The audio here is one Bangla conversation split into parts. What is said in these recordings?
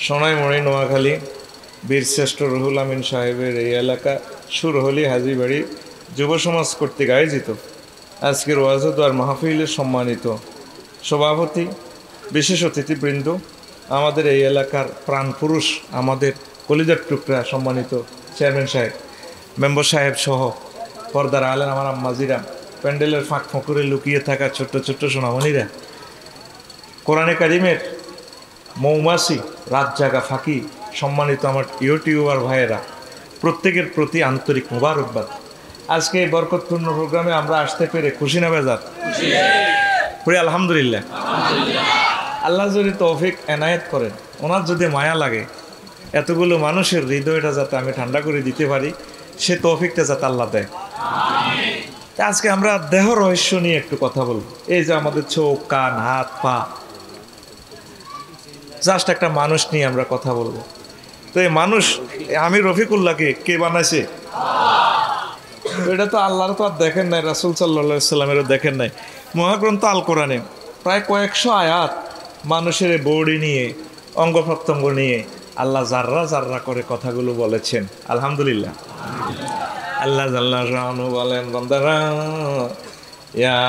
সোনাইমুড়ি নোয়াখালী বীরশ্রেষ্ঠ রুহুল আমিন সাহেবের এই এলাকা সুরহলি হাজিবাড়ি যুব সমাজ কর্তৃক আয়োজিত আজকের ওয়াজ আর মাহফিলের সম্মানিত সভাপতি, বিশেষ অতিথিবৃন্দ, আমাদের এই এলাকার প্রাণপুরুষ, আমাদের কলিজার টুকরা সম্মানিত চেয়ারম্যান সাহেব, মেম্বার সাহেব সহ পর্দার আলেন আমার আম্মাজিরা, প্যান্ডেলের ফাঁক ফোঁকরে লুকিয়ে থাকা ছোট্ট ছোট্ট সোনামণিরা, কোরআনে কারিমের মৌমাছি, রাত জাগা ফাঁকি সম্মানিত আমার ইউটিউবার ভাইয়েরা, প্রত্যেকের প্রতি আন্তরিক মোবারকবাদ। আজকে এই বরকতপূর্ণ প্রোগ্রামে আমরা আসতে পেরে খুশি না বেজার? পুরি আলহামদুলিল্লাহ। আল্লাহ যদি তৌফিক এনায়েত করেন, ওনার যদি মায়া লাগে, এতগুলো মানুষের হৃদয়টা যাতে আমি ঠান্ডা করে দিতে পারি, সে তৌফিকটা যাতে আল্লাহ দেয়। আজকে আমরা দেহ রহস্য নিয়ে একটু কথা বলবো। এই যে আমাদের চোখ, কান, হাত, পা, জাস্ট একটা মানুষ নিয়ে আমরা কথা বলবো। তো এই মানুষ, আমি রফিকুল্লাহকে কে বানাইছে? এটা তো আল্লাহর তো আর দেখেন নাই, রাসূল সাল্লাল্লাহু আলাইহি সাল্লামেরও দেখেন নাই। মহাগ্রন্থ আল কোরআনে প্রায় কয়েকশো আয়াত মানুষের বডি নিয়ে, অঙ্গ প্রত্যঙ্গ নিয়ে আল্লাহ জাররা জাররা করে কথাগুলো বলেছেন। আলহামদুলিল্লাহ। আল্লাহ জাল্লা শানু বলেন, বান্দারা ইয়া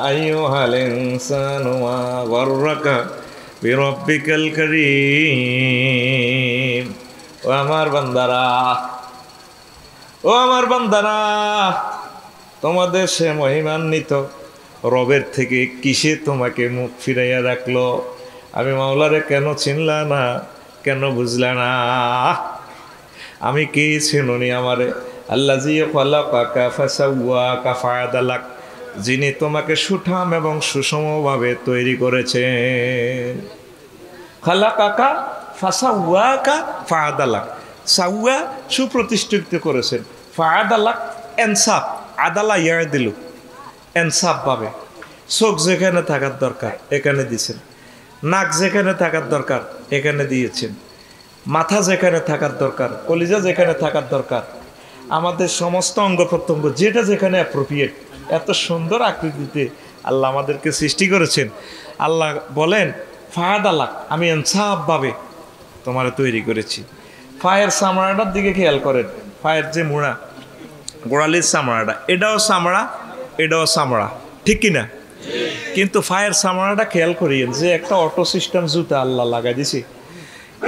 আইয়ুহাল ইনসানু মা গাররাকা বিরব্বিকাল কারীম। ও আমার বান্দারা, ও আমার বান্দারা, তোমাদের সে মহিমান্বিত রবের থেকে কিসে তোমাকে মুখ ফিরাইয়া রাখলো? আমি মাওলারে কেন চিনলা না, কেন বুঝলা না? আমি কে চিনুনি আমারে? আল্লাযী খালাকাকা ফাসাওয়াকা ফাআদালাক, যিনি তোমাকে সুঠাম এবং সুষমভাবে তৈরি করেছেন। খালাকাকা ফাসাওয়াকা ফাআদালাক, সাওয়া সুপ্রতিষ্ঠিত করেছেন, ফাআদালাক ইনসাফ, আদালা ইয়াদিলু, ইনসাফ ভাবে। চোখ যেখানে থাকার দরকার এখানে দিয়েছেন, নাক যেখানে থাকার দরকার এখানে দিয়েছেন, মাথা যেখানে থাকার দরকার, কলিজা যেখানে থাকার দরকার, আমাদের সমস্ত অঙ্গ প্রত্যঙ্গ যেটা যেখানে অ্যাপ্রোপ্রিয়েট, এত সুন্দর আকৃতিতে আল্লাহ আমাদেরকে সৃষ্টি করেছেন। আল্লাহ বলেন ফাআদালাক, আমি ইনসাফভাবে তোমার তৈরি করেছি। পায়ের চামড়াটার দিকে খেয়াল করেন, পায়ের যে মোড়া, গোড়ালির চামড়াটা, এটাও চামড়া, এটাও চামড়া, ঠিক কিনা? কিন্তু পায়ের চামড়াটা খেয়াল করিয়েন যে একটা অটো সিস্টেম জুতা আল্লাহ লাগাই দিছি।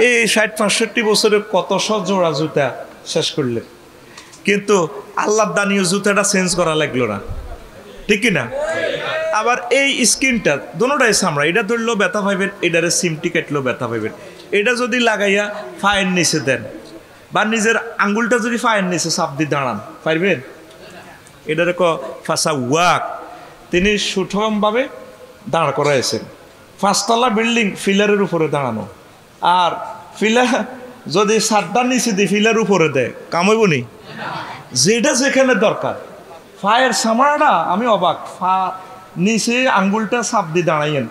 এই ৬০-৬৫ বছরে কত জোড়া জুতা শেষ করলেন, কিন্তু আল্লাহর দানীয় জুতাটা চেঞ্জ করা লাগলো না, ঠিক কিনা? আবার এই স্কিনটা দুটোটাই চামড়া, এটা ধরলেও ব্যথা পাইবেন, এটারে সিমটি কাটলেও ব্যথা পাইবেন। এটা যদি লাগাইয়া ফায়ের নিচে দেন বা নিজের আঙ্গুলটা যদি ফায়ের নিচে চাপ দিয়ে দাঁড়ান, পারবেন? এটারে ফাঁসা ওয়াক, তিনি সুঠমভাবে দাঁড় করাইছেন। ৫তলা বিল্ডিং ফিলারের উপরে দাঁড়ানো, আর ফিলার যদি সাতটার নিচে দিয়ে ফিলার উপরে দেয়, কামাইব নি? যেটা যেখানে দরকার, ফায়ের সামারাটা আমি অবাক, নিচে আঙ্গুলটা চাপ দিয়ে দাঁড়াইয়েন,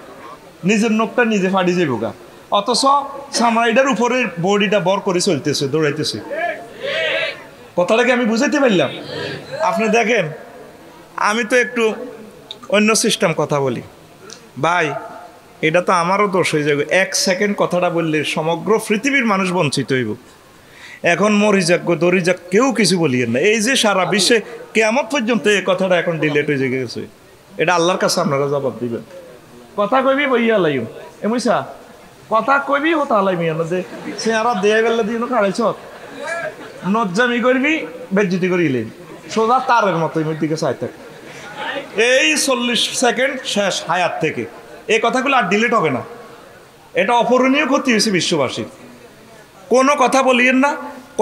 নিজের নখটা নিজে ফাড়ি যাইব গা, অথচ সামরাইটার উপরে বডিটা বর করে চলতেছে, দৌড়াইতেছে। কথাটাকে আমি বুঝাইতে পারলাম? আপনি দেখেন, আমি তো একটু অন্য সিস্টেম কথা বলি ভাই, এটা তো আমারও দোষ হয়ে যাবে। ১ সেকেন্ড কথাটা বললে সমগ্র পৃথিবীর মানুষ বঞ্চিত হইব। এখন মরি যাক গো দরি যাক, কেউ কিছু বলিয়েন না। এই যে সারা বিশ্বে কিয়ামত পর্যন্ত এই কথাটা এখন ডিলেট হয়ে গেছে, এটা আল্লাহর কাছে আপনারা জবাব দিবেন। কথা কইবি বইয়া লাইম এমইসা, কথা কইবি হতা লাইমি যে সে আর দেয়া গেলে দিয়ে কাড়াইছ, নজ্জামি করবি, বেজ্জিতি করিলে সোজা তারের মতো এমনি দিকে চাই থাক। এই ৪০ সেকেন্ড শেষ হায়াত থেকে, এই কথাগুলো আর ডিলিট হবে না। এটা অপূরণীয় ক্ষতি হয়েছে বিশ্ববাসীর। কোনো কথা বলিয়েন না,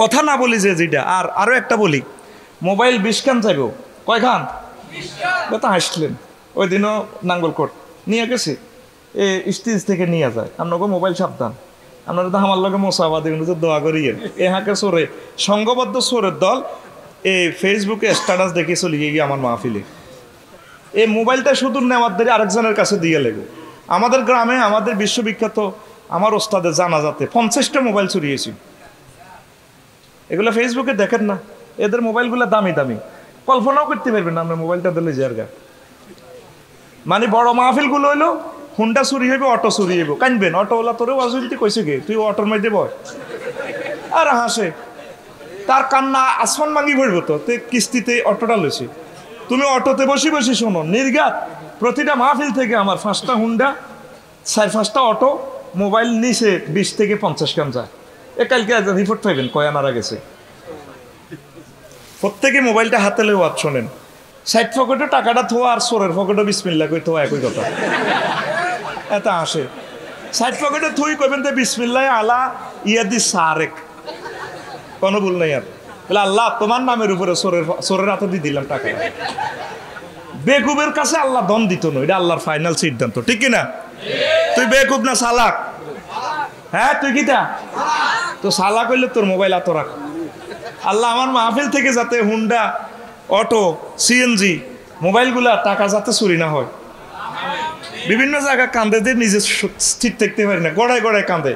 কথা না বলি যে যেটা। আর আরও একটা বলি, মোবাইল ২০ খান চাইব, কয় খান? তা হাসলেন, ওই দিনও নাঙ্গলকোট নিয়ে গেছে, স্টেজ থেকে নিয়ে যায়। আপনাকে মোবাইল সাবধান, আপনারা তো আমার লগে মোসাবাদী দোয়া করিয়েন। এ হাঁকে চোরে, সংঘবদ্ধ চোরের দল এই ফেসবুকে স্ট্যাটাস দেখে চলে গিয়ে আমার মাহফিলে। এই মোবাইলটা শুধু নেওয়ার ধরে আরেকজনের কাছে দিয়ে লেগে। আমাদের গ্রামে, আমাদের বিশ্ববিখ্যাত আমার ওস্তাদের জানাজাতে ৫০টা মোবাইল চুরিয়েছি। এগুলো ফেসবুকে দেখেন না, এদের মোবাইলগুলো দামি দামি, কল্পনাও করতে পারবেন না আমরা মোবাইলটা দিলে জায়গা। মানে বড় মাহফিলগুলো হইলো হুন্ডা চুরি হইব, অটো চুরি হইব, কানবেন। অটোওয়ালা তোরে ওয়াজুলতি কইছে কে, তুই অটোর মধ্যে বয়, আর হাসে। তার কান্না আসমান ভাঙি পড়ব। তো কিস্তিতে অটোটা লইছি, তুমি অটোতে বসি বসি শোনো নির্ঘাত। প্রতিটা মাহফিল থেকে আমার 5টা হুন্ডা, 4-5টা অটো, মোবাইল নিচে 20 থেকে 50 গ্রাম যায়। কালকে রিপোর্ট পাইবেন কয় আনারা গেছে। প্রত্যেকে মোবাইলটা হাতে লেও আর শোনেন, সাইড পকেটে টাকাটা থোয়া আর সোরের পকেটে বিসমিল্লা কই থোয়া একই কথা। এত আসে সাইড পকেটে থুই কইবেন তো বিসমিল্লাহ আলা ইয়াদি সারেক, কোনো ভুল নাই। আর বলে আল্লাহ তোমার নামের উপরে সোরের হাতে দিয়ে দিলাম টাকা। বেকুবের কাছে আল্লাহ দম দিত না, এটা আল্লাহর ফাইনাল সিদ্ধান্ত, ঠিক কিনা? তুই বেকুব না সালাক? হ্যাঁ তুই কিটা তো সালাক হইলে তোর মোবাইল এত রাখ। আল্লাহ আমার মাহফিল থেকে যাতে হুন্ডা, অটো, সিএনজি মোবাইলগুলা টাকা যাতে চুরি না হয়। বিভিন্ন জায়গায় কান্দে দিয়ে নিজে স্থির থাকতে পারি না, গড়ায় গড়ায় কান্দে,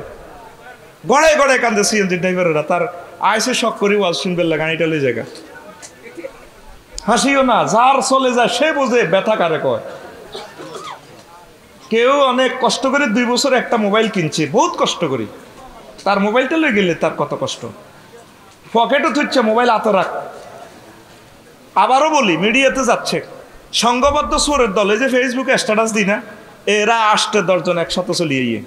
গড়ায় গড়ায় কান্দে সিএনজি ড্রাইভারেরা। তার আইসে শখ করি ওয়াজ শুনবে গাড়িটা লই জায়গা। হাসিও না, যার চলে যায় সে বোঝে ব্যথা কারে কয়। কেউ অনেক কষ্ট করে 2 বছর একটা মোবাইল কিনছে, বহুত কষ্ট করি, তার মোবাইলটা লই গেলে তার কত কষ্ট। পকেটও থুচ্ছে, মোবাইল হাতে রাখ। আবারও বলি, মিডিয়াতে যাচ্ছে সংঘবদ্ধ সুরের দলে, যে ফেসবুকে স্ট্যাটাস দিই না, এরা 8-10 জন একসাথে চলিয়ে গিয়ে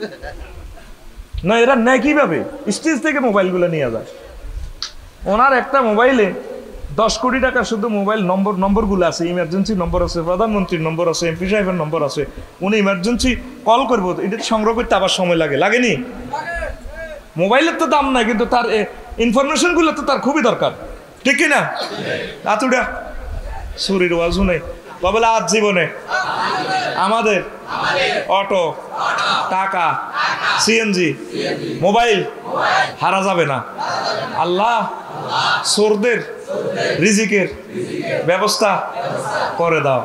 না, এরা নেয় কিভাবে? স্টেজ থেকে মোবাইলগুলো নিয়ে যায়। ওনার একটা মোবাইলে 10 কোটি টাকা শুধু মোবাইল নম্বরগুলো আছে, ইমার্জেন্সি নম্বর আছে, প্রধানমন্ত্রীর নম্বর আছে, এমপি সাহেবের নম্বর আছে। উনি ইমার্জেন্সি কল করবো, এটা সংগ্রহ করতে আবার সময় লাগেনি? মোবাইলের তো দাম নাই, কিন্তু তার ইনফরমেশনগুলো তো তার খুবই দরকার, ঠিক কিনা? আতুডা সুরির ওয়াজ শুনে বলে আজ জীবনে আমাদের অটো, টাকা, সিএনজি, মোবাইল হারা যাবে না। আল্লাহ চোরদের রিজিকের ব্যবস্থা করে দাও।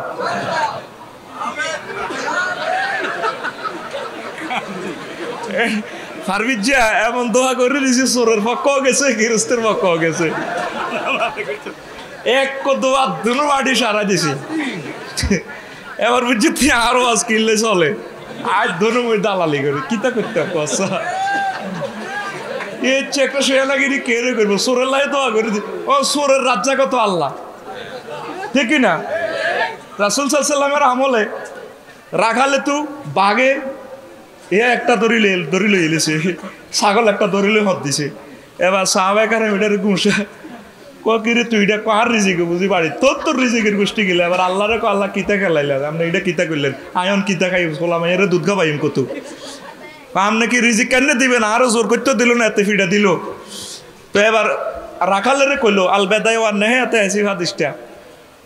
ফারবিজা এমন দোয়া করে দিয়েছে, চোরের পক্ষ গেছে, গৃহস্থের পক্ষ গেছে, এক দোয়া দুনো বাড়ি সারা দিছি। এবার বুঝছি তুই আরো আজ কিনলে চলে, আজ দুনো মই দালালি করি, কিতা করতে কসা এই একটা শেয়ালাগিরি কেড়ে করবো, চোরের লাই দোয়া করে দি। ও চোরের রাজ্জা কত আল্লাহ, ঠিক না? রাসূল সাল্লাল্লাহু আলাইহি ওয়াসাল্লামের আমলে রাখালে তু বাঘে একটা দড়ি এলেছে, ছাগল একটা দড়িলে হত দিছে। এবার সাহাবায়ে কেরাম এটার গুঁসা কিরে তুই এটা কার রিজিকে বুঝি বাড়ি, তোর রিজিকের গোষ্ঠী গেলে। এবার আল্লাহরে আল্লাহ কিতা খেলাইলেন, আপনি এটা কিতা করলেন? আয়ন কিতা খাই বললাম, এর দুধ খাবাইম কত আপনি কি রিজিক কেন দিবেন? আরো জোর করতে দিল না, এতে ফিটা দিল। তো এবার রাখালেরে কইলো আল বেদায় আর নেহে এতে আসি হাদিসটা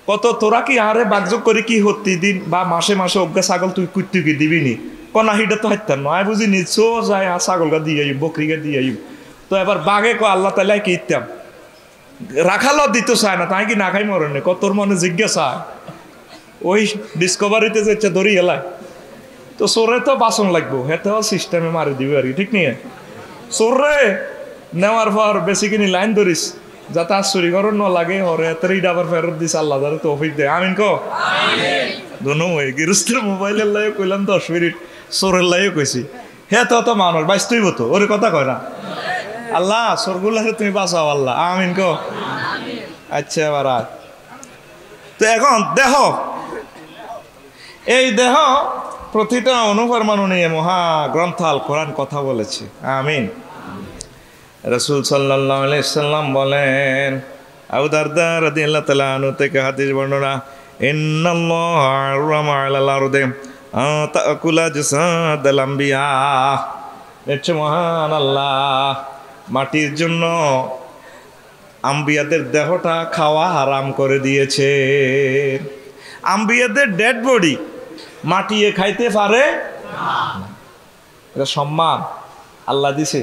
কত, তোরা কি আরে বাগযোগ করে কি হতি দিন বা মাসে মাসে অজ্ঞা ছাগল তুই কুত্তি কি দিবি নি? কনা হিটা তো হাইতার নয়, বুঝি নিচো যায় ছাগলটা দিয়ে আইব, বকরিকে দিয়ে আইব। তো এবার বাঘে কো আল্লাহ তালাই কি ইত্যাম রাখালো দিত চায় না, তাই কি না খাই মরণে কতর মনে জিজ্ঞাসা। ওই ডিসকভারিতে যাচ্ছে ধরি এলায়, তো চোরে তো বাসন লাগবো, হেতেও সিস্টেমে মারি দিবে আর কি, ঠিক নিয়ে চোরে নেওয়ার পর বেশি কিনি লাইন ধরিস যাতে আর চুরি করার ন লাগে, হরে এতেই আবার ফেরত দিস, আল্লাহ তারে তৌফিক দে, আমিন কো দোনো। ওই গৃহস্থের মোবাইলের লাইও কইলাম 10 মিনিট, চোরের লাইও কইছি, হে তো মানুষ বাইস্তইব তো, ওরে কথা কয় না। আল্লাহ চোরগুলারে তুমি বাঁচাও আল্লাহ, আমিন কো। আচ্ছা এবার তো এখন দেহ, এই দেহ প্রতিটা অনুপরমাণু নিয়ে মহা গ্রন্থ আল কোরআন কথা বলেছে, আমিন। রাসূল সাল্লাল্লাহু আলাইহি সাল্লাম বলেন, আবু দারদা রাদিয়াল্লাহু তাআলা আনহু থেকে হাদিস বর্ণনা, ইন্নাল্লাহা হারামা আলাল আরদি তাকুলা জাসাদাল আম্বিয়া। এর মহান আল্লাহ মাটির জন্য আম্বিয়াদের দেহটা খাওয়া হারাম করে দিয়েছে। আম্বিয়াদের ডেড বডি মাটিয়ে খাইতে পারে না, এটা সম্মান আল্লাহ দিছে।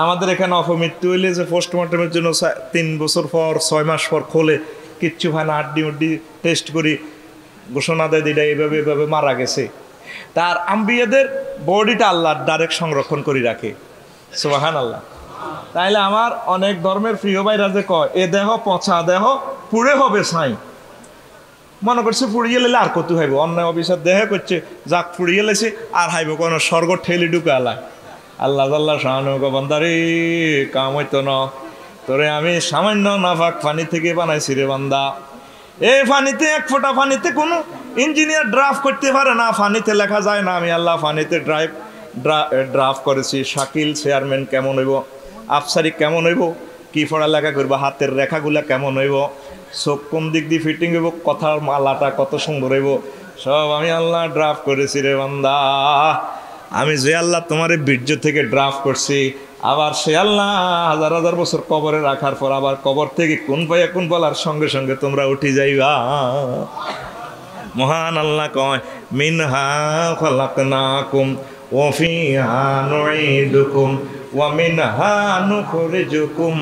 আমাদের এখানে অপমৃত্যু হইলে যে পোস্টমর্টমের জন্য 3 বছর পর 6 মাস পর খোলে, কিচ্ছু হয় না, আড্ডি টেস্ট করি, ঘোষণা দেয় দিটা এভাবে মারা গেছে। তার আম্বিয়াদের বডিটা আল্লাহ ডাইরেক্ট সংরক্ষণ করে রাখে, সুবহানাল্লাহ। তাইলে আমার অনেক ধর্মের প্রিয় ভাইরা যে কয় এ দেহ পচা দেহ পুড়ে হবে ছাই, মনে করছে ফুড়িয়ে লেলে আর কত হাইব, অন্যায় অফিসার দেখা করছে যাক ফুড়িয়ে লেছে আর হাইব কোনো স্বর্গ ঠেলি ঢুকে আলা। আল্লাহ আল্লাহ শাহানু বান্দারে কাম হইতো না, তোরে আমি সামান্য নাফাক পানি থেকে বানাইছি রে বান্দা। এই পানিতে এক ফোঁটা পানিতে কোনো ইঞ্জিনিয়ার ড্রাফট করতে পারে না, পানিতে লেখা যায় না আমি আল্লাহ পানিতে ড্রাফট করেছি। শাকিল চেয়ারম্যান কেমন হইব, আফসারি কেমন হইব, কি পড়ালেখা করবো, হাতের রেখাগুলা কেমন হইব, চোখ কোন দিক দিয়ে ফিটিং হইব, কথার মালাটা কত সুন্দর হইব, সব আমি আল্লাহ ড্রাফট করেছি রে বান্দা। আমি যে আল্লাহ তোমার বীর্য থেকে ড্রাফট করছি, আবার সে আল্লাহ হাজার হাজার বছর কবরে রাখার পর আবার কবর থেকে কোন পাইয়া কোন বলার সঙ্গে সঙ্গে তোমরা উঠে যাইবা। মহান আল্লাহ কয় মিনহা খালাকনাকুম ওয়া ফিহা নুঈদুকুম ওয়া মিনহা নুখরিজুকুম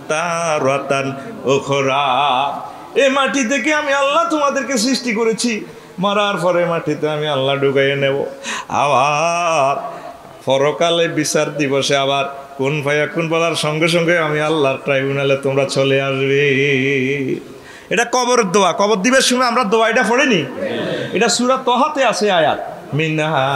তারাতান উখরা। এই মাটি থেকে আমি আল্লাহ তোমাদেরকে সৃষ্টি করেছি, মরার পরে মাটিতে আমি আল্লাহ ঢুকাইয়ে নেব। আবার পরকালে বিচার দিবসে আবার কোন ভাইয়া কোন বলার সঙ্গে সঙ্গে আমি আল্লাহর ট্রাইব্যুনালে তোমরা চলে আসবে। এটা কবরের দোয়া, কবর দিবের সময় আমরা দোয়া এটা পড়িনি, এটা সূরা তহাতে আছে আয়াত, মিনহা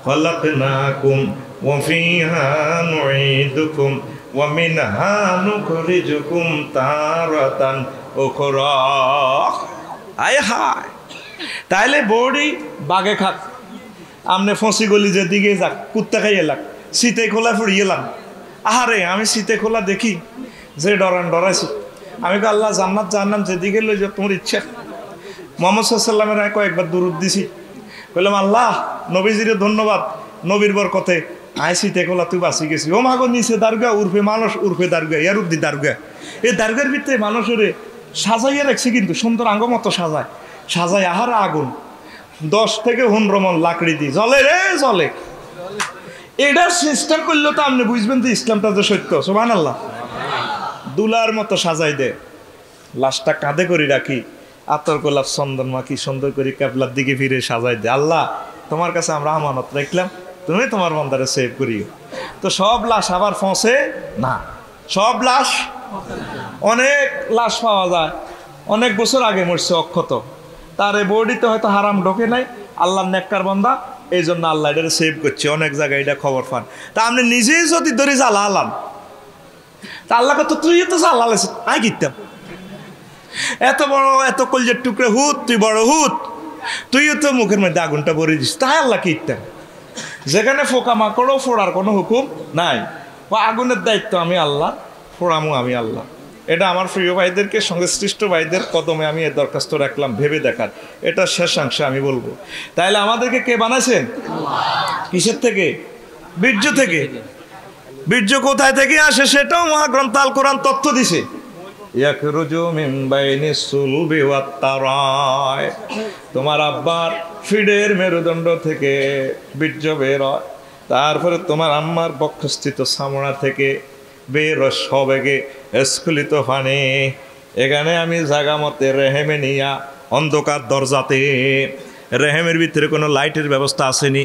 খালাকনাকুম ওয়া ফিহা নুঈদুকুম ওয়া মিনহা নুখরিজুকুম তারাতান উখরা। আয় হায়, তাইলে বড়ি বাগে খাক, আমনে ফসি গলি যেদিকে যাক কুত্তা খাই এলাক, শীতে খোলা ফুড়িয়ে এলাম। আহারে আমি শীতে খোলা দেখি যে ডরাইছি, আমি তো আল্লাহ জান্নাত জান্নাম যেদিকে লই যে তোমার ইচ্ছা। মুহাম্মদ সাল্লাল্লাহু আলাইহি কয়েকবার দুরূদ দিছি, বললাম আল্লাহ নবীজিরে ধন্যবাদ, নবীর বরকতে আয় শীতে খোলা তুই বাঁচি গেছি। ও মাগো নিচে দারগা উর্ফে মানুষ উর্ফে দারগা, ইয়ারুদ্দি দারগা, এই দারগার ভিতরে মানুষের সাজাইয়া রাখছে, কিন্তু সুন্দর আঙ্গ মতো সাজায় আহার আগুন 10 থেকে 15 মণ লাকড়ি দিয়ে জ্বলে রে জ্বলে। এটার সিস্টেম করলে তো আপনি বুঝবেন যে ইসলামটা যে সত্য। সুবহানাল্লাহ। দুলার মতো সাজাই দে, লাশটা কাঁধে করে রাখি, আতর গোলাপ চন্দন মাখি সুন্দর করে কেবলার দিকে ফিরে সাজাই দে। আল্লাহ তোমার কাছে আমরা আমানত রাখলাম, তুমি তোমার বান্দারে সেভ করিও। তো সব লাশ আবার ফসে না, সব লাশ, অনেক লাশ পাওয়া যায় অনেক বছর আগে মরছে অক্ষত, তার এই বডিতে হয়তো হারাম ঢোকে নাই, আল্লাহর নেককার বান্দা, এই জন্য আল্লাহ এটা সেভ করছে অনেক জায়গায়, এটা খবর পান। তা আপনি নিজেই যদি ধরে জ্বালা আলাম, তা আল্লাহকে তো তুই তো জ্বালা আলাইছ, আই কিতাম এত বড় এত কলজের টুকরে হুত, তুই বড় হুত, তুইও তো মুখের মধ্যে আগুনটা ভরে দিস, তাই আল্লাহ কিতাম। যেখানে ফোকা মাকড়ও ফোড়ার কোনো হুকুম নাই, ও আগুনের দায়িত্ব আমি আল্লাহ, ফোড়ামু আমি আল্লাহ। এটা আমার প্রিয় ভাইদেরকে, সংশ্লিষ্ট ভাইদের কদমে আমি এর দরখাস্ত রাখলাম ভেবে দেখার, এটা শেষাংশে আমি বলবো। তাইলে আমাদেরকে কে বানাইছেন? কিসের থেকে? বীর্য থেকে। বীর্য কোথায় থেকে আসে সেটাও মহাগ্রন্থ আল কোরআন তথ্য দিছে। ইয়াখরুজু মিন বাইনিস সুলবি ওয়াত তারায়, তোমার আব্বার ফিডের মেরুদণ্ড থেকে বীর্য বের হয়, তারপরে তোমার আম্মার বক্ষস্থিত চামড়া থেকে বের সবেগে স্খলিত পানি। এখানে আমি জাগা মতে রেহেমে নিয়া অন্ধকার দরজাতে, রেহেমের ভিতরে কোনো লাইটের ব্যবস্থা আসেনি,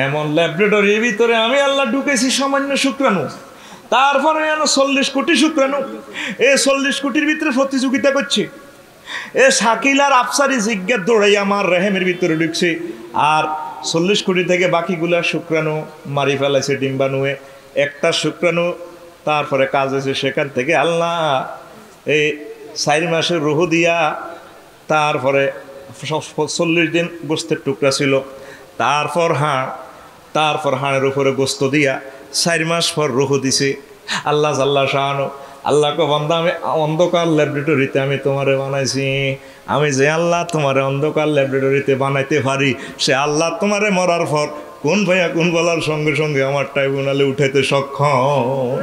এমন ল্যাবরেটরির ভিতরে আমি আল্লাহ ঢুকেছি সামান্য শুক্রাণু, তারপরে যেন 40 কোটি শুক্রাণু, এই 40 কোটির ভিতরে প্রতিযোগিতা করছে। এ শাকিল আর আফসারি জিজ্ঞার দৌড়াই আমার রেহেমের ভিতরে ঢুকছে, আর 40 কোটি থেকে বাকিগুলা শুক্রাণু মারি ফেলাইছে ডিম্বাণুয়ে। একটা শুক্রাণু তারপরে কাজ হয়েছে, সেখান থেকে আল্লাহ এই 4 মাসের রুহ দিয়া, তারপরে 40 দিন গোস্তের টুকরা ছিল, তারপর হাড়ের উপরে গোস্ত দিয়া 4 মাস পর রুহ দিছে। আল্লাহ জাল্লা শাহানু, আল্লাহকে বান্দা আমি অন্ধকার ল্যাবরেটরিতে আমি তোমারে বানাইছি, আমি যে আল্লাহ তোমারে অন্ধকার ল্যাবরেটরিতে বানাইতে পারি, সে আল্লাহ তোমারে মরার পর কোন ভাইয়া কোন বলার সঙ্গে সঙ্গে আমার ট্রাইব্যুনালে উঠাইতে সক্ষম।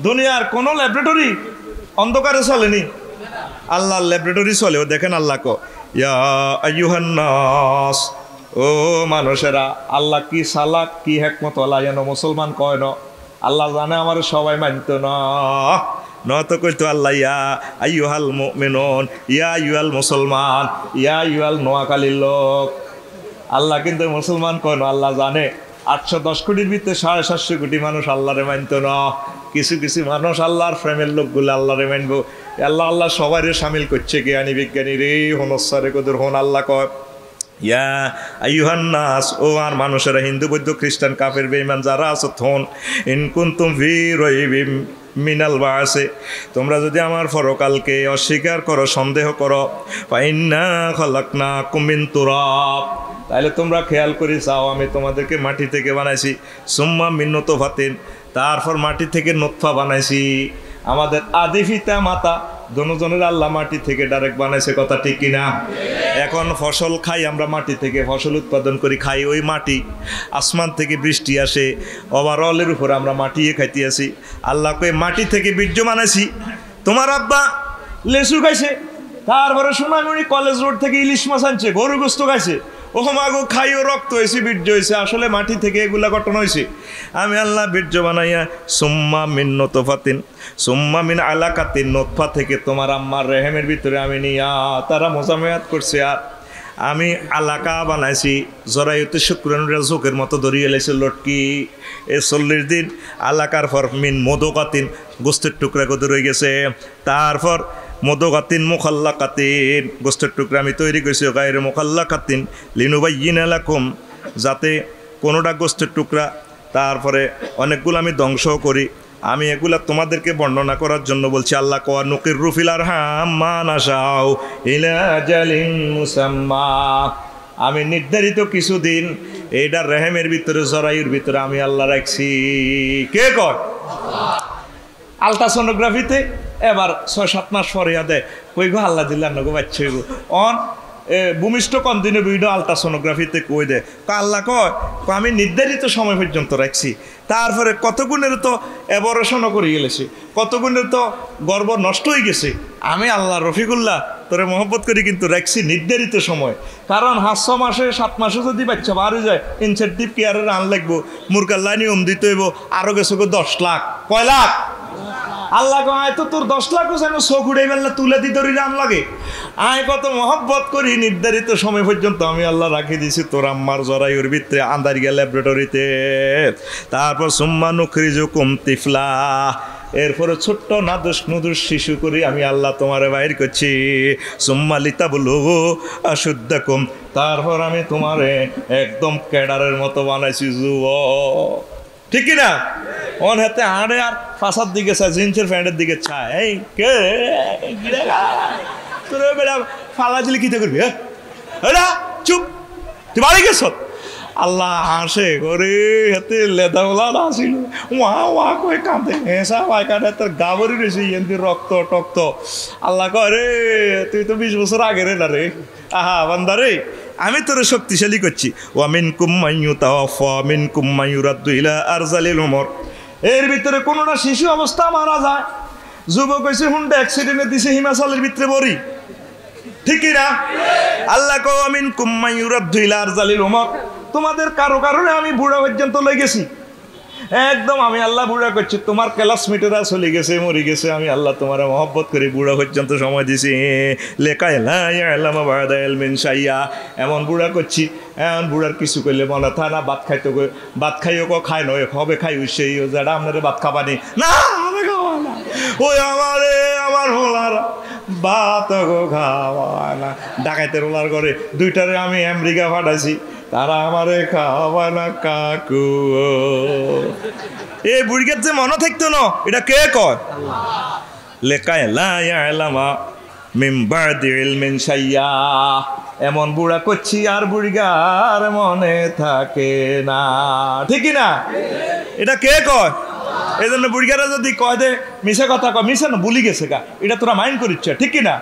দুনিয়ার কোন ল্যাবরেটরি অন্ধকারে চলেনি, আল্লাহর ল্যাবরেটরি চলে। ও দেখেন আল্লাহ কো ইয়া আইয়ুহান নাস, ও মানুষেরা, আল্লাহ কি সালাক কি হেকমত আল্লাহ যেন মুসলমান কয় না, আল্লাহ জানে আমার সবাই মানত না, নয়তো কইতো আল্লাহ ইয়া আইয়ুহাল মুমিনুন, ইয়া আইয়ুহাল মুসলমান, ইয়া আইয়ুহাল নোয়াখালীর লোক। আল্লাহ কিন্তু মুসলমান কয় না, আল্লাহ জানে 810 কোটির ভিতরে 750 কোটি মানুষ আল্লাহরে মানত না। কিছু কিছু মানুষ আল্লাহর প্রেমের লোকগুলো আল্লাহরে মানবো, আল্লাহ আল্লাহ সবাই সামিল করছে, জ্ঞানী বিজ্ঞানী রে হনসারে কদর হন। আল্লাহ কয় ইয়া আইয়ুহান নাস, ও আর মানুষেরা, হিন্দু বৌদ্ধ খ্রিস্টান কাফের বেঈমান যারা আছো, থন ইন কুনতুম ফি রাইবিম মিনাল বাসে, তোমরা যদি আমার পরকালকে অস্বীকার করো, সন্দেহ করো, ফাইন্না খালাকনাকুম মিন তুরাব, তাহলে তোমরা খেয়াল করে চাও আমি তোমাদেরকে মাটি থেকে বানাইছি, সুম্মা মিন নুতফাতিন, তারপর মাটি থেকে নোতফা বানাইছি। আমাদের আদি পিতা মাতা দুজনের আল্লাহ মাটি থেকে ডাইরেক্ট বানাইছে, কথা ঠিক কিনা? এখন ফসল খাই আমরা, মাটি থেকে ফসল উৎপাদন করি খাই, ওই মাটি আসমান থেকে বৃষ্টি আসে, ওভারঅলের উপর আমরা মাটিয়ে খাইতে আসি। আল্লাহ কই মাটি থেকে বীর্য বানাইছি। তোমার আব্বা লেসু খাইছে, তারপরে সোনামণি কলেজ রোড থেকে ইলিশ মাছ আনছে, গরু গোস্ত খাইছে, ও মাগো খাইও রক্ত হয়েছে, বীর্য হয়েছে, আসলে মাটি থেকে এগুলা ঘটনা হয়েছে। আমি আল্লাহ বীর্য বানাইয়া সুম্মা মিন নুতফাতিন সুম্মা মিন আলাকাতিন, নোতফা থেকে তোমার আম্মার রেহেমের ভিতরে আমি নিয়া তারা মোজামেয়াত করছে, আর আমি আলাকা বানাইছি, জরায়ুতে শুক্রাণুরা চোখের মতো ধরিয়ে এলেছে লটকি। এ 40 দিন আলাকার পর মিন মোদকাতিন, গোস্তের টুকরা কত রয়ে গেছে, তারপর মোদকাতিন মুখাল্লাকাতিন, গোস্তের টুকরা আমি তৈরি করেছি, গায়ের মুখাল্লাকাতিন লিনুবাইয়িনা লাকুম, যাতে কোনোটা গোস্তের টুকরা, তারপরে অনেকগুলো আমি ধ্বংস করি। আমি এগুলা তোমাদেরকে বর্ণনা করার জন্য বলছি। আল্লাহ কোয়া নুকির রুফিল আরহাম মা নাশাউ ইলা আজালিন মুসাম্মা, আমি নির্ধারিত কিছুদিন এইটার রেহেমের ভিতরে, জরায়ুর ভিতরে আমি আল্লাহ রাখছি। কে কয়? আলট্রাসোনোগ্রাফিতে এবার 6-7 মাস পরে দেয়, কই গো আল্লাহ দিল্লা নগো বাচ্চা হইব অন ভূমিষ্ঠ কন্দিনে ভিডিও আলট্রাসোনোগ্রাফিতে কই দেয়, আল্লাহ কয় আমি নির্ধারিত সময় পর্যন্ত রাখছি। তারপরে কত গুণের তো অ্যাবরেশনও করে গেলেছে, কত গুণের তো গর্ব নষ্ট হয়ে গেছে। আমি আল্লাহ রফিকুল্লাহ তোরে মহব্বত করি, কিন্তু রাখছি নির্ধারিত সময়। কারণ 6 মাসে 7 মাসে যদি বাচ্চা বার হয়ে যায়, ইনসেন্টিভ কেয়ারের আন লাগবো, মুরকাল্লা নিয়ম দিতে হইব, আরও গেছে 10 লাখ। কয় লাখ? আল্লাহ আয় তো তোর 10 লাখও যেন চোখ উড়ে বেলা তুলে দি ধরি রান লাগে। আয় কত মহব্বত করি, নির্ধারিত সময় পর্যন্ত আমি আল্লাহ রাখি দিছি তোর আম্মার জরায়ুর ভিতরে, আন্দারিয়া ল্যাবরেটরিতে। তারপর সুম্মা নুখরিজুকুম তিফলা, এরপরে ছোট্ট নাদুস নুদুস শিশু করি আমি আল্লাহ তোমারে বাইর করছি। সুম্মা লিতাবলুগু আশুদ্দাকুম, তারপর আমি তোমারে একদম ক্যাডারের মতো বানাইছি যুবক, ঠিক কিনা? ওন হাতে আড়ে আর ফাঁসার দিকে চায়, জিন্সের প্যান্টের দিকে চায়, এই কে তোর বেড়া ফালা দিলে কী করবি? হ্যাঁ চুপ, তুই বাড়ি গেছ। আল্লাহ হাসে করে হাতে লেদাওলা আসিল, ওয়া ওয়া কয়ে কাঁদে, হেসা ভাই কাঁদে, তোর গাবরি রয়েছে এমনি রক্ত টক্ত। আল্লাহ কয় রে তুই তো 20 বছর আগের না রে, আহা বান্দা রে, আমি তোরে শক্তিশালী করছি। ওয়া মিনকুম মান ইউতাওয়াফা ওয়া মিনকুম মান ইউরাদ্দু ইলা আরজালিল উমর, এর ভিতরে কোনোটা শিশু অবস্থা মারা যায়, যুবক হয়েছে হুন্ডা অ্যাক্সিডেন্টে দিছে হিমাচলের ভিতরে বড়ি, ঠিক না? আল্লাহ কও ওয়া মিনকুম মান ইউরাদ্দু ইলা আরজালিল উমর, তোমাদের কারো কারণে আমি বুড়া পর্যন্ত লই গেছি, একদম আমি আল্লাহ বুড়া করছি। তোমার ক্লাসমেটেরা চলে গেছে, মরে গেছে, আমি আল্লাহ তোমার মহব্বত করে বুড়া পর্যন্ত সময় দিছি। লেখায় লামা বাদা ইলমিন শাইয়া, এমন বুড়া করছি, এমন বুড়ার কিছু করলে মনে থা না, ভাত খাইতে ভাত খাইও কো খাই নয়, হবে খাই সেই যারা আপনারা ভাত খাবানি না, আমি খাওয়া না, ওই আমারে আমার হোলার ভাত গো খাওয়া না। ডাকাইতে রোলার করে 2টারে আমি আমেরিকা পাঠাইছি, তারা আমারে খাওয়া না কাকু। এই বুড়িকে যে মনে থাকতো না, এটা কে কয়? লেখায় লামা মিম্বাদি ইলমিন শাইয়া, এমন বুড়া করছি আর বুড়িগার মনে থাকে না, ঠিক না? এটা কে কয়? এই জন্য বুড়িগারা যদি কয় দে মিশে কথা কয়, মিশে না ভুলি গেছে গা, এটা তোরা মাইন্ড করিচ্ছ, ঠিক কিনা?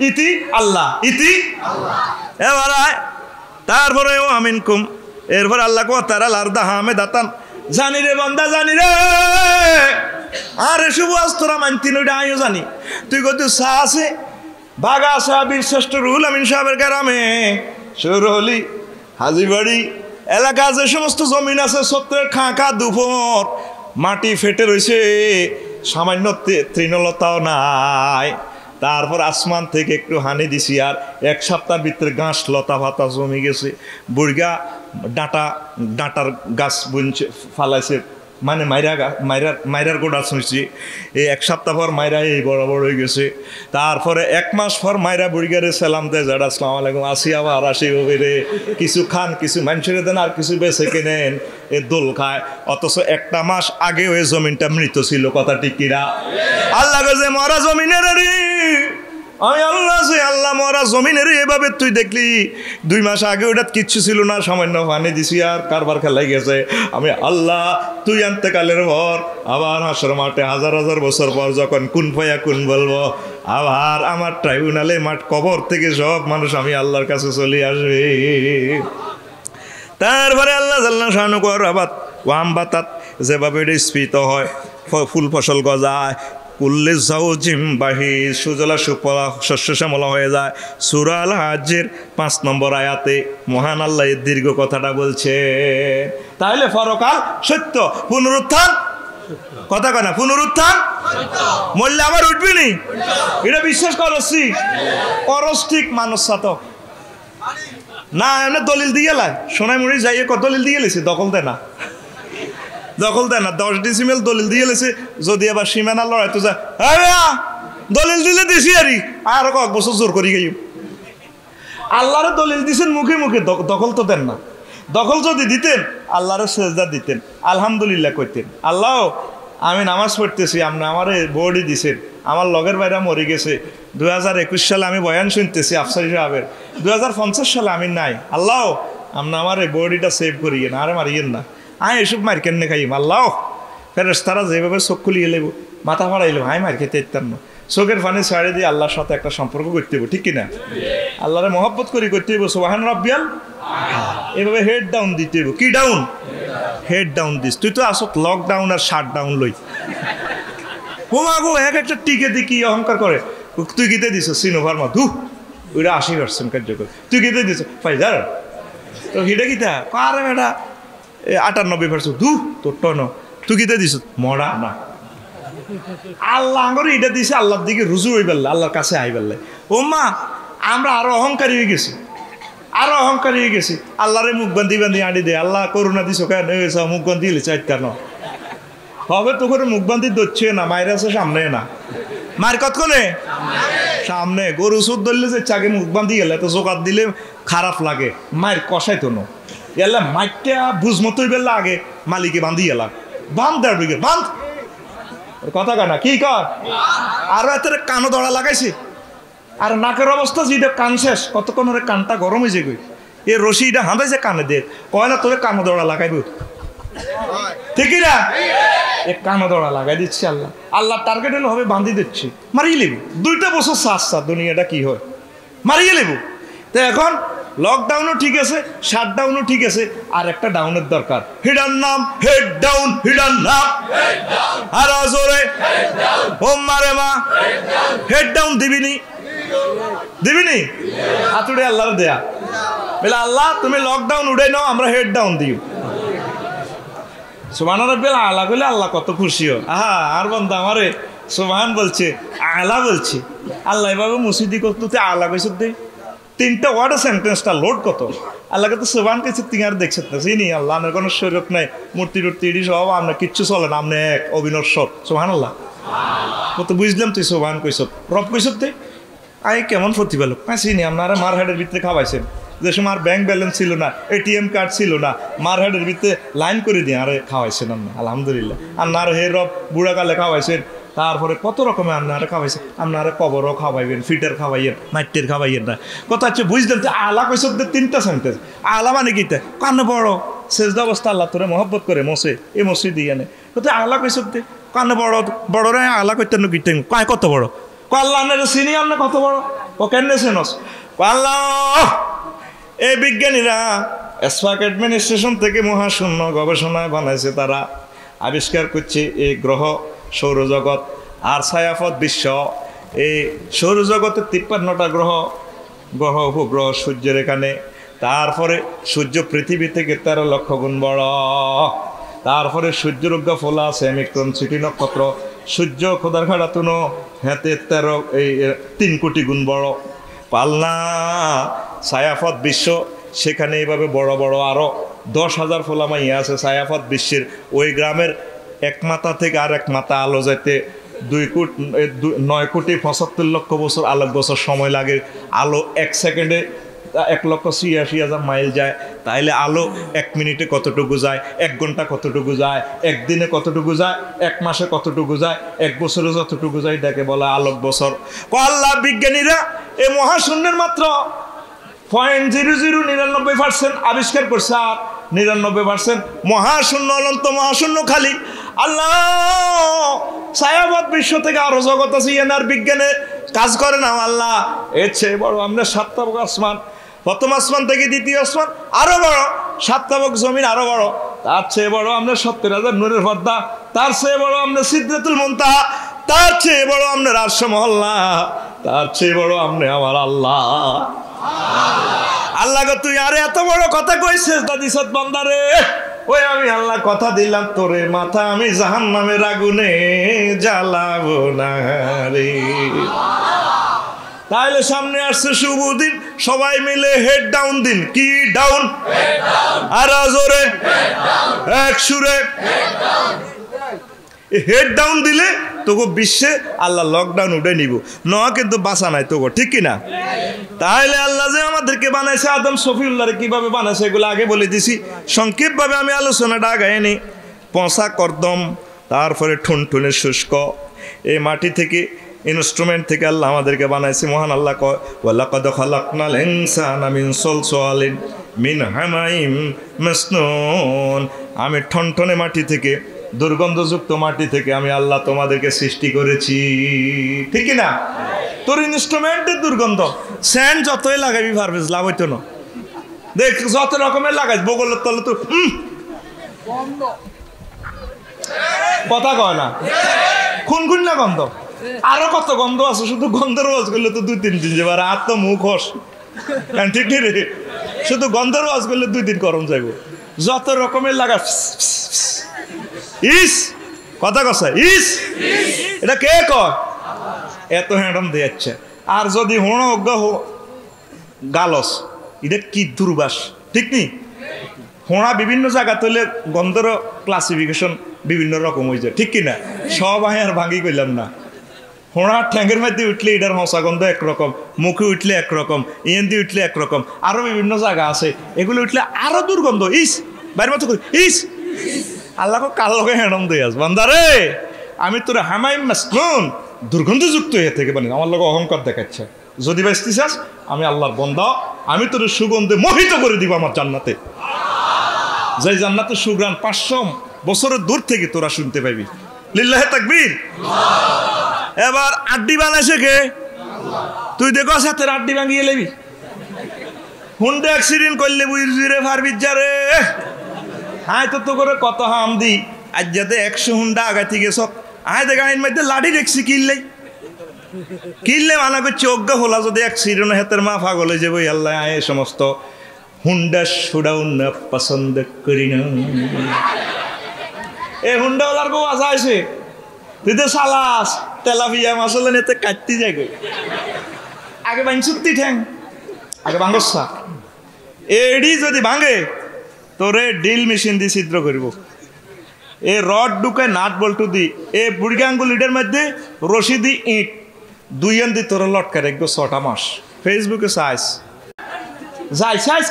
ইতি আল্লাহ, ইতি এবার তারপরে ও আমিনকুম, এরপর আল্লাহ কো তারা লারদা হামে দাতান, জানি রে বান্দা জানি রে, আরে শুভ আজ তোরা মানতি নইটা আমিও জানি। তুই কত চা আছে বাগা সাহাবীর শ্রেষ্ঠ রুহুল আমিন সাহেবের গ্রামে সরহলি হাজিবাড়ি এলাকা যে সমস্ত জমিন আছে, সত্তরের খাঁকা দুপুর মাটি ফেটে রয়েছে, সামান্য তৃণলতাও নাই। তারপর আসমান থেকে একটু হানি দিছি, আর 1 সপ্তাহের ভিতরে ঘাস লতা পাতা জমে গেছে। বুড়িগা ডাঁটার গাছ বুনছে, ফালাইছে মানে মাইরার গোড়া শুনছি। এই 1 সপ্তাহ পর মাইরা এই বড় বড় হয়ে গেছে। তারপরে 1 মাস পর মাইরা বুড়িগারে সালাম দেয়, যারা আসসালামু আলাইকুম, আসি আবার আসি রে, কিছু খান, কিছু মানুষের দেন, আর কিছু বেছে কিনেন, এ দোল খায়। অথচ 1টা মাস আগে ওই জমিনটা মৃত ছিল, কথা ঠিক কিনা? আল্লাহ যে মরা জমিনের আমি আল্লাহ যে আল্লাহ মরা জমিনের এভাবে তুই দেখলি 2 মাস আগে ওটা কিচ্ছু ছিল না, সামান্য পানি দিছি আর কারবার খেলাই গেছে। আমি আল্লাহ তুই আন্তেকালের পর আবার হাসর মাঠে হাজার হাজার বছর পর যখন কুন ফায়া কুন বলবো, আবার আমার ট্রাইব্যুনালে মাঠ কবর থেকে সব মানুষ আমি আল্লাহর কাছে চলে আসবে। তারপরে আল্লাহ জাল্লা শানু কর আবাদ ওয়াম বাতাত, যেভাবে এটা স্ফীত হয়, ফুল ফসল গজায়, কুল্লে জাওজিম বাহি, সুজলা সুফলা শস্য শ্যামলা হয়ে যায়। সূরা আল হাজ্জের 5 নম্বর আয়াতে মহান আল্লাহ এই দীর্ঘ কথাটা বলছে। তাহলে পরকাল সত্য, পুনরুত্থান কথা কয় না, পুনরুত্থান মরলে আবার উঠবি নি, এটা বিশ্বাস করছি করস ঠিক মানুষ সাথে না। এমনি দলিল দিয়ে লাই সোনাই মুড়ি যাইয়ে দলিল দিয়ে লেছি, দখল দেয় না, দখল দেয় না। 10 ডিসিমেল দলিল দিয়ে লেছে, যদি আবার সীমানা লড়াই তো যায় দলিল দিলে দিছি আর কয়েক বছর জোর করি গেই। আল্লাহরে দলিল দিছেন মুখে মুখে, দখল তো দেন না। দখল যদি দিতেন আল্লাহরে সেজদা দিতেন, আলহামদুলিল্লাহ করতেন। আল্লাহ আমি নামাজ পড়তেছি, আপনি আমারে বোর্ডই দিছেন, আমার লগের বাইরা মরে গেছে, 2021 সালে আমি বয়ান শুনতেছি আফসারি সাহেবের, 2050 সালে আমি নাই, আল্লাহ আপনি আমার এই বোর্ডিটা সেভ করিয়েন, আরে মারিয়েন না, আয় এসব মার কেন খাইম। আল্লাহ ফেরেশতারা যেভাবে চোখ খুলিয়ে লেব, মাথা ফাড়াইলো, আয় মার খেতে ইত্যার না, চোখের পানি ছাড়ে দিয়ে আল্লাহর সাথে একটা সম্পর্ক করতে হইব, ঠিক কিনা? আল্লাহরে মহব্বত করি করতে হইব, সুবহান রাব্বিয়াল, এভাবে হেড ডাউন দিতে হইব। কি ডাউন? Head down this. তুই তো আসত লকডাউন আর শাটডাউন লই, হোমাগো এক একটা টিকে দিয়ে কি অহংকার করে। তুই গীতে দিস সিনোভার্মা, ধু ওইটা 80% কার্যকর, তুই গীতে দিস ফাইজার, তো হিটা গীতা কারে বেটা 98%, ধু তোর টন, তুই গীতে দিস মরা না। আল্লাহ করে এটা দিছে, আল্লাহর দিকে রুজু হয়ে পেলে, আল্লাহর কাছে আই পেলে। ও মা আমরা আরো অহংকারী হয়ে গেছি, আরো অহংকারী হয়ে গেছি। আল্লাহরে মুখ বান্ধি বান্ধি আনি দে, আল্লাহ করুণা দিস কেন মুখ বান্ধি এলেছে কেন হবে, তো করে মুখ বান্ধি দচ্ছে না, মায়ের আছে সামনে না, মায়ের কতক্ষণে সামনে। গরু সুদ ধরলে যে চাকে মুখ বান্ধি গেলে তো জোকাত দিলে খারাপ লাগে, মায়ের কষাই তো নো এলে মাইকটা বুঝমতই বেলা আগে মালিকে বান্ধি গেলাম, বান্ধ দেড় বিঘে বান্ধ, কথা কয় না কি কর। আর এত কানো দড়া লাগাইছে, আর নাকের অবস্থা যেটা কান শেষ, কতক্ষণ ওরে কানটা গরম হয়েছে গই, এ রশিটা হাঁদাইছে কানে দে, কয় না তোরে কানো দড়া লাগাইব, ঠিকই না? এ কানো দড়া লাগাই দিচ্ছি আল্লাহ, আল্লাহ টার্গেট হলে হবে বান্ধি দিচ্ছি, মারিয়ে লেবু। 2টা বছর সাত দুনিয়াটা কি হয়, মারিয়ে লেবু। তো এখন লকডাউনও ঠিক আছে, শাটডাউনও ঠিক আছে, আর একটা ডাউনের দরকার। হিডার নাম হেড ডাউন, হিডার নাম আর জোরে ও মারে মা, হেড ডাউন দিবিনি, দিবিনি হাতুড়ে আল্লাহর দেয়া বলে, আল্লাহ তুমি লকডাউন উড়াই নাও, আমরা হেড ডাউন দিও। সুবহান রাব্বিল আলা কইলে আল্লাহ কত খুশি হয়। আহা আর বান্দা আমারে সুবহান বলছে, আলা বলছে। আল্লাহ এভাবে মুসিদি করতে আলা কইছে দে 3টা ওয়ার্ড সেন্টেন্সটা লোড কত। আল্লাহকে তো সুবহান কইছে, তুই আর দেখছ না চিনি আল্লাহ আমার কোনো শরীয়ত নাই, মূর্তি টুর্তি সব আমরা কিচ্ছু চলে না, আপনি এক অবিনশ্বর। সুবহানাল্লাহ, কত বুঝলাম তুই সুবহান কইছ, রব কইছ দে আই কেমন প্রতিপালক চিনি। আপনারা মার হাটের ভিতরে খাওয়াইছেন, যে সময় আর ব্যাংক ব্যালেন্স ছিল না, এটিএম কার্ড ছিল না, মার হাটের ভিতরে লাইন করে দিয়ে আরে খাওয়াইছেন আপনি, আলহামদুলিল্লাহ। আপনার হে রব বুড়াকালে খাওয়াইছেন, তারপরে কত রকমের আপনারা খাওয়াইছেন, আপনারা কবরও খাওয়াইবেন, ফিটার খাওয়াইয়েন, মাইটের খাওয়াইয়েন না। কথা হচ্ছে বুঝলেন যে আলা কইস 3টা সেন্টেন্স। আলা মানে কিটা কানে বড় শেষদা অবস্থা আল্লাহ তোরে মহব্বত করে মসে এই মসজিদ দিয়ে আনে, কোথায় আলা কইস কানে বড় বড়রা আলা করতেন কিটেন কয় কত বড়, আল্লাহ চিনি আপনি কত বড়, ও কেন চেনস আল্লাহ। এই বিজ্ঞানীরা স্পাক অ্যাডমিনিস্ট্রেশন থেকে মহাশূন্য গবেষণায় বানাইছে, তারা আবিষ্কার করছে এই গ্রহ সৌরজগৎ আর ছায়াপথ বিশ্ব। এই সৌরজগতের 53টা গ্রহ, গ্রহ উপগ্রহ সূর্যের এখানে, তারপরে সূর্য পৃথিবী থেকে 13 লক্ষ গুণ বড়, তারপরে সূর্যের উগ্র ফলা আছে মিক্রন সিটি নক্ষত্র, সূর্য খোদার খাড়াতুনো হাতে 3 কোটি গুণ বড়। পালনা ছায়াপথ বিশ্ব, সেখানে এইভাবে বড় বড় আরও 10,000 ফোলামাইয়া আছে ছায়াপথ বিশ্বের। ওই গ্রামের এক মাথা থেকে আর এক মাথা আলো যাইতে 9,75,00,000 বছর আলোক বছর সময় লাগে। আলো 1 সেকেন্ডে 1,86,000 মাইল যায়। তাইলে আলো 1 মিনিটে কতটুকু যায়, 1 ঘন্টা কতটুকু যায়, 1 দিনে কতটুকু যায়, 1 মাসে কতটুকু যায়, 1 বছরে যতটুকু যায় এটাকে বলা আলোক বছর। আল্লাহ বিজ্ঞানীরা এই মহাশূন্যের মাত্র 0.0099% আবিষ্কার করছে, আর 99% মহাশূন্য, অনন্ত মহাশূন্য খালি। আল্লাহ ছায়াবৎ বিশ্ব থেকে আরো জগৎ আছে, এনার বিজ্ঞানে কাজ করে না। আল্লাহ এর চেয়ে বড় আমরা 7 তাবক আসমান, প্রথম আসমান থেকে দ্বিতীয় আসমান আরো বড়, 7 তাবক জমিন আরো বড়, তার চেয়ে বড় আমরা 70,000 নূরের পর্দা, তার চেয়ে বড় আমরা সিদরাতুল মুনতাহা, তার চেয়ে বড় আমরা আরশ মহল্লা, তার চেয়ে বড় আমরা আমার আল্লাহ। আল্লাহ গো তুই আরে এত বড় কথা কইছিস দাদিসত বান্দারে, ওই আমি আল্লাহ কথা দিলাম তোরে মাথা আমি জাহান্নামের আগুনে জ্বালাবো না রে। তাহলে সামনে আসছে শুভ দিন, সবাই মিলে হেড ডাউন দিন। কি ডাউন? আর জোরে এক সুরে হেড ডাউন দিলে তোকে বিশ্বে আল্লাহ লকডাউন উঠে নিব, নয়া কিন্তু বাঁচা নাই তোকে, ঠিক কিনা? তাহলে আল্লাহ যে আমাদেরকে বানাইছে, আদম শফিউল্লাহরে কিভাবে বানাইছে এগুলো আগে বলে দিছি, সংক্ষেপভাবে আমি আলোচনাটা আগায় নি। পচা কর্দম, তারপরে ঠুনঠুনের শুষ্ক, এই মাটি থেকে ইনস্ট্রুমেন্ট থেকে আল্লাহ আমাদেরকে বানাইছে। মহান আল্লাহ কয় ওয়ালাকাদ খালাকনাল ইনসানা মিন সলসালিন মিন হামাইম মাসনুন, আমি ঠনঠনে মাটি থেকে, দুর্গন্ধযুক্ত মাটি থেকে আমি আল্লাহ তোমাদেরকে সৃষ্টি করেছি, ঠিক কি না? তোর ইনস্ট্রুমেন্টের দুর্গন্ধ, স্যান্ড যতই লাগাবি পারবে লাভ হইতো না। দেখ যত রকমের লাগাইস বগলের তলে তো কথা কয় না, খুন না গন্ধ, আরো কত গন্ধ আছে, শুধু গন্ধের ওয়াজ করলে তো 2-3 দিন যাবে, আর তো মুখ হস, ঠিক রে, শুধু গন্ধের ওয়াজ করলে 2 দিন গরম যাইব। যত রকমের লাগা ইস কথা কসা ইস, এটা কে কয়? এত হ্যাঁডম দিয়েছে। আর যদি হোণ অজ্ঞ গালস, এটা কি দুর্বাস, ঠিক নি? হোঁড়া বিভিন্ন জায়গা তৈলে গন্ধের ক্লাসিফিকেশন বিভিন্ন রকম হয়ে যায়, ঠিক কিনা? সব আমি আর ভাঙি করলাম না। হোঁড়ার ঠ্যাঙ্গের মধ্যে উঠলে এটার হসা গন্ধ একরকম, মুখে উঠলে একরকম, ইয়েন দিয়ে উঠলে একরকম, আরো বিভিন্ন জায়গা আছে এগুলো উঠলে আরো দুর্গন্ধ। ইস বাইরের মতো করি ইস, আল্লাহ কার লগে হ্যাঁডম দিয়ে আস বান্দারে, আমি তোর হামাইম মাসনুন দুর্গন্ধযুক্ত হয়ে থেকে বানি, আমার লগে অহংকার দেখাচ্ছে। যদি বাঁচতে চাস আমি আল্লাহর বন্দা, আমি তোর সুগন্ধে মোহিত করে দিব আমার জান্নাতে, যে জান্নাতের সুগ্রাণ 500 বছরের দূর থেকে তোরা শুনতে পাবি। লিল্লাহে তাকবীর। এবার আড্ডি বানাইছে কে? তুই দেখো সাথের আড্ডি ভাঙিয়ে লেবি, হুন্ডা অ্যাক্সিডেন্ট করলে বুঝবি রে পারবি যারে। হাই তো করে কত হাম দি, আজ যাতে 100 হুন্ডা আগা থেকে সব আয় দেখ আইন মধ্যে লাঠি দেখছি কিনলে মানা করছি অজ্ঞ হলা যদি অ্যাক্সিডেন্ট হাতের মা পাগল হয়ে যাবো। আল্লাহ আয় সমস্ত হুন্ডা সুডাউন পছন্দ করি না, এ হুন্ডা ওলার কেউ আসা আছে, তুই তো সালাস তেলাপিয়া মাসলে নেতে কাটতে যাই গই, আগে বাংসুক্তি ঠ্যাং আগে বাঙ্গসা, এডি যদি ভাঙে তোরে ড্রিল মেশিন দিয়ে ছিদ্র করব। এ রড ঢুকায় নাট বল্টু দি, এ বুড়ি আঙ্গুলিটার মধ্যে রশি দি ইট 2 আন দি তোরে লটকা রাখবো 6টা মাস। ফেসবুকে সাইজ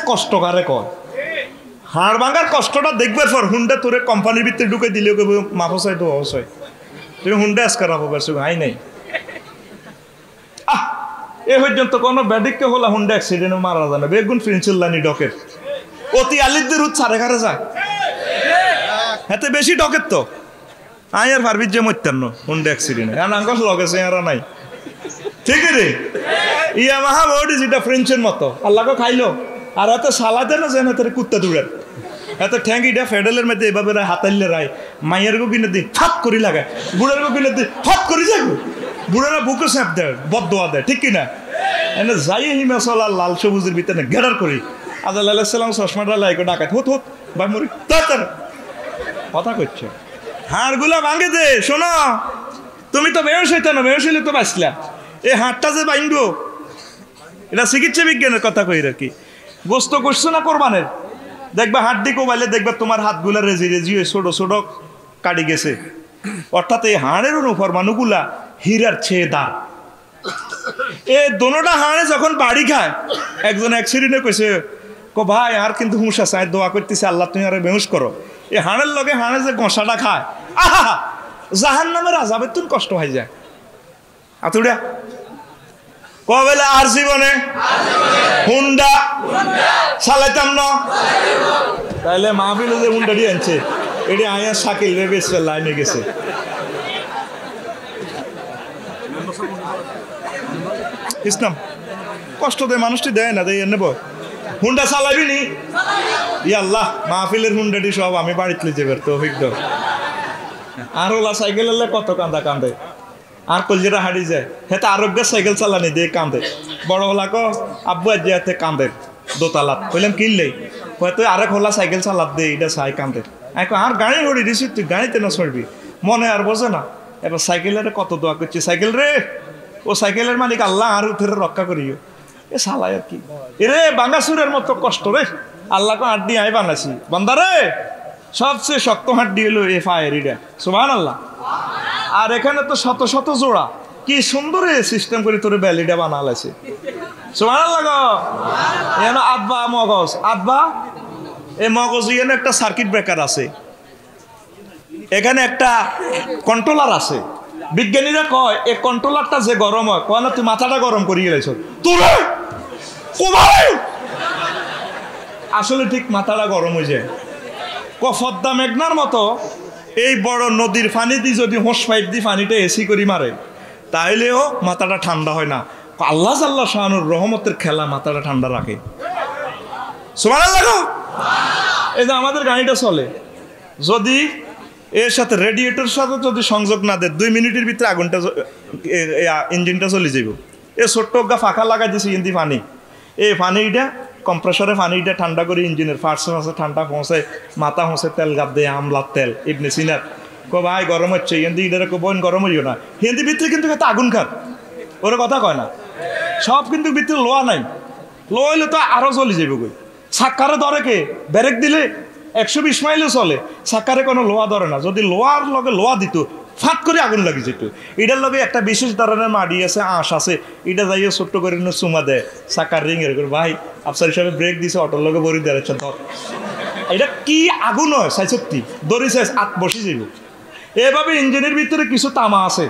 কষ্ট কারে কর, হাড় ভাঙার কষ্টটা দেখবার পর হুন্ডা তোরে কোম্পানির ভিতরে ঢুকে দিলে মাফসাই তো অবশ্যই তুমি হুন্ডা আজকার হবো পারছো হাই নাই। এ পর্যন্ত কোনো ব্যাডিককে হলা হুন্ডা অ্যাক্সিডেন্টে মারা যায় না, বেগুন ফিনচিল্লানি ডকের অতি আলিদের রুদ সারে ঘাড়ে যায়, এতে বেশি ডকের তো আই আর পারবি যে মত্যান্ন হুন্ডা অ্যাক্সিডেন্ট আঙ্কস লগেছে এরা নাই, ঠিক রে? ইয়া মাহা বডি যেটা ফ্রেঞ্চের মতো আল্লাহকে খাইলো, আর এত সালাদে না যেন তোর কুত্তা দূরের এত ঠ্যাঙ্গিটা ফেডেলের মধ্যে এভাবে হাতাইলে রায়, মাইয়ের গো কিনে দিই ফাত করি লাগায়, বুড়ের গো কিনে দিই ফাত করি যাবো, বুড়েরা বুকে স্যাপ দেয় বদোয়া দেয়, ঠিক কিনা? এনে যাই হিমাচল আর লাল সবুজের ভিতরে গেরার করি। আদাল আলাইসাল্লাম চশমাটা লাইকে ডাকাত হুত ভাই মরি তাড়াতাড়ি কথা করছে, হাড়গুলা ভাঙে দে। শোনো তুমি তো বেহস হইতে না, বেহস হইলে তো বাঁচলা। এই হাড়টা যে বাইন্ডো এটা চিকিৎসা বিজ্ঞানের কথা কই আর কি, গোস্ত করছো না কোরবানের, দেখবা হাড্ডি কোবাইলে দেখবা তোমার হাতগুলা রেজি হয়ে ছোট ছোট কাটি গেছে অর্থাৎ এই হাড়ের উপর মানুষগুলা হীরার চেয়ে দাম এ দোনোটা হাড়ে যখন বাড়ি খায় একজন অ্যাক্সিডেন্টে কইছে কো ভাই আর কিন্তু হুঁশ আছে দোয়া করতেছে আল্লাহ তুমি আর বেহুশ করো এই হাড়ের লগে হাড়ে যে গসাটা খায় আহা জাহান্নামের আযাবের তুন কষ্ট হয়ে যায় আতুড়া কবেলা আর জীবনে হুন্ডা চালাইতাম না তাইলে মাহফিলে যে হুন্ডাটি আনছে এটি আয়া শাকিল রে বেশ লাইনে গেছে ইসলাম কষ্ট দেয় মানুষটি দেয় না দেয় নেব হুন্ডা চালাবি নি আল্লাহ মাহফিলের হুন্ডাটি সব আমি বাড়িতে লিখে বের তো অভিজ্ঞ আর ওলা সাইকেল এলে কত কান্দা কান্দে আর কলজিরা হারিয়ে যায় হেতে আরোগ্য সাইকেল চালানি দিয়ে কান্দে বড় হলা কো আব্বু আজ হাতে কান্দে দোতালাত কইলাম কিনলেই হয়তো আরেক হলা সাইকেল চালাত দে এটা সাই কান্দে এখন আর গাড়ি হড়ি দিছি তুই গাড়িতে না চড়বি মনে আর বোঝে না এবার সাইকেলের কত দোয়া করছি সাইকেল রে ও সাইকেলের মালিক আল্লাহ আর উঠে রক্ষা করিও এ সালাই আর কি এরে বাঙ্গাসুরের মতো কষ্ট রে আল্লাহকে হাড্ডি আই বানাইছি বান্দারে সবচেয়ে শক্ত হাড্ডি হলো এ ফায়ার ইডা সুবহানাল্লাহ আর এখানে তো শত শত জোড়া কি সুন্দর সিস্টেম করে তোর ব্যালিডা বানালাইছে সুবহানাল্লাহ গো এন আব্বা মগজ আব্বা এই মগজ এখানে একটা সার্কিট ব্রেকার আছে এখানে একটা কন্ট্রোলার আছে বিজ্ঞানীরা কয় এই কন্ট্রোলারটা যে গরম হয় কয় না তুই মাথাটা গরম করিয়ে গেছ তোরে আসলে ঠিক মাথাটা গরম হয়ে যায় ফদ্দা মেঘনার মতো এই বড় নদীর পানি দিয়ে যদি হোস পাইপ দিয়ে পানিটা এসি করি মারে তাইলেও মাথাটা ঠান্ডা হয় না আল্লাহ আল্লাহ শাহানুর রহমতের খেলা মাথাটা ঠান্ডা রাখে সুবহানাল্লাহ এই যে আমাদের গাড়িটা চলে যদি এর সাথে রেডিয়েটর সাথে যদি সংযোগ না দেয় 2 মিনিটের ভিতরে আগুনটা ইঞ্জিনটা চলে যাব এ ছোট্ট গা ফাঁকা লাগাই দিয়েছি ইন্দি পানি এই পানিটা কম্প্রেসরে পানিটা ঠান্ডা করে ইঞ্জিনের ফার্স্ট মাসে ঠান্ডা পৌঁছে মাথা পৌঁছে তেল গাপ দেয় আমলার তেল ইবনে সিনার কো ভাই গরম হচ্ছে হিন্দি ইডারে কো বোন গরম হইও না হিন্দি ভিতরে কিন্তু একটা আগুন খার ওরা কথা কয় না সব কিন্তু ভিতরে লোয়া নাই লো হইলে তো আরো চলে যাবে কই সাক্কারে ধরে কে ব্রেক দিলে 120 মাইলও চলে সাক্কারে কোনো লোয়া ধরে না যদি লোয়ার লগে লোয়া দিত ফাট করে আগুন লাগি যেত এটার লগে একটা বিশেষ ধরনের মাড়ি আছে আঁশ আছে এটা যাইয়ে ছোট্ট করে চুমা দেয় সাক্কার রিং এর করে ভাই আফসার হিসাবে ব্রেক দিছে অটোর লগে বড়ি দাঁড়াচ্ছে ধর এটা কি আগুন হয় সাইসক্তি দড়ি সাইজ আট বসে যাইব এভাবে ইঞ্জিনের ভিতরে কিছু তামা আছে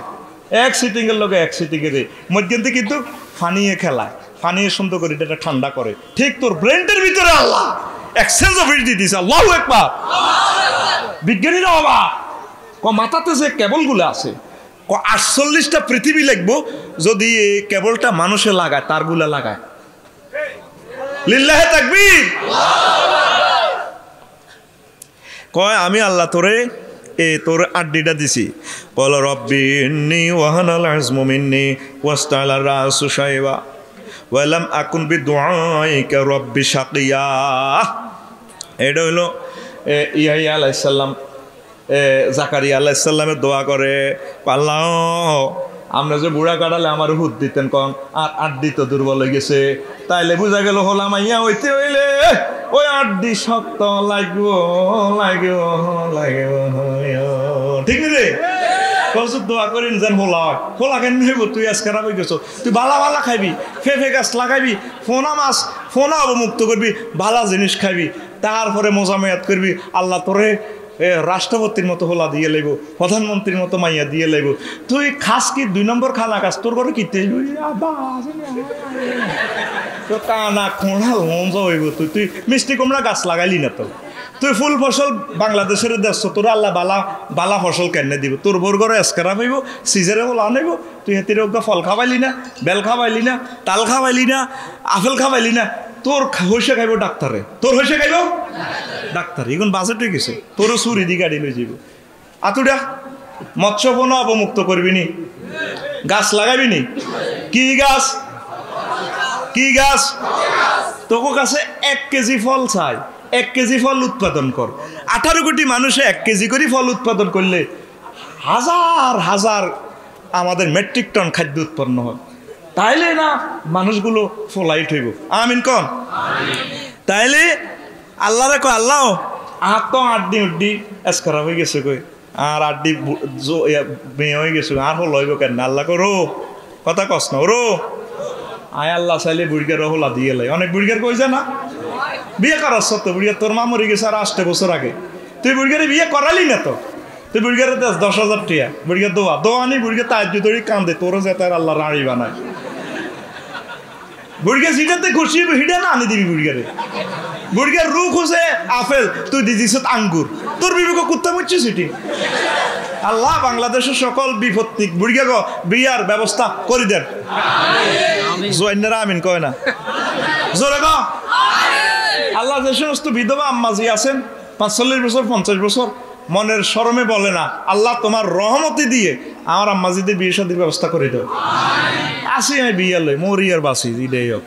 এক সিটিংয়ের লগে এক সিটিংয়ের মধ্যে কিন্তু ফানিয়ে খেলায় ফানিয়ে সুন্দর করে এটা ঠান্ডা করে ঠিক তোর ব্রেনটার ভিতরে আল্লাহ এক্সচেঞ্জ অফ হিট দিয়েছে আল্লাহু আকবার বিজ্ঞানীরা অবাক মাথাতে যে কেবলগুলো আছে 48টা পৃথিবী লাগবো যদি এই কেবলটা মানুষে লাগায় তারগুলা লাগায় লিল্লাহে তাকবীর কয় আমি আল্লাহ তোরে তোর আড্ডিটা দিছি কল রব্বি ইন্নী ওয়াহানাল আজমু মিন্নী ওয়াস্তালা রাসু শাইবা ওয়ালাম আকুন বিদুআইকা রব্বি শাকিয়া এটা হলো ইয়াহিয়া আলাইহিস সালাম জাকারিয়া আলাইহিস সালামের দোয়া করে আল্লাহ আমরা যে বুড়া কাটালে আমার হুদ দিতেন কন আর আড্ডি তো দুর্বল হয়ে গেছে তাইলে বুঝা গেল হলাম আইয়া হইতে হইলে ওই আড্ডি শক্ত লাগব ঠিক রে কসুর দোয়া করেন যেন হোলা কেন হইব তুই আজ খারাপ হয়ে গেছ তুই বালা খাইবি ফেফে গাছ লাগাইবি ফোনা মাছ ফোনা অবমুক্ত করবি বালা জিনিস খাইবি তারপরে মোজামেয়াত করবি আল্লাহ তোরে রাষ্ট্রপতির মতো হোলা দিয়ে লাইব প্রধানমন্ত্রীর মতো মাইয়া দিয়ে লাইব তুই খাস কি 2 নম্বর খানা খাস তোর ঘরে কিতে কানা খোঁড়া মঞ্জ হইব তুই মিষ্টি কুমড়া গাছ লাগাইলি না তো তুই ফুল ফসল বাংলাদেশের দেশ তোর আল্লাহ বালা ফসল কেন দিব তোর বোর ঘরে এসকারা পাইব সিজারে হোলা আনাইব তুই হেতির ফল খাবাইলি না বেল খাবাইলি না তাল খাবাইলি না আপেল খাবাইলি না তোর হইসে খাইব ডাক্তারে তোর হইসে খাইব ডাক্তার এখন বাজেট হয়ে গেছে তোরও চুরি দি গাড়ি লই যাব আতুডা মৎস্য বন অবমুক্ত করবি নি গাছ লাগাবি নি কি গাছ তোর কাছে 1 কেজি ফল চাই 1 কেজি ফল উৎপাদন কর 18 কোটি মানুষে 1 কেজি করে ফল উৎপাদন করলে হাজার হাজার আমাদের মেট্রিক টন খাদ্য উৎপন্ন হয় তাইলে না মানুষগুলো ফলাইট হইব আমিন কন তাইলে আল্লাহরে কয় আল্লাহ আট তো আড্ডি উড্ডি এস খারাপ হয়ে গেছে কই আর আড্ডি মেয়ে হয়ে গেছো আর হল হইব কেন আল্লাহ করো কথা কস না ওরো আয় আল্লাহ চাইলে বুড়িগার হলা দিয়ে লাই অনেক বুড়িগার কইছে না বিয়ে করার সত্য বুড়িয়া তোর মা মরে গেছে আর 8 বছর আগে তুই বুড়িগারে বিয়ে করালি না তো তুই বুড়িগারে 10,000 টিয়া বুড়িগার দোয়া নি বুড়িগা তাজ্জু ধরে কান্দে তোরও যেতে আর আল্লাহ রাড়ি বানায় বুড়িগা সিটাতে খুশি হিডা না আনি দিবি বুড়িগারে বুড়িগার রু খুঁজে আপেল তুই দিদিস আঙ্গুর তোর বিবেক কুত্তা মুচ্ছে সিটি আল্লাহ বাংলাদেশের সকল বিপত্তি বুড়িগা গো বিয়ার ব্যবস্থা করে দেন জোয়াইনারা আমিন কয় না জোরে গো আল্লাহ যে সমস্ত বিধবা আম্মাজি আছেন 45 বছর 50 বছর মনের শরমে বলে না আল্লাহ তোমার রহমতি দিয়ে আমার আম্মাজিদের বিয়ে শাদীর ব্যবস্থা করে দাও আসি আমি বিয়ে লই মরিয়ার বাসি ইডেই হোক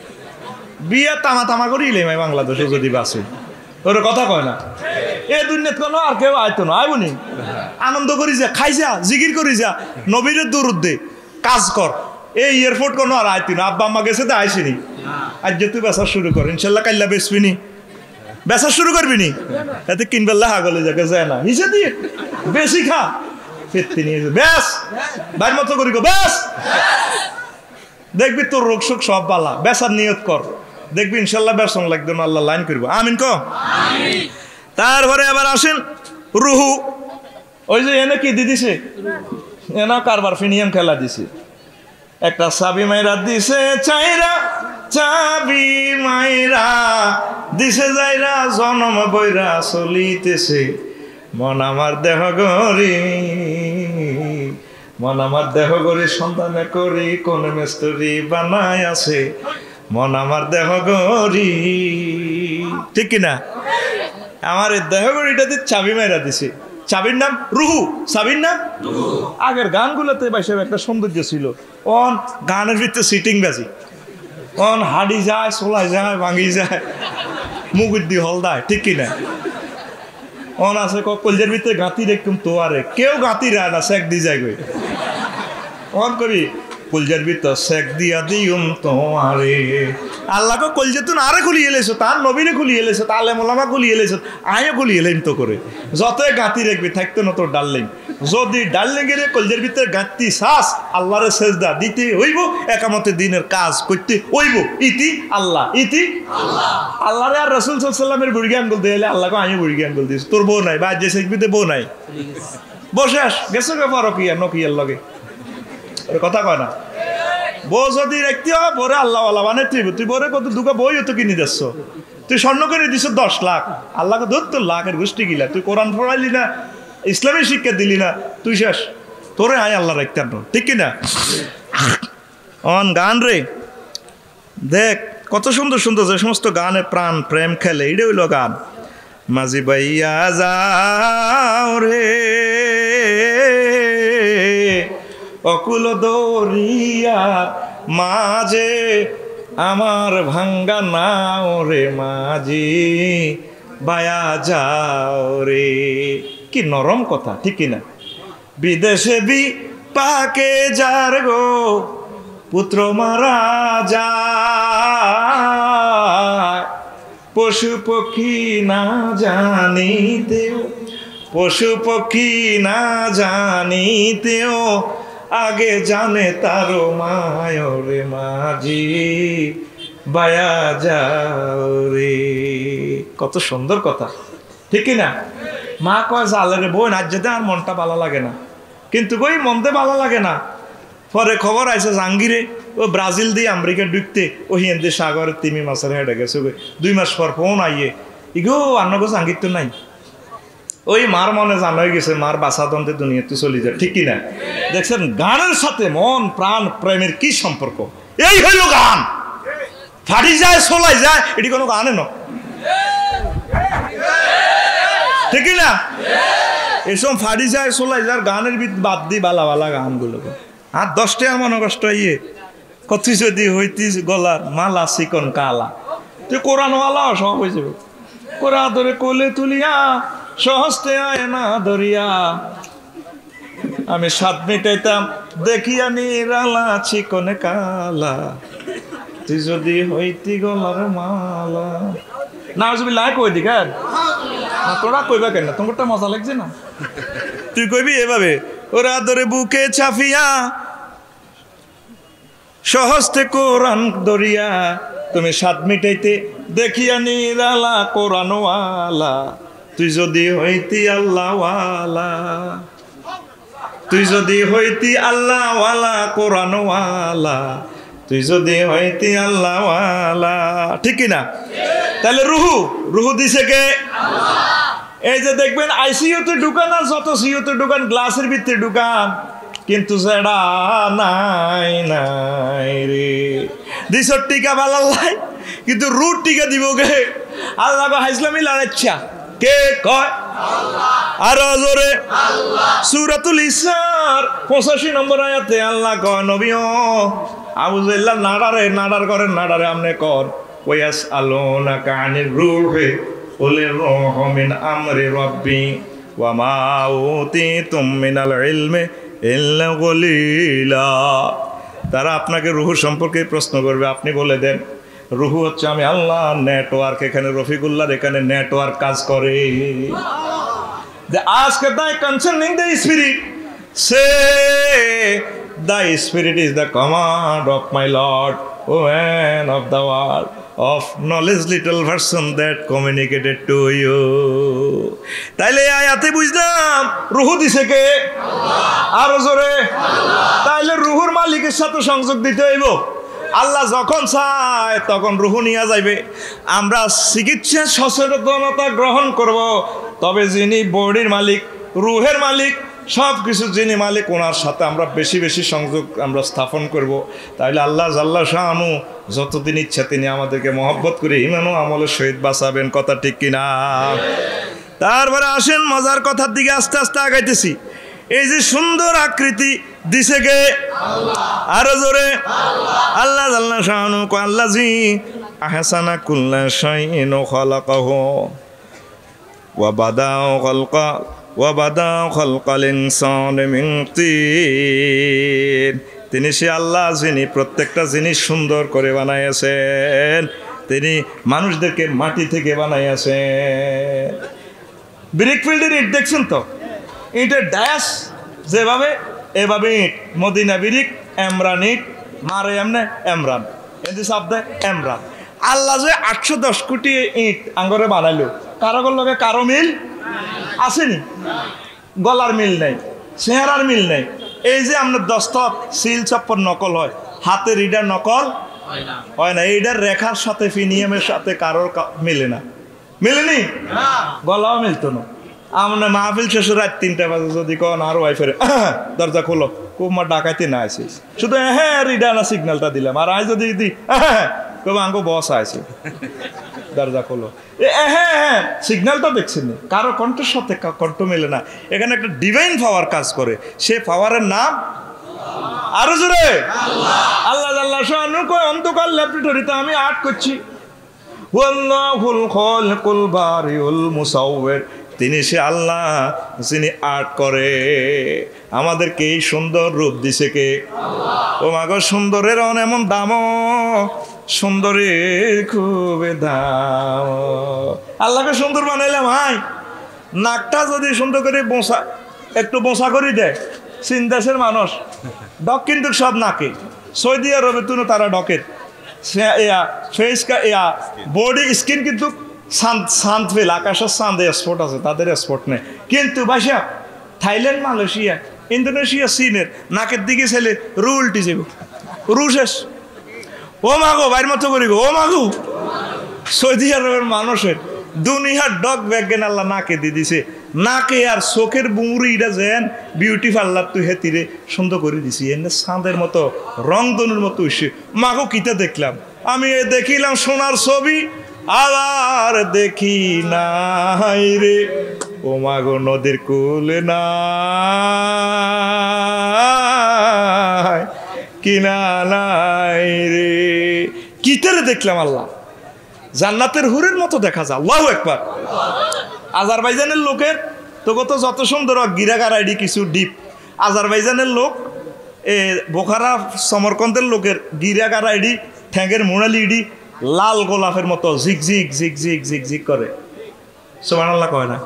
বিয়ে তামা তামা করিলে আমি বাংলাদেশে যদি বাসি ওর কথা কয় না এ দুনিয়াত কোনো আর কেউ আইতো না আইবনি আনন্দ করি যা খাই যা জিকির করি যা নবীরের দুরুদ্দে কাজ কর এই এয়ারপোর্ট কোনো আর আইতি না আব্বা আম্মা গেছে তো আইসিনি আজ যে তুই বেচা শুরু কর ইনশাল্লাহ কাইল্লা বেচবিনি বেচা শুরু করবি নি এতে কিনবেলা হাগলে জায়গা যায় না হিসে দিয়ে বেশি খা ফিরতি নিয়ে বেশ বাইর মতো করি গো বেশ দেখবি তোর রোগ শোক সব বালা বেচার নিয়ত কর দেখবি ইনশাল্লাহ বেসন লাগবে না আল্লাহ লাইন করবো আমিন ক তারপরে আবার আসেন রুহু ওই যে এনে কি দিদিছে এনা কারবার ফিনিয়াম খেলা দিছে একটা চাবি মাইরা দিছে চাইরা চাবি মাইরা দিছে যাইরা জনম বইরা চলিতেছে মন আমার দেহ গরি মন আমার দেহ গরি সন্তানে করি কোন মেস্তরি বানায় আছে মন আমার দেহ গরি ঠিক কিনা আমার এই দেহ গরিটাতে চাবি মাইরা দিছে চাবির নাম রুহু চাবির নাম আগের গানগুলোতে বাইসব একটা সৌন্দর্য ছিল অন গানের ভিতরে সিটিং বাজি অন হাডি যায় সোলাই যায় ভাঙি যায় মুগুর দিয়ে হলদায় ঠিক কিনা অন আছে কলজের ভিতরে গাঁতি দেখুম তো আরে কেউ গাঁতি রায় না সেক দিয়ে যায় গই অন করি কলজের ভিতর সেক দিয়া দিউম তোমারে আল্লাহকে কলজেতুন আরে খুলিয়ে এলেছো তার নবীরে খুলিয়ে এলেছো তাহলে মোলামা খুলিয়ে এলেছো আয়ও খুলিয়ে এলেন তো করে যতই গাঁতি রাখবি থাকতো না তোর ডার্লিং যদি ডার্লিং এর কলজের ভিতরে গাঁতি শ্বাস আল্লাহরে সেজদা দিতে হইব একামতে দিনের কাজ করতে হইব ইতি আল্লাহ ইতি আল্লাহরে আর রাসূল সাল্লাল্লাহু আলাইহি ওয়াসাল্লামের বুড়ি জ্ঞান বলতে এলে আল্লাহকে আমিও বুড়ি জ্ঞান বলতে তোর বউ নাই বা যে শিখবিতে বউ নাই বসে আস গেছো কে পারো কি আর নকিয়ার লগে কথা কয় না বউ যদি রাখতে হয় বরে আল্লাহওয়ালা মানে তুই বরে কত দুগা বই তো কিনে দিচ্ছ তুই স্বর্ণ করে দিস 10 লাখ আল্লাহকে ধর তোর লাখের গোষ্ঠী গিলা তুই কোরআন পড়াইলি না ইসলামী শিক্ষা দিলি না তুই শেষ তোরে আয় আল্লাহ রাখতে ঠিক কিনা অন গান রে দেখ কত সুন্দর সুন্দর যে সমস্ত গানে প্রাণ প্রেম খেলে এটা হইল গান মাঝি বাইয়া যাও রে অকুল দরিয়া মাঝে আমার ভাঙ্গা নাও রে মাঝি বায়া যাও রে কি নরম কথা ঠিক কিনা বিদেশে বি পাকে যার গো পুত্র মারা যায় পশু পক্ষী না জানিতেও পশু পক্ষী না জানিতেও আগে জানে তারো মায়রে মাঝি বায়া যাও রে কত সুন্দর কথা ঠিক না মা কয় জালের বই নাচ যেতে আর মনটা ভালো লাগে না কিন্তু বই মনতে ভালো লাগে না পরে খবর আইসে জাঙ্গিরে ও ব্রাজিল দিয়ে আমেরিকা ঢুকতে ও হিন্দি সাগরের তিমি মাছের হেঁটে গেছে 2 মাস পর ফোন আইয়ে ইগো আন্নগো জাঙ্গির তো নাই ওই মার মনে জানা হয়ে গেছে মার বাসাদন্তে দুনিয়াতে চলে যায় ঠিক কিনা দেখছেন গানের সাথে মন প্রাণ প্রেমের কি সম্পর্ক এই হইল গান ফাটি যায় সোলাই যায় এটি কোনো গানে ন ঠিক না এসব ফাটি যায় সোলাই যায় গানের বাদ দি বালা বালা গানগুলো আর 10 টাকা মনে কষ্ট ইয়ে কত যদি হইতিস গলার মালা চিকন কালা তুই কোরআনওয়ালা সব হয়ে যাবে কোরআ ধরে কোলে তুলিয়া সহস্তে আয় না ধরিয়া আমি 7 মিটাইতাম দেখিয়া নিরালা চিকনে কালা তুই যদি হইতি গলার মালা না যদি লাইক কই দি কেন না তোরা কইবা কেন তোমারটা মজা লাগছে না তুই কইবি এভাবে, ওর আদরে বুকে চাপিয়া সহস্তে কোরআন দরিয়া, তুমি স্বাদ মিটাইতে দেখিয়া নিরালা কোরআনওয়ালা, তুই যদি হইতি আল্লাহওয়ালা, তুই যদি হইতি আল্লাহওয়ালা কোরআনওয়ালা, তুই যদি হইতি আল্লাহওয়ালা। ঠিক কিনা? তাহলে রুহু, রুহু দিছে কে? এই যে দেখবেন আইসিইউতে ঢুকান আর যত সিইউতে ঢুকান, গ্লাসের ভিতরে ঢুকান, কিন্তু সেটা নাই নাই রে। দিস টিকা বালাল্লাই, কিন্তু রুট টিকা দিব কে? আল্লাহ হাইসলামি লাড়াচ্ছা কে কয়? আরো জোরে সূরাতুল ইসরার 85 নম্বর আয়াতে আল্লাহ কয়, নবী ও আবু জাহল নাড়ারে, নাড়ার করেন, নাড়ারে আমনে কর, ওয়াস আলোনাকা আনির রূহে কুলির রূহু মিন আমরি রাব্বি ওয়া মা উতিতুম মিনাল ইলমি ইল্লা কলিলা। তারা আপনাকে রুহু সম্পর্কে প্রশ্ন করবে, আপনি বলে দেন রুহু হচ্ছে আমি আল্লাহ নেটওয়ার্ক। এখানে রফিকুল্লাহর এখানে নেটওয়ার্ক কাজ করে। They ask thy concerning the spirit, say thy spirit is the command of my Lord, O man of the world, of knowledge little version that communicated to you. তাইলে আয়াতে বুঝলাম রুহু দিছে কে? আরো জোরে। তাইলে রুহুর মালিকের সাথে সংযোগ দিতে হইব। আল্লাহ যখন চায় তখন রুহু নিয়ে যাইবে। আমরা চিকিৎসা সচেতনতা গ্রহণ করব, তবে যিনি বডির মালিক, রুহের মালিক, সব কিছু যিনি মালিক, ওনার সাথে আমরা বেশি বেশি সংযোগ আমরা স্থাপন করব। তাইলে আল্লাহ জাল্লা শাআনু যতদিন ইচ্ছা তিনি আমাদেরকে মহব্বত করে ইমান ও আমলের সহিত বাঁচাবেন। কথা ঠিক কিনা? তারপরে আসেন মজার কথার দিকে আস্তে আস্তে আগাইতেছি। এই যে সুন্দর আকৃতি দিছে কে? আরো জোরে আল্লাহ জাল্লা শাআনু কয়, আল্লাযী আহসানা কুল্লা শাইইন খালাকাহু ওয়া বাদাআ খালকাল ইনসানি মিন তিন। তিনি সে আল্লাহ যিনি প্রত্যেকটা জিনিস সুন্দর করে বানাইয়াছেন। তিনি মানুষদেরকে মাটি থেকে বানাইয়াছেন। ব্রিকফিল্ডের ইট দেখছেন তো? ইটের ডায়াস যেভাবে, এভাবে ইট। মদিনা ব্রিক, এমরান ইট, মারে এমনে এমরান, এদি শব্দে এমরান। আল্লাহ যে 810 কোটি ইট আঙ্গরে বানাইলো, কারোর লগে কারো মিল আসেনি? গলার মিল নেই, চেহারার মিল নেই। এই যে আপনার দস্তক সিল চপ্পর নকল হয়, হাতের ইডার নকল হয় না। এইটার রেখার সাথে ফিনিয়ামের সাথে কারোর মিলে না, মিলেনি? গলাও মিলতো না। আমরা মাহফিল শেষে রাত 3টা বাজে যদি কন আর ওয়াইফের দরজা খোলো, কুমার ডাকাইতে না আসিস, শুধু হ্যাঁ রিডার সিগন্যালটা দিলাম। আর আজ যদি দিই কবে আঙ্গো বস আছে, দরজা খোলো, হ্যাঁ সিগন্যালটা দেখছেন, কারো কণ্ঠের সাথে কণ্ঠ মেলে না। এখানে একটা ডিভাইন পাওয়ার কাজ করে, সে পাওয়ারের নাম আরো জোরে আল্লাহ। আল্লাহ শানু কয় অন্তকাল ল্যাবরেটরিতে আমি আর্ট করছি। ওয়াল্লাহুল খালিকুল বারিউল মুসাওয়ির, তিনি সে আল্লাহ যিনি আর্ট করে। আমাদেরকে এই সুন্দর রূপ দিছে কে? ও মাগো সুন্দরের এমন দাম, সুন্দরের খুব দাম। আল্লাহকে সুন্দর বানাইলাম, হাই নাকটা যদি সুন্দর করে বোঁসা, একটু বোঁসা করে দেয়, চীন দেশের মানুষ ডক কিন্তু সব নাকে। সৌদি আরবে তুনো তারা ডকের ফেস বডি স্কিন কিন্তু শান্ত ফেল, আকাশের চাঁদে স্পট আছে, তাদের স্পট নেই। কিন্তু বাসা থাইল্যান্ড, মালয়েশিয়া, ইন্দোনেশিয়া, চীনের নাকের দিকে ছেলে রু উল্টি যাব, রু শেষ। ও মাগো বাইর মতো করি গো, ও মাগো। সৌদি আরবের মানুষের দুনিয়ার ডগ ব্যাগেন আল্লাহ নাকে দিয়ে দিছে। নাকে আর চোখের বুমুরিটা যেন বিউটি পার্লার তুই হেতিরে সুন্দর করে দিছি, এনে চাঁদের মতো রং দনুর মতো উঠছে। মাগো কিতা দেখলাম আমি, দেখিলাম সোনার ছবি, আবার দেখি নাই রে ও মাগো নদীর কুলে নাই কিনা নাই রে। কিতারে দেখলাম আল্লাহ, জান্নাতের হুরের মতো দেখা যায়। আল্লাহু আকবার। আজারবাইজানের লোকের তো কত যত সুন্দর গিরাগার আইডি কিছু ডিপ। আজারবাইজানের লোক, বোখারা সমরকন্দের লোকের গিরাগার আইডি, ঠ্যাঙ্গের মোড়ালি ইডি লাল গোলাপের মতো ঝিকঝিক ঝিকঝিক ঝিকঝিক করে। সুবহানাল্লাহ কয় না?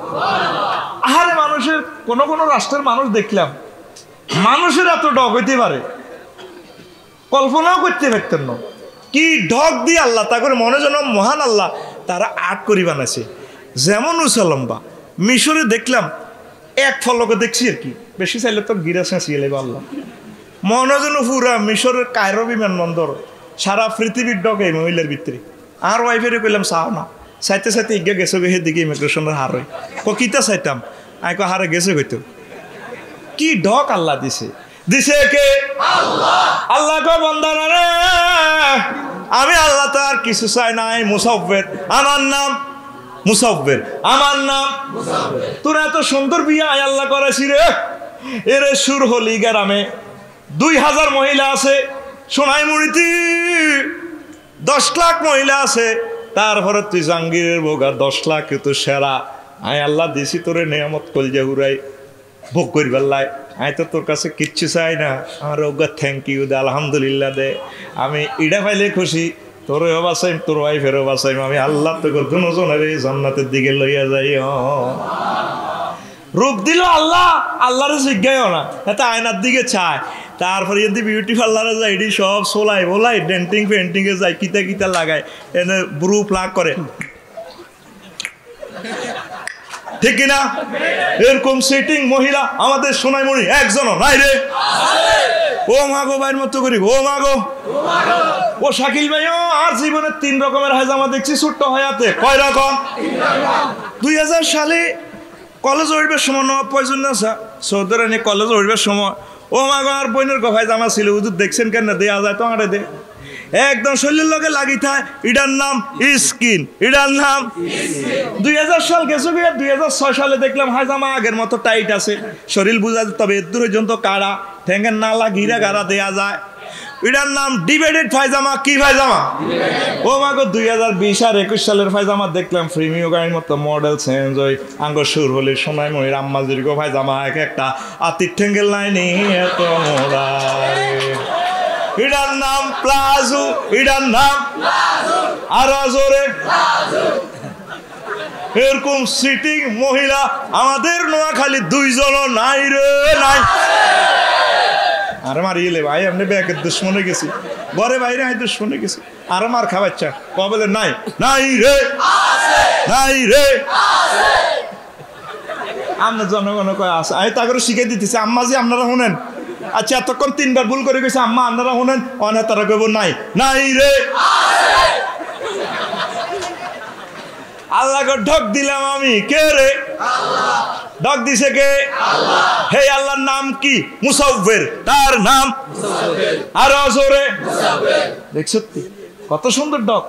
আরে মানুষ মানুষের কোন কোন রাষ্ট্রের মানুষ দেখলাম মানুষের এত ডগ হইতে পারে কল্পনাও করতে পারতেন না। কি ঢক দিয়ে আল্লাহ তা করে মনে যেন মহান আল্লাহ তারা আর্ট করি বানাইছে। যেমন উসালম্বা মিশরে দেখলাম এক ফলকে দেখছি আর কি, বেশি চাইলে তো গিরা চেঁচিয়ে লেবে আল্লাহ। মনে যেন পুরা মিশরের কায়রো বিমানবন্দর সারা পৃথিবীর ডগ এই মহিলার ভিতরে। আর ওয়াইফেরে কইলাম চাও না, চাইতে চাইতে ইগে গেছে গে দিকে ইমিগ্রেশনের হার হয় কিতা চাইতাম আই হারে গেছে হইতো। কি ঢক আল্লাহ দিছে, দিছে কে আল্লাহ গো বান্দারা রে, আমি আল্লাহ তার কিছু চাই নাই। মুসাফির আমার নাম, মুসাফির আমার নাম। তোরা এত সুন্দর বিয়ে আয় আল্লাহ করেছি রে। এরে সুর হলি গ্রামে 2000 মহিলা আছে, সোনাইমুড়িতে 10 লাখ মহিলা আছে, তারপরে তুই জাহাঙ্গীরের বোগা 10 লাখ তো সেরা। আয় আল্লাহ দিছি তোরে নিয়ামত কলজা উড়াই ভোগ করবার লাই। আমি তো তোর কাছে কিচ্ছু চাই না, আমার ওগা থ্যাংক ইউ দে, আলহামদুলিল্লাহ দে। আমি ইডা পাইলে খুশি, তোরও বাঁচাইম তোর ওয়াইফেরও বাঁচাইম। আমি আল্লাহ তোকে দুজনের এই জান্নাতের দিকে লইয়া যাই। রূপ দিল আল্লাহ, আল্লাহর জিজ্ঞাও না, এত আয়নার দিকে চায়। তারপরে যদি বিউটি পার্লারে যায় এটি সব সোলাই বোলাই ডেন্টিং পেন্টিংয়ে যায়, কিতা কিতা লাগায়, এনে ব্রু প্লাগ করে, ঠিক কিনা? এরকম সেটিং মহিলা আমাদের সোনাইমুড়ি একজনও নাই রে। ও মাগো ভাইয়ের মতো করি, ও মাগো ও শাকিল ভাইও আর জীবনের 3 রকমের হাজামা দেখছি ছোট্ট হয়াতে। কয় রকম? 2000 সালে কলেজ উঠবার সময় নবাব প্রয়োজন আছে সৌদের এনে কলেজ উঠবার সময় ও মাগো আর বইনের গভাই জামা ছিল, হুজুর দেখছেন কেন দেয়া যায় তো আরে দে একদম শরীরের লগে লাগি থাকে। এটার নাম স্কিন, এটার নাম 2000 সাল গেছে। 2006 সালে দেখলাম হাজামা আগের মতো টাইট আছে, শরীর বুঝা যায়, তবে এর পর্যন্ত কাড়া ঠেঙ্গের নালা ঘিরা গাড়া দেয়া যায়। এটার নাম ডিভাইডেড পায়জামা। কি পায়জামা? ও মাগো 2020 আর 21 সালের পায়জামা দেখলাম প্রিমিয় গাড়ির মতো মডেল চেঞ্জ ওই আঙ্গ সুর হলে সোনাই মহির আম্মা দীর্ঘ পায়জামা এক একটা আতির ঠেঙ্গের লাইনে এত মোড়া। এটার নাম প্লাজো, এটার নাম আরো জোরে। এরকম সিটিং মহিলা আমাদের নোয়াখালী 2 জনও নাই রে, নাই। আরে মারিয়ে ভাই আপনি ব্যাগের দুশ্মনে গেছি, ঘরে বাইরে আমি দুশ্মনে গেছি, আরো মার খাবাচ্ছা বলে নাই, নাই রে, নাই রে। আপনার জনগণ কয় আছে, আমি তা করে শিখে দিতেছি। আম্মা জি আপনারা শুনেন, আচ্ছা এতক্ষণ 3 বার ভুল করে গেছে, আম্মা আপনারা শুনেন, অনেক তারা কইব নাই, নাই রে। আল্লাহকে ঢক দিলাম আমি, কে রে? ঢক দিছে কে? হে আল্লাহর নাম কি? মুসাফির, তার নাম আরো জোরে। দেখছো কত সুন্দর ঢক,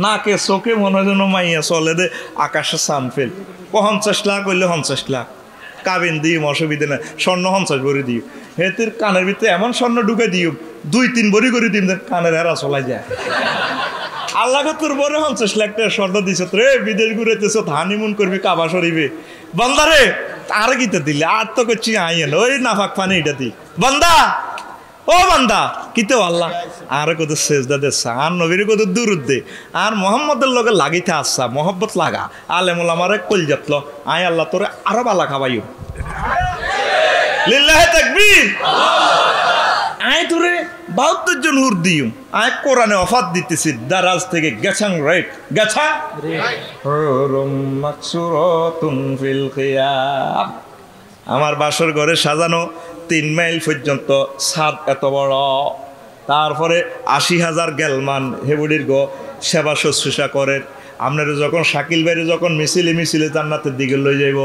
নাকে চোখে মনে হয় যেন মাইয়া চলে দে আকাশে সান ফেল। 50 লাখ হইলে 50 লাখ কাবিন দিম, অসুবিধা নাই, স্বর্ণ 50 ভরি দিও। হেতির কানের ভিতরে এমন স্বর্ণ ঢুকে দিও 2-3 ভরি করে দিম, কানের হেরা চলাই যায়। আল্লাহ তোর বড় 50 লাখ টাকা স্বর্ণ দিছ রে, বিদেশ ঘুরেতেছ, হানিমুন করবি কাবা শরীফে। বান্দারে আর কিতে দিলে আর তো করছি আইন ওই নাফাক পানি এটা দি বান্দা, ও বান্দা কিতে আল্লাহ আর কত সেজদা দে, আর নবীর কত দুরুদ দে, আর মোহাম্মদের লগে লাগিতে আসছা মোহব্বত লাগা, আলেমুল আমার কল যাতল আয় আল্লাহ তোরে আরো বালা খাবাইও। লিল্লাহি তাকবীর। আয় তোরে 72 জন হুর দিও, আয় কোরআনে ওয়াফাত দিতেছি দারাজ থেকে গেছাং রাইট গেছা হুরুম মাকসুরাতুন ফিল কিয়াম। আমার বাসর ঘরে সাজানো 3 মাইল পর্যন্ত ছাদ এত বড়, তারপরে 80,000 গেলমান হেবুডির গো সেবা শুশ্রূষা করে। আপনারা যখন শাকিল বাইরে যখন মিছিলে মিছিলে জান্নাতের দিকে লই যাইব,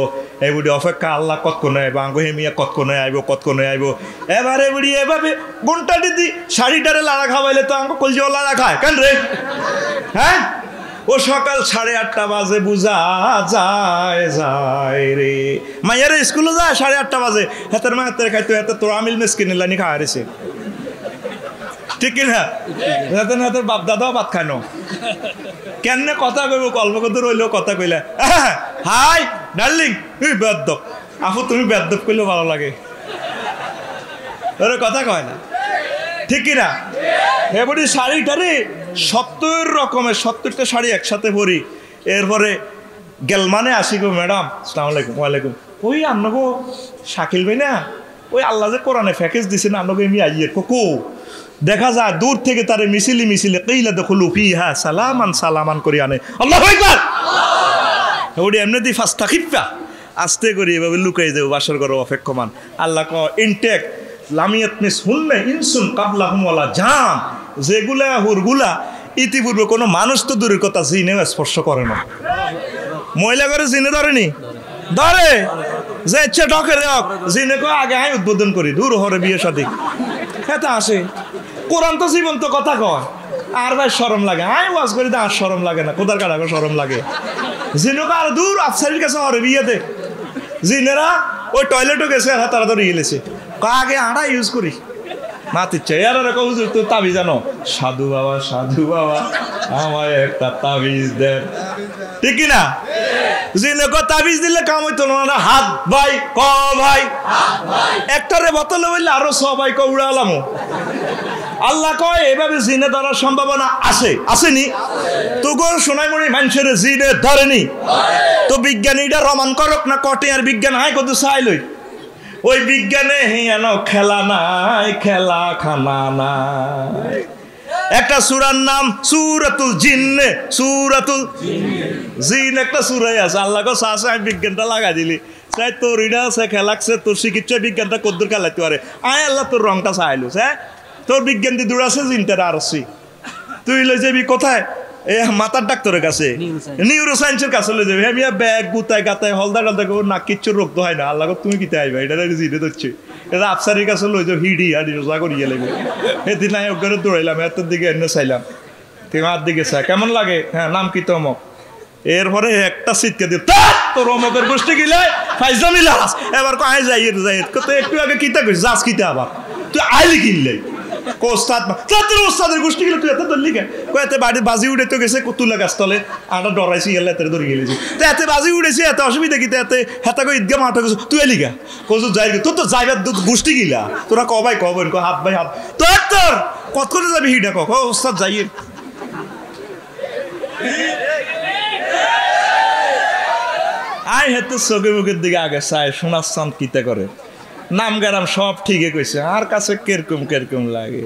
এগুলি অপেক্ষা আল্লাহ কতক্ষণে আইব, আঙ্গ হেমিয়া কতক্ষণে আইব, কতক্ষণে আইব। এবার এগুলি এভাবে ঘন্টা দিদি শাড়িটারে লাড়া খাওয়াইলে তো আঙ্গ কলজিও লাড়া খায় কেন রে? হ্যাঁ, ও সকাল 8:30 বাজে বুঝা যায় যায় রে। মাইয়ারে স্কুলে যায় 8:30 বাজে, হাতের মা হাতের খাইতো, হাতে তোর আমিল মেসকিন লানি খাওয়া রেছে, ঠিক কিনা? হাতের হাতের বাপ দাদাও ভাত খায় না, কেন কথা কইব কল্প কত রইলেও কথা কইলা হাই ডার্লিং তুই বেদ্দপ, আপু তুমি বেদ্দপ কইলেও ভালো লাগে, ওরা কথা কয় না, ঠিক কিনা? এবারে শাড়িটারে 70 রকমের 70টা শাড়ি একসাথে পরি। এরপরে গেলমানে আসি গো ম্যাডাম, আসসালামু আলাইকুম। ওয়ালাইকুম। ওই আন্নগো শাকিল ভাই না, ওই আল্লাহ যে কোরআনে প্যাকেজ দিছে না আন্নগো এমনি আইয়ে কোকো দেখা যায় দূর থেকে তারে মিছিলে কইলা দেখলু ফিহা সালামান সালামান করে আনে আল্লাহু আকবার। ওডি এমনি দি ফাস্তা খিফা আস্তে করে এভাবে লুকাই দেব বাসর ঘর অপেক্ষমান। আল্লাহ ক ইনটেক লামিয়াত মিস হুন্নে ইনসুন কাবলাহুম ওয়ালা জান, যেগুলা হুরগুলা ইতিপূর্বে কোনো মানুষ তো দূরের কথা জিনেও স্পর্শ করে না। মহিলা করে জিনে ধরেনি, ধরে যে ইচ্ছে ঢকে রেক জিনে কো আগে আমি উদ্বোধন করি দূর হরে বিয়ে শাদী এটা আসে। কোরআন তো জীবন্ত কথা কয়, আর ভাই শরম লাগে, আমি ওয়াজ করি আর শরম লাগে না, কোদার কাটা শরম লাগে। জিনুক আর দূর আফসারির কাছে হরে বিয়ে দে, জিনেরা ওই টয়লেটও গেছে আর তারা ধরে গেলেছে আগে আড়া ইউজ করি মাতিচ্ছে আর হুজুর তো তাবিজ জানো, সাধু বাবা আমায় একটা তাবিজ দেন, ঠিক না? জিনে কো তাবিজ দিলে কাম হইতো না, হাত ভাই ক ভাই একটারে বোতলে বললে আরো সবাই ক উড়ালাম। আল্লাহ কয় এভাবে জিনে ধরার সম্ভাবনা আছে, আসেনি? তোগো সোনাইমণি মানুষের জিনে ধরেনি তো বিজ্ঞানীরা রমান করক না কটে আর বিজ্ঞান হাই কত চাইলই ওই বিজ্ঞানে হিয়ানো খেলা নাই, খেলা খানা নাই। একটা সূরার নাম সূরাতুল জিন্নে, সূরাতুল জিন একটা সূরাই আছে। আল্লাহ কো সাসা বিজ্ঞানটা লাগা দিলি চাই তোর ইডা আছে খেলাকছে তোর চিকিৎসা বিজ্ঞানটা কদ্দুর খেলাইতে পারে। আয় আল্লাহ তোর রংটা চাইলো, হ্যাঁ তোর বিজ্ঞান দিয়ে দূরাছে জিনটার আরছি তুই লই যাবি কোথায়? এ মাথার ডাক্তারের কাছে, নিউরো সায়েন্সের কাছে লই যাবি। হ্যাঁ ব্যাগ গুতায় গাতায় হলদা টালদা করবো না, কিচ্ছু রোগ তো হয় না। আল্লাহ তুমি কিতে আইবা এটা জিনে ধরছে, এটা আফসারির কাছে লই যাও হিডি হাডি রোজা করিয়ে লাগবে। এদিন আমি ওখানে দৌড়াইলাম এত দিকে এনে চাইলাম, তুমি আর দিকে চাই কেমন লাগে? হ্যাঁ নাম কি তমক? এরপরে একটা সিটকে দিয়ে তোর অমকের গোষ্ঠী গিলে ফাইজামি লাস এবার কয় যাই কত একটু আগে কিতা কইস যাস কিতা আবার তুই আইলি কিনলে কোস্তাদ তোর ওস্তাদের গোষ্ঠী গিলে তুই এত ধরলি কে? এতে বাড়ি বাজি উঠে তো গেছে তুলা গাছতলে আটা ডরাইছি গেলে এতে ধরে গেলেছি তো এতে বাজি উঠেছি এত অসুবিধা কিতে এতে হেতা কই ঈদগা মাঠে গেছো তুই এলি গা কোজো যাই তোর তো যাইবার গোষ্ঠী গিলা তোরা কবাই কবেন কো হাত ভাই হাত তোর তোর কত করে যাবি হিডা ক ওস্তাদ যাইয়ে আই হেতে চোখে মুখের দিকে আগে চাই শোনাচ্ছান কিতে করে নাম গারাম সব ঠিকই কইছে আর কাছে কেরকম লাগে।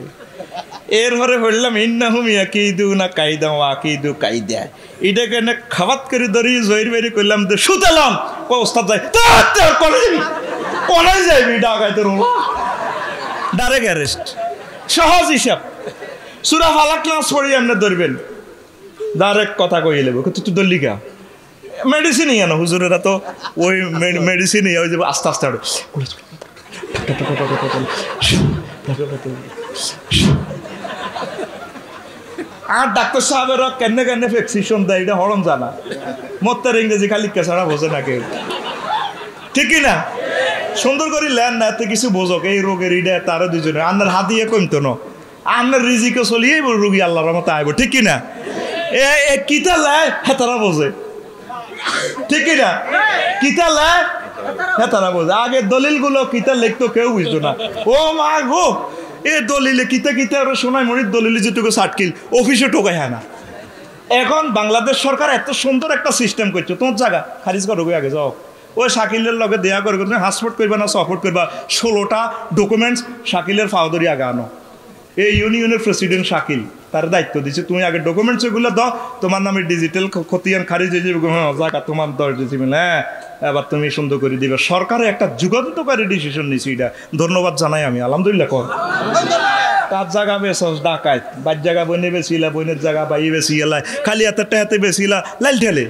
এরপরে বললাম ইন্না হুমিয়া কিদু না কাইদা ওয়াকিদু কাইদা এটা কেন খাবাত করে ধরি জয়ের বেরি করলাম তো সুতালাম ও ওস্তাদ যাই তোর কোনে যাইবি ডাকাই তোর ডাইরেক্ট অ্যারেস্ট সহজ হিসাব সূরা ফালাক নাস পড়ি আপনি ধরবেন ডাইরেক্ট কথা কইয়ে লেব তুই ধরলি কা মেডিসিনই না হুজুরেরা তো ওই মেডিসিনই ওই যে আস্তে আস্তে আর ডাক্তার সাহেবেরা কেনে কেনে প্রেসক্রিপশন দেয় এটা হরম জানা মত্তার ইংরেজি খালি ছাড়া বোঝে না কেউ, ঠিকই না? সুন্দর করে লেন না এতে কিছু বোঝক এই রোগের ইডা তারা দুজনে আপনার হাত দিয়ে কমতো না আপনার রিজিকে চলিয়েই রুগী আল্লাহর মতো আইব, ঠিকই না? এ কিতা লাই হেতারা বোঝে, ঠিকই না? কিতা লাই হেতারা বোঝে। আগে দলিল গুলো কিতা লিখতো কেউ বুঝতো না। ও মা গো এ দলিলে কিতা কিতা আর শোনায় মনির দলিলে যেটুকু সাটকিল অফিসে টোকাই হয় না। এখন বাংলাদেশ সরকার এত সুন্দর একটা সিস্টেম করছে তোমার জায়গা খারিজ করো আগে যাও ওই শাকিলের লগে দেয়া করে তুমি হাসপোর্ট করবা না সাপোর্ট করবা 16টা ডকুমেন্টস শাকিলের ফাওদরি আগে আনো। এই ইউনিয়নের প্রেসিডেন্ট শাকিল তার দায়িত্ব দিচ্ছে তুমি আগে ডকুমেন্টস এগুলো দাও তোমার নামে ডিজিটাল খতিয়ান খারিজ হয়ে যাবে। হ্যাঁ জায়গা তোমার 10 ডিসিমিল হ্যাঁ এবার তুমি সুন্দর করে দিবে। সরকারে একটা যুগান্তকারী ডিসিশন নিয়েছি, এটা ধন্যবাদ জানাই আমি আলহামদুলিল্লাহ। কর কার জায়গা বেসস ডাকায় বাদ জায়গা বইনে বেশিলা বইনের জায়গা বাই বেশি এলাই খালি এতটা হাতে বেশিলা লাইল ঠেলে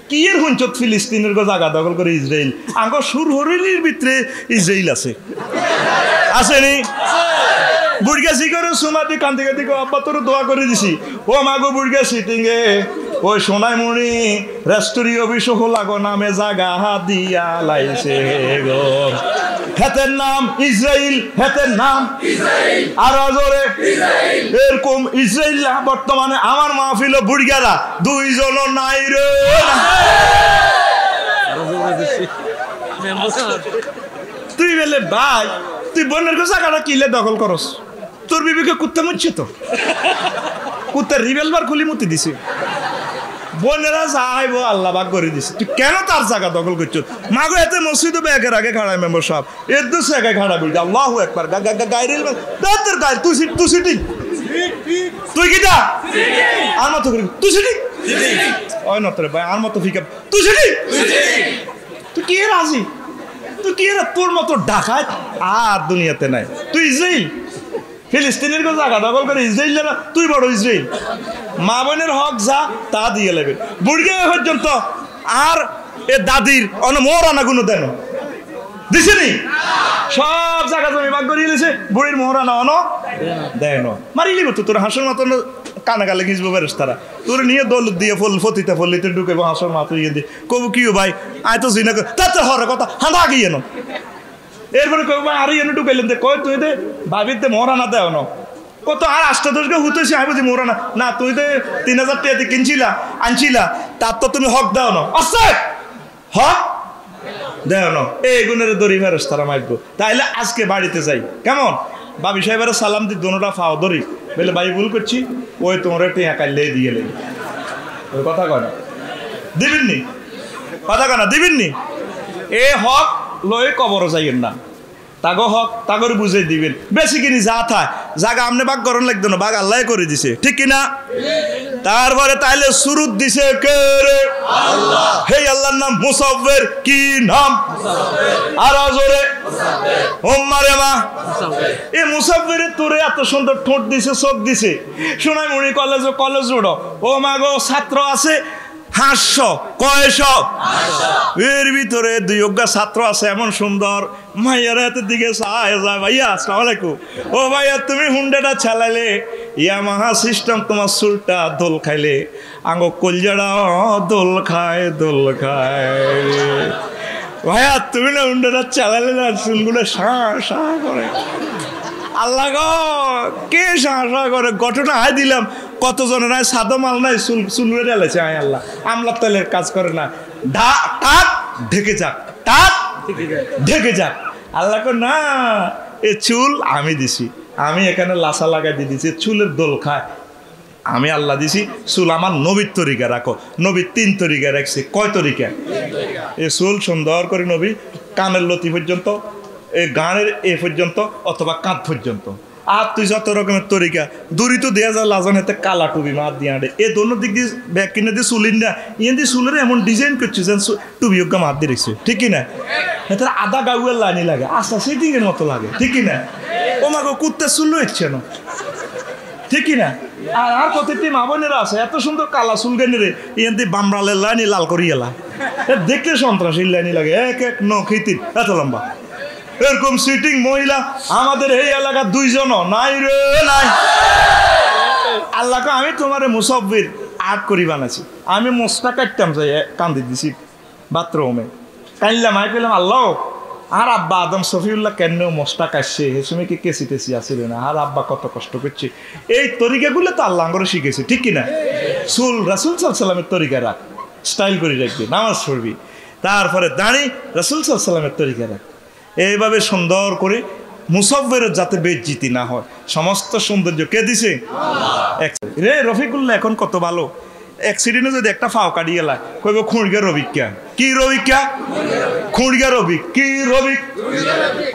কি এর হুঞ্চত ফিলিস্তিনের জায়গা দখল করে ইসরায়েল আগ সুর হরিলির ভিতরে ইসরায়েল আছে আসেনি বুড়গাছি করে সুমাতি কান্দি কান্দি আব্বা তোর দোয়া করে দিছি ও মাগো বুড়গাছি টিঙ্গে ওই সোনাই মুড়ি রেস্টোরি অভিষেক লাগো নামে জাগা দিয়া লাইছে গো হেতের নাম ইসরায়েল হেতের নাম আর জোরে এরকম ইসরায়েল বর্তমানে আমার মাহফিল বুড়গারা দুইজন নাই রে তুই বলে ভাই তুই বোনের জায়গাটা কিলে দখল করস তোর বিবিকে কুত্তা মুচ্ছে তো কুত্তার রিভলভার খুলি মুতি দিছে বোনেরা যাইব আল্লাহ ভাগ করে দিছে তুই কেন তার জায়গা দখল করছো মাগো এতে মসজিদে ব্যাগের আগে খাড়ায় মেম্বার সব এর দু জায়গায় খাড়া বলছি আল্লাহু আকবার গাইরিল তোর গাই তুই সিটি তুই কিটা আর মতো করি তুই সিটি ওই নতরে ভাই আর মতো ফিকা তুই সিটি তুই কি রাজি তুই কি তোর মতো ডাকাত আর দুনিয়াতে নাই তুই ইসরাইল ফিলিস্তিনের জায়গা দখল করে ইসরাইল না তুই বড় ইসরাইল মা বোনের হক যা তা দিয়ে লেবে বুড়িয়ে পর্যন্ত আর এ দাদির মোর আনাগুলো দেন দিছেনি সব জায়গা জমি ভাগ করিয়ে দিয়েছে বুড়ির মোহরানা দেন মারি লিব তো তোর হাসর মতন কানা গালে ঘিসবো বেরেস তারা তোর নিয়ে দল দিয়ে ফতিতে ফলিতে ঢুকেবো হাসর মাথা ইয়ে দিয়ে কবু কি ভাই আয় তো জিনা তাতে হরে কথা হাঁটা গিয়ে ন এরপরে কবু ভাই আর ইয়ে ঢুকাইলেন দে কয় তুই দে ভাবিতে মোহরানা দেও ন কত আর 8-10 কে হুতেছি আমি বুঝি মোহরানা না তুই দে 3000 টাকা দিয়ে কিনছিলা আনছিলা তার তো তুমি হক দাও না আচ্ছা হক দেও না এই গুণের দড়ি ফেরস তারা মাইবো তাইলে আজকে বাড়িতে যাই কেমন বাবি সাহেবের সালাম দি দোনোটা ফাও ধরি বলে ভাই ভুল করছি ওই তোমার টিয়া কাইলে দিয়ে লেগে ওই কথা কয় না দিবেননি কথা কয় না দিবেননি এ হক লয়ে কবর যাইয়েন না তাগো হক তাগর বুঝে দিবেন বেশি কিনি যা থায় জায়গা আমনে বাগ করন লাগতো না বাগ আল্লাহ করে দিছে ঠিক কিনা তারপরে তাইলে শুরুত দিছে কে রে আল্লাহ হে আল্লাহর নাম মুসাফির কি নাম আর জোরে ওম্মারে মা এ মুসাফিরের তোরে এত সুন্দর ঠোঁট দিছে চোখ দিছে শোনাই মুনি কলেজ উড়ো ও মাগো ছাত্র আছে 500 কয়শো এর ভিতরে 2 ছাত্র আছে এমন সুন্দর মাইয়ার হাতের দিকে চায় যায় ভাইয়া আসসালামু আলাইকুম ও ভাইয়া তুমি হুন্ডাটা চালাইলে ইয়ামাহা সিস্টেম তোমার চুলটা দোল খাইলে আঙ্গো কলজাটা দোল খায় ভাইয়া তুমি না হুন্ডাটা চালাইলে না চুলগুলো সা করে আল্লাহ গো কে সা করে ঘটনা হাই দিলাম কতজনের নাই সাদা মাল নাই চুলুরে ঢেলেছে আয় আল্লাহ আমলার তেলের কাজ করে না টাক ঢেকে যাক আল্লাহ কো না এ চুল আমি দিছি আমি এখানে লাসা লাগাই দিয়ে দিছি চুলের দোল খায় আমি আল্লাহ দিছি চুল আমার নবীর তরিকা রাখো নবীর 3 তরিকা রাখছি কয় তরিকা এ চুল সুন্দর করে নবী কানের লতি পর্যন্ত এই গানের এ পর্যন্ত অথবা কাঁধ পর্যন্ত আর তুই যত রকমের তরিকা দূরি তো দেয়া যায় লাজন হাতে কালা টুবি মার দিয়ে আঁটে এই দোনো দিক দিয়ে ব্যাগ কিনে দিয়ে চুলিন না ইয়ে দিয়ে চুলের এমন ডিজাইন করছে যেন টুবি ওকে মার দিয়ে রেখেছে ঠিক কিনা এটা আধা গাউয়ের লাইনি লাগে আস্তে সেটিংয়ের মতো লাগে ঠিক কিনা ও মাকে কুত্তে চুলও ইচ্ছে না ঠিক কিনা আর প্রতিটি মা বোনেরা আছে এত সুন্দর কালা চুল গানি রে ইয়ে দিয়ে বামরালের লাইনি লাল করি এলা দেখলে সন্ত্রাসীর লাইনি লাগে এক নখিতির এত লম্বা এরকম সিটিং মহিলা আমাদের এই এলাকার 2 জন নাই রে নাই আল্লাহকে আমি তোমার মুসাফির আগ করি বানাইছি আমি মোস্তা কাটতাম যাই কান্দি দিছি বাথরুমে কাইলাম আই পেলাম আল্লাহ আর আব্বা আদম সফিউল্লাহ কেন মোস্তা কাটছে সে সময় কি কেসি টেসি আসিল না আর আব্বা কত কষ্ট করছে এই তরিকাগুলো তো আল্লাহ করে শিখেছে ঠিক কিনা রাসূল সাল্লাল্লাহু আলাইহি সাল্লামের তরিকা রাখ স্টাইল করে রাখবি নামাজ পড়বি তারপরে দাঁড়ি রাসূল সাল্লাল্লাহু আলাইহি সাল্লামের তরিকা রাখ এইভাবে সুন্দর করে মুসাফিরের যাতে বেজ্জিতি না হয় সমস্ত সৌন্দর্য কে দিছে রে রফিকুল্লাহ এখন কত ভালো অ্যাক্সিডেন্টে যদি একটা ফাও কাটিয়ে এলা কইব খুঁড়িয়া রবিকা কি রবিকা খুঁড়িয়া রবিক কি রবিক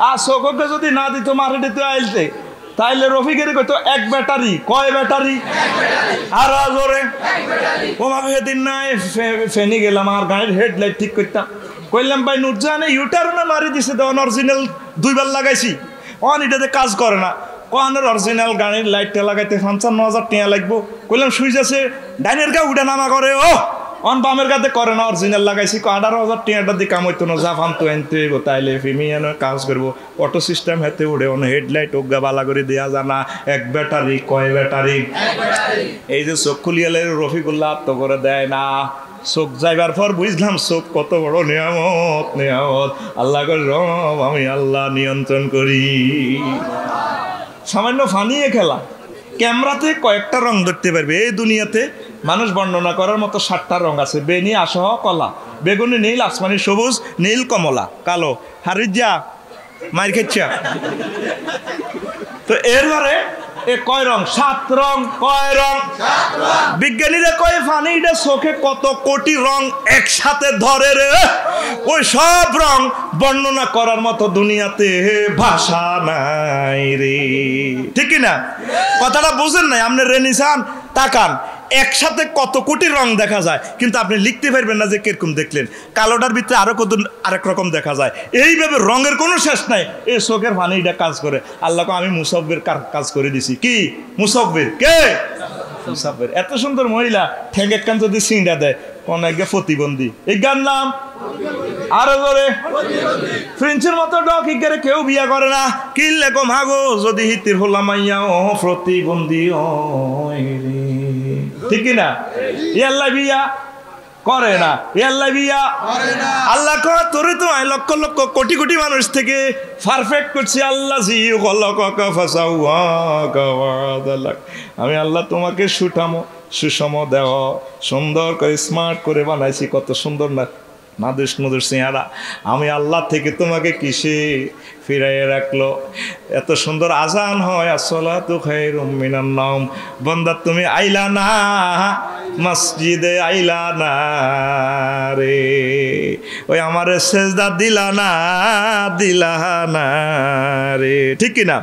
আর চোখকে যদি না দিত মারে দিত আইলতে তাইলে রফিকের কইতো 1 ব্যাটারি কয় ব্যাটারি আর জোরে ও মাকে সেদিন নাই ফেনি গেলাম আর গাড়ির হেডলাইট ঠিক করতাম কইলাম ভাই নুরজানে ইউটারনে মারি দিছে দেন অরিজিনাল 2 বার লাগাইছি অন এটাতে কাজ করে না কোনের অরিজিনাল গাড়ির লাইটটা লাগাইতে 55,000 টাকা লাগবো কইলাম সুইচ আছে ডাইনের গা উঠা নামা করে ও অন বামের গাতে করে না অরিজিনাল লাগাইছি 18,000 টাকাটা দিয়ে কাম হইতো না যা ফামতো আনতে হইব তাইলে ফিমিয়ানো কাজ করবো অটো সিস্টেম হাতে উড়ে অন হেডলাইট ওগা বালা করে দেওয়া জানা 1 ব্যাটারি কয় ব্যাটারি এই যে চোখ খুলিয়ালে রফিকুল্লাহ তো করে দেয় না চোখ যাইবার পর বুঝলাম চোখ কত বড় নিয়ামত আল্লাহ রব আমি আল্লাহ নিয়ন্ত্রণ করি সামান্য ফানিয়ে খেলা ক্যামেরাতে কয়েকটা রং ধরতে পারবে এই দুনিয়াতে মানুষ বর্ণনা করার মতো 7টা রং আছে বেনি আসহ কলা বেগুনি নীল আসমানি সবুজ নীল কমলা কালো হারিজা মার খেচ্ছা তো এরপরে এ কয় রং? 7 রং। কয় রং? বিজ্ঞানীরা কয় পানিটা চোখে কত কোটি রং একসাথে ধরে রে, ওই সব রং বর্ণনা করার মতো দুনিয়াতে ভাষা নাই রে। ঠিক না? কথাটা বুঝেন নাই? আপনি রেনিসান তাকান, একসাথে কত কোটি রং দেখা যায়, কিন্তু আপনি লিখতে পারবেন না যে কিরকম দেখলেন। কালোটার ভিতরে আরো কত আরেক রকম দেখা যায়। এইভাবে রঙের কোনো শেষ নাই। এই চোখের পানিটা কাজ করে। আল্লাহকে আমি মুসাব্বির কাজ করে দিছি। কি মুসাব্বির? কে? মুসাব্বির। এত সুন্দর মহিলা ঠেঙ্গে কান যদি সিংড়া দেয় কোন এক প্রতিবন্ধী। এই গান নাম আরো জোরে ফ্রেঞ্চের মতো ডক ইগারে কেউ বিয়া করে না। কি লেখো মাগো যদি হিতির হলাম মাইয়া ও প্রতিবন্ধী রে। ঠিক না? আল্লাহ বিয়া করে না, আল্লাহ বিয়া আল্লাহ কয় তোরে তো লক্ষ লক্ষ কোটি কোটি মানুষ থেকে পারফেক্ট করছি। আল্লাহ জি আমি আল্লাহ তোমাকে সুষম দেহ সুন্দর করে স্মার্ট করে বানাইছি। কত সুন্দর না নাদুস নদুস চেহারা। আমি আল্লাহ থেকে তোমাকে কিসে ফিরাইয়ে রাখলো? এত সুন্দর আজান হয় আসসালাতু খায়রুম মিনান নাওম। বান্দা তুমি আইলা না মসজিদে, আইলা না রে, ওই আমারে সেজদা দিলা না রে। ঠিক কিনা?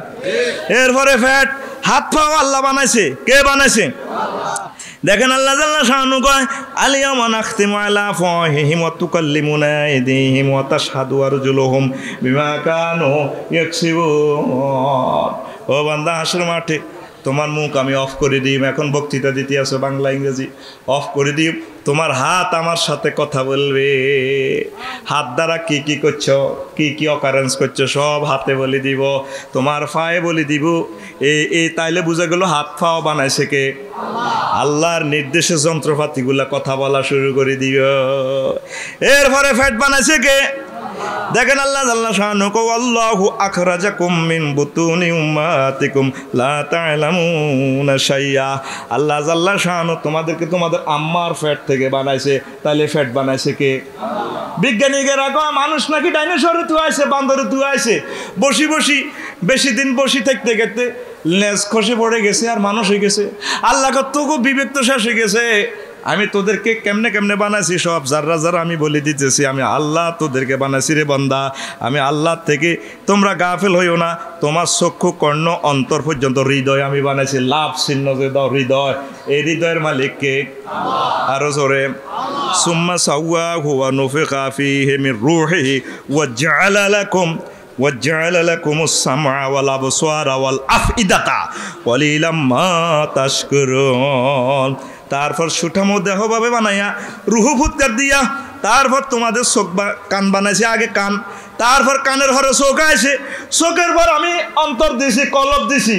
এরপরে ফ্যাট হাত পাও আল্লাহ বানাইছে। কে বানাইছে? দেখেন আল্লাহ জাল্লা শানু কয় আলিয়ামা নাখতিমু আলা আফওয়াহিহিম ওয়া তুকাল্লিমুনা আইদিহিম ওয়া তাশহাদু আরজুলুহুম বিমা কানু ইয়াকসিবুন। ও বান্দা, হাসর মাঠে তোমার মুখ আমি অফ করে দিই। এখন বক্তৃতা দিতে আছো বাংলা ইংরেজি, অফ করে দিই। তোমার হাত আমার সাথে কথা বলবে। হাত দ্বারা কি কি করছো, কি কি অকারেন্স করছো সব হাতে বলে দিব। তোমার পায়ে বলে দিব। এই তাইলে বুঝা গেল হাত পাও বানাইছে কে? আল্লাহর নির্দেশে যন্ত্রপাতিগুলা কথা বলা শুরু করে দিও। এরপরে ফ্যাট বানাইছে কে? দেখেন আল্লাহ জাল্লা শানু কো আল্লাহু আখরাজাকুম মিন বুতুনি উম্মাতিকুম লা তা'লামুনা শাইয়া। আল্লাহ জাল্লা শানু তোমাদেরকে তোমাদের আম্মার ফ্যাট থেকে বানাইছে। তাহলে ফ্যাট বানাইছে কে? বিজ্ঞানীরা কয় মানুষ নাকি ডাইনোসরে তুয়াইছে, বান্দরে তুয়াইছে। বেশি দিন বসি থাকতে থাকতে লেজ খসে পড়ে গেছে আর মানুষ হয়ে গেছে। আল্লাহ তোকে বিবেক তো শেষ হয়ে গেছে। আমি তোদেরকে কেমনে কেমনে বানাইছি সব যারা আমি বলে দিতেছি। আমি আল্লাহ তোদেরকে বানাইছি রে বান্দা। আমি আল্লাহ থেকে তোমরা গাফেল হইও না। তোমার চক্ষু কর্ণ অন্তর পর্যন্ত হৃদয় আমি বানাইছি। লাভ চিহ্ন যে দাও হৃদয়, এই হৃদয়ের মালিককে আরো জোরে সুম্মা সাওয়াহু ওয়া নুফিখা ফীহি মির রূহিহি ওয়া জাআলা লাকুমুস সামআ ওয়াল আবসারা ওয়াল আফইদাতা কলিলাম মা তাশকুরুন। তারপর সুঠামো দেহভাবে বানাইয়া রুহু ফুৎকার দিয়া তারপর তোমাদের চোখ কান বানাইছে। আগে কান, তারপর কানের ঘরে চোখ আছে। চোখের পর আমি অন্তর দিছি, কলব দিছি,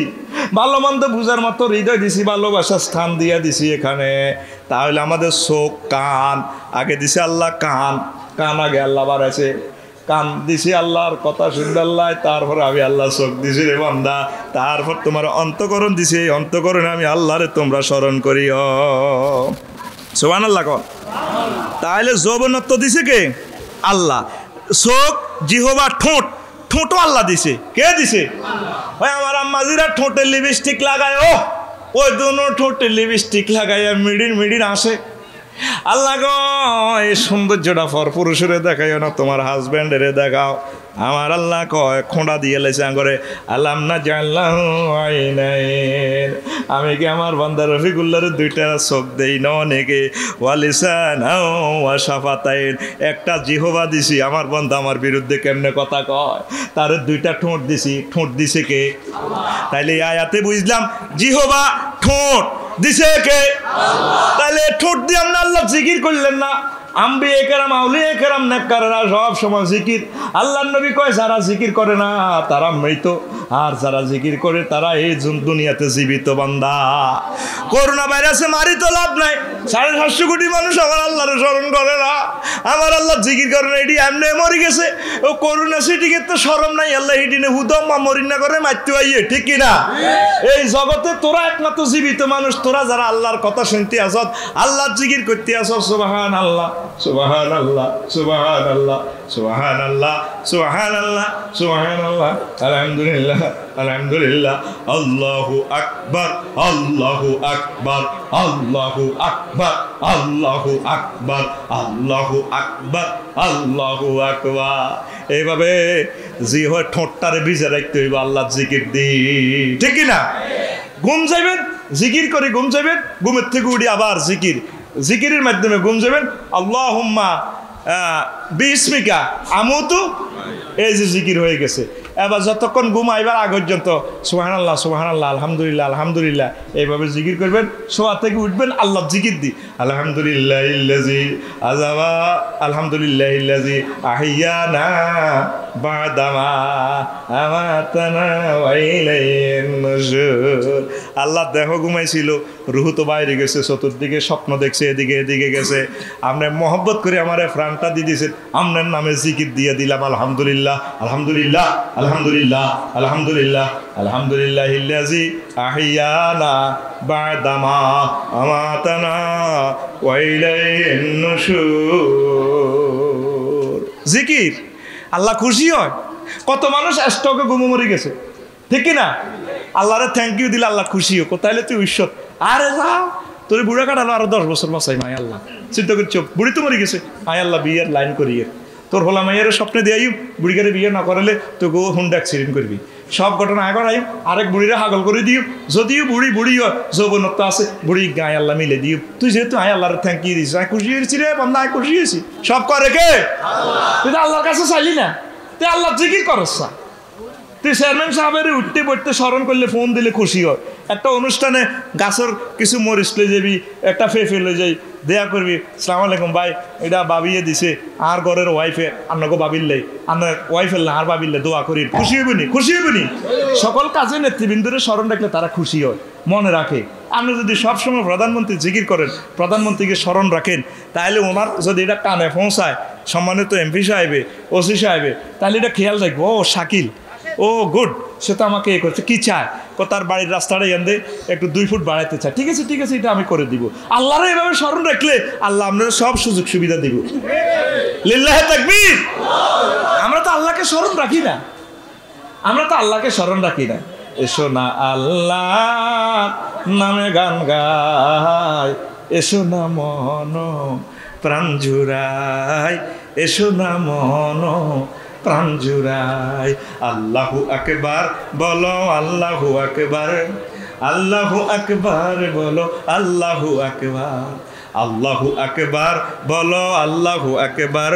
ভালো মন্দ বুঝার মতো হৃদয় দিছি, ভালোবাসার স্থান দিয়া দিছি এখানে। তাহলে আমাদের চোখ কান আগে দিছে আল্লাহ। কান আগে আল্লাহ বাড়াইছে। কান দিছি আল্লাহর কথা শুনবে আল্লাহ। তারপর আমি আল্লাহ চোখ দিছি রে বান্দা। তারপর তোমার অন্তঃকরণ দিছি। এই অন্তঃকরণে আমি আল্লাহরে তোমরা স্মরণ করিও। সুবহানাল্লাহ কর। তাহলে যৌবনত্ব দিছে কে? আল্লাহ। চোখ, জিহ্বা, ঠোঁটও আল্লাহ দিছে। কে দিছে? ওই আমার আম্মাজিরা ঠোঁটে লিপস্টিক লাগায়। ওই দুনো ঠোঁটে লিপস্টিক লাগাইয়া মিডির আসে। আল্লাহ গো এই সৌন্দর্যটা পর পুরুষের দেখাইও না, তোমার হাজব্যান্ডেরে দেখাও। আমার আল্লাহ কয় খোঁড়া দিয়ে লেছে করে আল্লাম না জানলাম আইনাইন। আমি কি আমার বান্দা রফিকুল্লাহর দুইটা চোখ দেই না অনেকে? ওয়ালিসান ওয়া শাফাতাইন, একটা জিহ্বা দিছি। আমার বান্দা আমার বিরুদ্ধে কেমনে কথা কয়? তার দুইটা ঠোঁট দিছি। ঠোঁট দিছে কে? তাইলে আয়াতে বুঝলাম জিহ্বা ঠোঁট দিছে কে? তাহলে ঠোঁট দিয়ে আমরা আল্লাহ জিকির করলেন না? আম্বিয়া কেরাম, আউলিয়া কেরাম, নেককাররা সব সময় জিকির। আল্লাহর নবী কয় যারা জিকির করে না তারা মৃত, আর যারা জিকির করে তারা এই দুনিয়াতে জীবিত বান্দা। করোনা ভাইরাসে মারি তো লাভ নাই। 750 কোটি মানুষ আমার আল্লাহর স্মরণ করে না, আমার আল্লাহ জিকির করে না। এটি এমনি মরি গেছে। ও করোনা সিটিকে তো শরম নাই। আল্লাহ এটিনে হুদম মা মরি না করে মারতে আইয়ে। ঠিক কিনা? এই জগতে তোরা একমাত্র জীবিত মানুষ। তোরা যারা আল্লাহর কথা শুনতে আসত, আল্লাহর জিকির করতে আসত। সুবহানাল্লাহ, সুবহানাল্লাহ, সুবহানাল্লাহ। সুবহানাল্লাহ সুবহানাল্লাহ সুবহানাল্লাহ আলহামদুলিল্লাহ আলহামদুলিল্লাহ আল্লাহু আকবার আল্লাহু আকবার আল্লাহু আকবার আল্লাহু আকবার আল্লাহু আকবার আল্লাহু আকবার। এইভাবে জি হয় ঠোঁটটারে ভিজে রাখতে হইব আল্লাহর জিকির দি, ঠিক কি না? ঘুম যাইবেন জিকির করে ঘুম যাইবেন, ঘুমের থেকে উঠি আবার জিকির, জিকিরের মাধ্যমে ঘুম যাবেন। আল্লাহুম্মা বিসমিকা আমুতু, এই যে জিকির হয়ে গেছে। এবার যতক্ষণ ঘুমাইবার আগ পর্যন্ত সুবহানাল্লাহ সুবহানাল্লাহ আলহামদুলিল্লাহ আলহামদুলিল্লাহ এইভাবে জিকির করবেন। শোয়া থেকে উঠবেন আল্লাহ জিকির দি, আলহামদুলিল্লাহিল্লাযী আযাবা আলহামদুলিল্লাহিল্লাযী আহিয়ানা বাদামা আমাতানা ওয়া ইলাইহিন নুশুর। আল্লাহ দেহ ঘুমাইছিল, রুহ তো বাইরে গেছে, চতুর্দিকে স্বপ্ন দেখছে, এদিকে এদিকে গেছে। আপনি মহব্বত করে আমার প্রাণটা দিয়ে দিয়েছেন, আপনার নামে জিকির দিয়ে দিলাম আলহামদুলিল্লাহ আলহামদুলিল্লাহ আলহামদুলিল্লাহ আলহামদুলিল্লাহ আলহামদুলিল্লাহিল্লাযী আহিয়ানা বাদামা আমাতানা ওয়া ইলাইহিন নুশুর। জিকির আল্লাহ খুশি হয়। কত মানুষ স্ট্রোকে ঘুমে মরে গেছে, ঠিক কি না? আল্লাহরে থ্যাংক ইউ দিলে আল্লাহ খুশি হোক, তাইলে তুই ঈশ্বর। আরে যা তোর বুড়া কাটালো আরো 10 বছর বাঁচাই মাই আল্লাহ। চিন্তা করছো বুড়ি তো মরে গেছে, আয় আল্লাহ বিয়ের লাইন করিয়ে তোর হলা মাইয়ের স্বপ্নে দিয়ে বুড়িকারে বিয়ে না করালে তো গো হুন্ডা অ্যাক্সিডেন্ট করবি। সব ঘটনা আগে আইম, আরেক বুড়িরে হাগল করে দিও। যদিও বুড়ি বুড়ি যৌবনত্ব আছে, বুড়ি গায়ে আল্লাহ মিলে দিও। তুই যেহেতু আয় আল্লাহর থ্যাংক ইউ দিস, আয় খুশি হয়েছি রে বন্ধা, আয় খুশি হয়েছি। সব করে কে? তুই তো আল্লাহর কাছে চাইলি না, তুই আল্লাহ জিকির করস না। তুই চেয়ারম্যান সাহেবের উঠতে পড়তে স্মরণ করলে ফোন দিলে খুশি হয়। একটা অনুষ্ঠানে গাছের কিছু মরিচ লয়ে যাবি, একটা ফেফে লয়ে যাই, দেয়া করবি, সালাম আলাইকুম ভাই এটা বাবিয়ে দিছে আর ঘরের ওয়াইফে আপনাকে বাবিল্লে, আপনার ওয়াইফের আর বাবিল্লে দোয়া করি, খুশি হইব নি? খুশি হইব নি? সকল কাজে নেতৃবৃন্দরে স্মরণ রাখলে তারা খুশি হয়, মনে রাখে। আপনি যদি সবসময় প্রধানমন্ত্রী জিকির করেন, প্রধানমন্ত্রীকে স্মরণ রাখেন, তাহলে ওনার যদি এটা কানে পৌঁছায়, সম্মানিত এমপি সাহেবে, ওসি সাহেবে, তাহলে এটা খেয়াল রাখবো, ও শাকিল, ও গুড, সে তো আমাকে এ করছে, কি চায়? তার বাড়ির রাস্তাটা এনে একটু 2 ফুট বাড়াইতে চায়, ঠিক আছে ঠিক আছে এটা আমি করে দিব। আল্লাহরে এভাবে স্মরণ রাখলে আল্লাহ আপনারা সব সুযোগ সুবিধা দিব। লিল্লাহে তাকবীর। আমরা তো আল্লাহকে স্মরণ রাখি না, আমরা তো আল্লাহকে স্মরণ রাখি না। এসো না আল্লাহ নামে গান গায়, এসো না মন প্রাণ জুড়াই, এসো না মন প্রাণ জুড়াই। আল্লাহু আকবার বলো, আল্লাহু আকবার, আল্লাহু আকবার বলো, আল্লাহু আকবার, আল্লাহু আকবার বলো, আল্লাহু আকবার,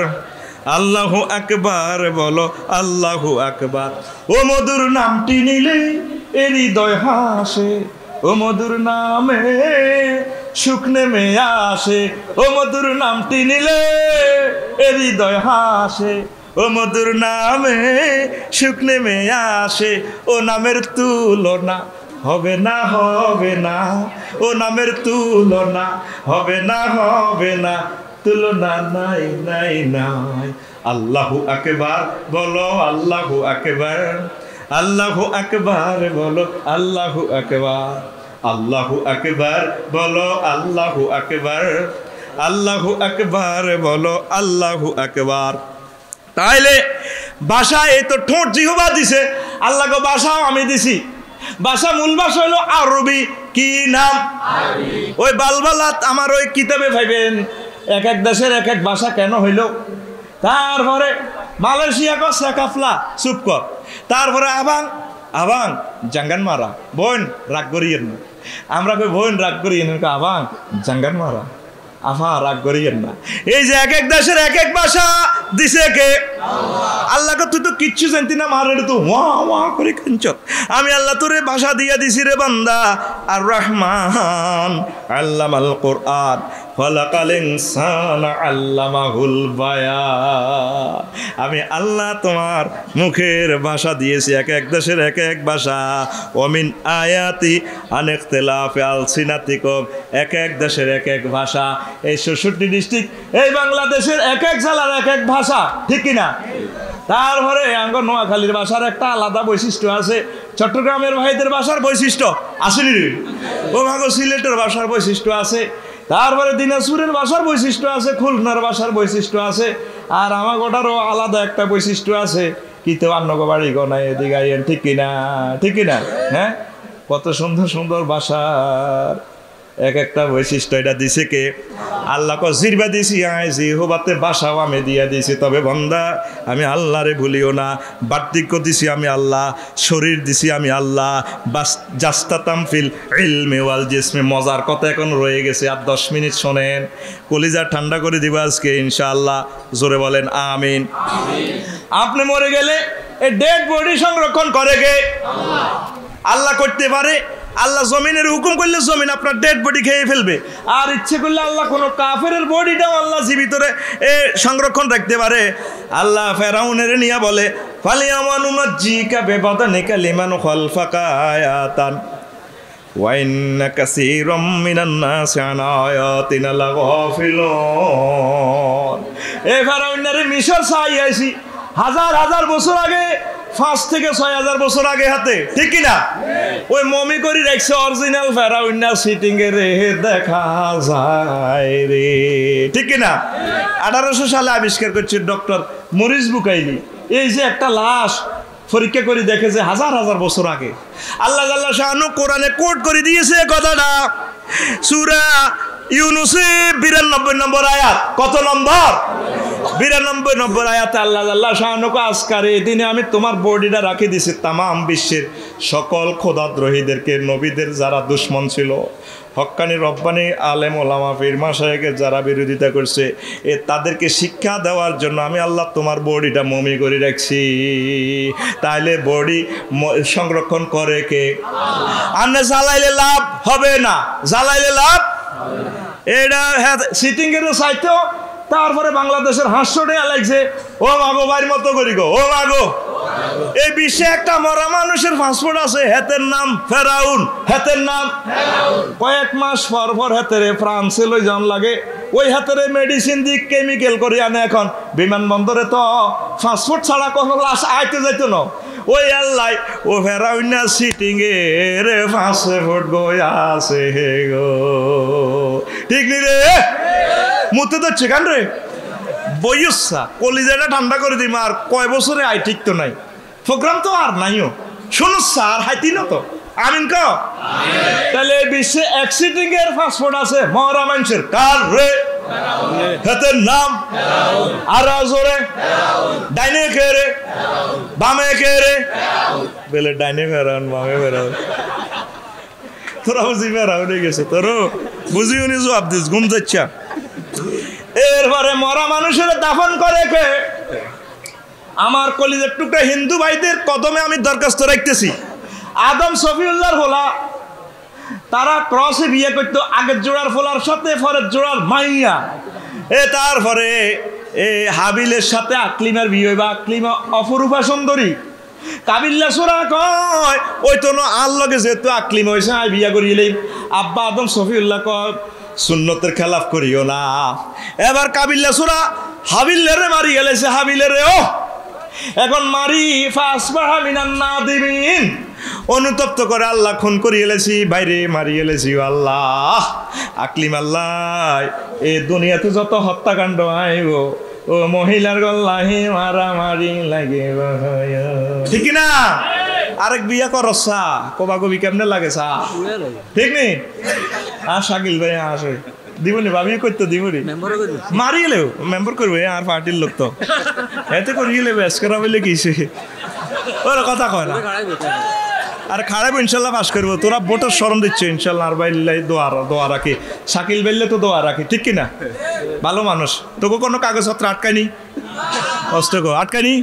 আল্লাহু আকবার বলো, আল্লাহু আকবার। ও মধুর নামটি নিলে এ হৃদয় হাসে, ও মধুর নামে সুখ নেমে আসে, ও মধুর নামটি নিলে এ হৃদয় হাসে, ও মধুর নামে সুখ নেমে আসে। ও নামের তুলনা হবে না হবে না, ও নামের তুলনা হবে না হবে না, তুলনা নাই নাই নাই। আল্লাহু আকবার বলো, আল্লাহু আকবার, আল্লাহু আকবার বলো, আল্লাহু আকবার, আল্লাহু আকবার বলো, আল্লাহু আকবার, আল্লাহু আকবার বলো, আল্লাহু আকবার। তাইলে ভাষা, এই তো ঠোঁট জিহবা দিছে, আল্লাহকে ভাষাও আমি দিছি। ভাষা মূল ভাষা হলো আরবি। কি নাম? ওই বালবালাত আমার ওই কিতাবে ভাইবেন এক এক দেশের এক এক ভাষা কেন হইল। তারপরে মালয়েশিয়া কর সেকাফলা, চুপ কর। তারপরে আবাং আবাং জাঙ্গান মারা, বোন রাগ করিয়েন না। আমরা কই বোন রাগ করিয়েন, আবাং জাঙ্গান মারা, আফা রাগ করিয়েন না। এই যে এক এক দেশের এক এক ভাষা দিছে কে? আল্লাহকে তুই তো কিচ্ছু জানতি না, মারে তো ওয়া ওয়া করে কাঞ্চ। আমি আল্লাহ তোরে ভাষা দিয়া দিছি রে বান্দা। আর রহমান আল্লামাল কোরআন খলাকাল ইনসানা আল্লামাহুল বায়ান। আমি আল্লাহ তোমার মুখের ভাষা দিয়েছি, এক এক দেশের এক এক ভাষা। ওমিন আয়াতি আনিখতিলাফি আলসিনাতিকুম, এক এক দেশের এক এক ভাষা। এই ৬৬ ডিস্ট্রিক্ট, এই বাংলাদেশের এক এক জেলার এক এক ভাষা, ঠিক কিনা? তারপরে আঙ্গ নোয়াখালীর ভাষার একটা আলাদা বৈশিষ্ট্য আছে, চট্টগ্রামের ভাইদের ভাষার বৈশিষ্ট্য আসেনি, ও ভাগো সিলেটের ভাষার বৈশিষ্ট্য আছে, তারপরে দিনাজপুরের ভাষার বৈশিষ্ট্য আছে, খুলনার ভাষার বৈশিষ্ট্য আছে। আর আমার গোটারও আলাদা একটা বৈশিষ্ট্য আছে, কি তো অন্য বাড়ি গো নাই এদিকে আইয়েন, ঠিক কিনা, ঠিক কিনা? হ্যাঁ, কত সুন্দর সুন্দর ভাষার এক একটা বৈশিষ্ট্য। এটা দিছে কে? আল্লাহ কো জিরবা দিছি আয় জিহবাতে বাসাও আমি দিয়া দিছি, তবে বন্দা আমি আল্লাহরে ভুলিও না। বার্ধক্য দিছি আমি আল্লাহ, শরীর দিছি আমি আল্লাহ, বাস জাস্তাতাম ফিল ইলমি ওয়াল জিসমে। মজার কথা এখন রয়ে গেছে, আর 10 মিনিট শোনেন, কলিজা ঠান্ডা করে দিব আজকে ইনশাআল্লাহ। জোরে বলেন আমিন। আপনি মরে গেলে এই ডেড বডি সংরক্ষণ করে কে? আল্লাহ করতে পারে। আল্লাহ জমিনের হুকুম করলে জমিন আপনার ডেড বডি খেয়ে ফেলবে, আর ইচ্ছে করলে আল্লাহ কোনো কাফেরের বডিটাও আল্লাহ জীবিত সংরক্ষণ রাখতে পারে। আল্লাহ ফেরাউনের নিয়ে বলে ফালিয়ামানুমাজ্জিকা বিবাদানিকা লিমান খালফাকা আয়াতান ওয়া ইন্না কাসীরাম মিনান নাসি আন আয়াতিনা লাগাফিলুন। এই ফেরাউনের মিশর চাই আইছি হাজার হাজার বছর আগে, 5 থেকে 6,000 বছর আগে হাতে, ঠিক কিনা? ওই মমি করে রাখছে অরিজিনাল ফেরাউন সিটিং এ রে, দেখা যায় রে, ঠিক কিনা? 1800 সালে আবিষ্কার করছে ডক্টর মরিস বুকাইলি। এই যে একটা লাশ পরীক্ষা করে দেখে যে হাজার হাজার বছর আগে। আল্লাহ জাল্লা শাআনু কোরআনে কোট করে দিয়েছে কথাটা, সূরা ইউনুসে 92 নম্বর আয়াত। কত নম্বর? 92 নম্বর আয়াতে আল্লাহ আল্লাহ শাহানুকে আজকার এই দিনে আমি তোমার বডিটা রাখি দিছি তামাম বিশ্বের সকল খোদাদ্রোহীদেরকে, নবীদের যারা দুশ্মন ছিল, হক্কানি রব্বানি আলেম ওলামা পীর মাশায়েখের যারা বিরোধিতা করছে, তাদেরকে শিক্ষা দেওয়ার জন্য আমি আল্লাহ তোমার বডিটা মমি করে রাখছি। তাইলে বডি সংরক্ষণ করে কে? আপনি জ্বালাইলে লাভ হবে না, জ্বালাইলে লাভ এটা সিটিং এর চাইতেও। তারপরে বাংলাদেশের হাস্যটা লাগছে, ও মাগো বাড়ির মতো করি গো, ও মাগো। এই বিশ্বে একটা মরা মানুষের পাসপোর্ট আছে, হেতের নাম ফেরাউন, হেতের নাম। কয়েক মাস পর পর হেতেরে ফ্রান্সে লই যান লাগে, ওই হাতেরে মেডিসিন দিয়ে কেমিক্যাল করে আনে। এখন বিমানবন্দরে তো পাসপোর্ট ছাড়া কোনো লাশ আইতে যাইতো না। ওই আল্লাহ ও ফেরাউন সিটিং এর পাসপোর্ট গো আছে হে গো, ঠিক নি রে? মুতে তো চেকান রে বইসা কলিজাটা ঠান্ডা করে দিম। আর কয় বছরে আই ঠিক তো নাই, প্রোগ্রাম তো আর নাইও, শোনো স্যার হাইতি না তো। আমিন ক? তাহলে বিশ্বে এক্সিটিং এর পাসপোর্ট আছে মরা মানুষের, কার রে? হাতের নাম। আর জোরে ডাইনে কে রে? বামে কে রে? বেলে ডাইনে ফেরাউন, বামে ফেরাউন। তোরা বুঝি ফেরাউন হয়ে গেছে, তোর বুঝি উনি জবাব দিস, ঘুম যাচ্ছা। এরপরে মরা মানুষের দাফন করে কে? আমার কলিজার টুকরা হিন্দু ভাইদের কদমে আমি দরখাস্ত রাখতেছি, আদম শফিউল্লাহর ফোলা, তারা ক্রসে বিয়ে করতো, আগের জোড়ার ফোলার সাথে পরের জোড়ার মাইয়া। তারপরে হাবিলের সাথে আকলিমার বিয়ে হইবা, আকলিমা অপরূপা সুন্দরী। কাবিল্লা সুরা কয় ওই তো আর লগে যেহেতু আকলিমা হয়েছে আই বিয়া করিলেই। আব্বা আদম শফিউল্লাহ কয় সুন্নতের খেলাফ করিও না। এবার কাবিল্লা সুরা হাবিলেরে মারি গেলেছে, হাবিলেরে ও এখন মারি ফাসবাহা মিনান নাদিমিন, অনুতপ্ত করে আল্লাহ খুন করি এলেছি, বাইরে মারি এলেছি আল্লাহ। আকলিম আল্লাহ এ দুনিয়াতে যত হত্যাকাণ্ড আইব, ও মহিলার গল্লাহি মারামারি লাগে, ঠিক না? আরেক বিয়া করসা কবা কবি কেমনে লাগে সা, ঠিক নি? আর শাকিল ভাই আসে দিবনি, ভাবি করতে দিবনি, মারি গেলেও মেম্বার করবে আর পার্টির লোক তো এতে করি গেলে ব্যাস করা বলে কিসে ওরা কথা কয় না। আর খারাপ ইনশাল্লাহ পাস করবো, তোরা ভোটের স্মরণ দিচ্ছে ইনশাল্লাহ। আর বাইল্লাই দোয়া রাখি, শাকিল বাইলে তো দোয়া রাখি, ঠিক কিনা? ভালো মানুষ, তোকে কোনো কাগজপত্র আটকায়নি, কষ্ট কর আটকায়নি,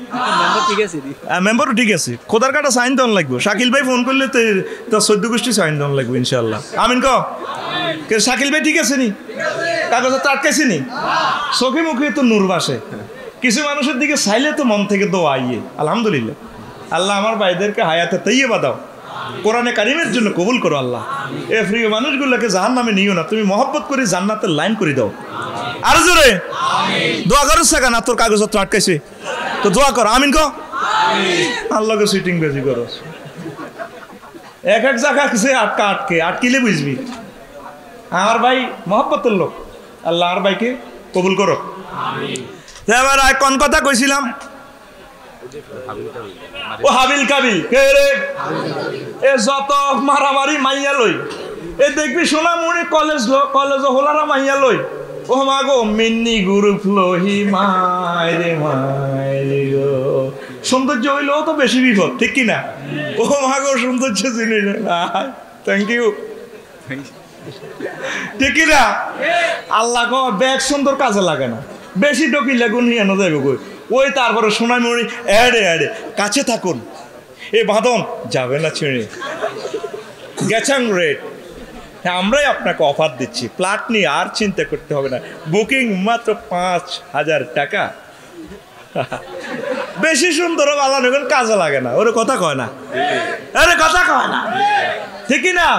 মেম্বারও ঠিক আছে। খোদার কাটা সাইন দেওয়ান লাগবে, শাকিল ভাই ফোন করলে তো 14 গোষ্ঠী সাইন দেওয়ান লাগবে ইনশাল্লাহ। আমিন ক? শাকিল ভাই ঠিক আছে নি? কাগজপত্র আটকাইছি নি? চোখে মুখে তো নূর বাসে, কিছু মানুষের দিকে চাইলে তো মন থেকে দোয়া আইয়ে। আলহামদুলিল্লাহ, আল্লাহ আমার ভাইদেরকে হায়াতে তৈয়বা দাও, কোরআনে কারিমের জন্য কবুল করো আল্লাহ। এ প্রিয় মানুষগুলোকে জাহান্নামে নিও না, তুমি মহব্বত করে জান্নাতের লাইন করে দাও। আর জোরে দোয়া করো সাকা না, তোর কাগজপত্র আটকাইছে তো দোয়া কর, আমিন ক? আল্লাহকে সিটিং বেশি করো, এক এক জায়গা সে আটকিলে বুঝবি। আমার ভাই মহব্বতের লোক, আল্লাহ আর ভাইকে কবুল করো। এবার কোন কথা কইছিলাম? ও হাবিল কাবিল কে রে? এ যত মারামারি মাইয়া লই, এ দেখবি সোনামুড়ি কলেজ হোলারা মাইয়া লই, ও মা গো মিন্নি গ্রুপ লোহি মাইরে মাইরে গো। সৌন্দর্য হইলেও তো বেশি বিপদ, ঠিক কিনা? ও মা গো সৌন্দর্য জিনিস না। থ্যাংক ইউ, ঠিক কিনা? আল্লাহ গো ব্যাগ সুন্দর কাজে লাগে না, বেশি ডকিলে গুণ হিয়ানো যাইব কই। ওই তারপরে সোনামুড়ি এড়ে এড়ে কাছে থাকুন, এ বাঁধন যাবে না ছিঁড়ে গেছাং রেট। হ্যাঁ, আমরাই আপনাকে অফার দিচ্ছি, প্লাট নিয়ে আর চিন্তা করতে হবে না, বুকিং মাত্র 5,000 টাকা। বেশি সুন্দর বালা নেবেন, কাজে লাগে না, ওরে কথা কয় না, আরে কথা কয় না, ঠিক না?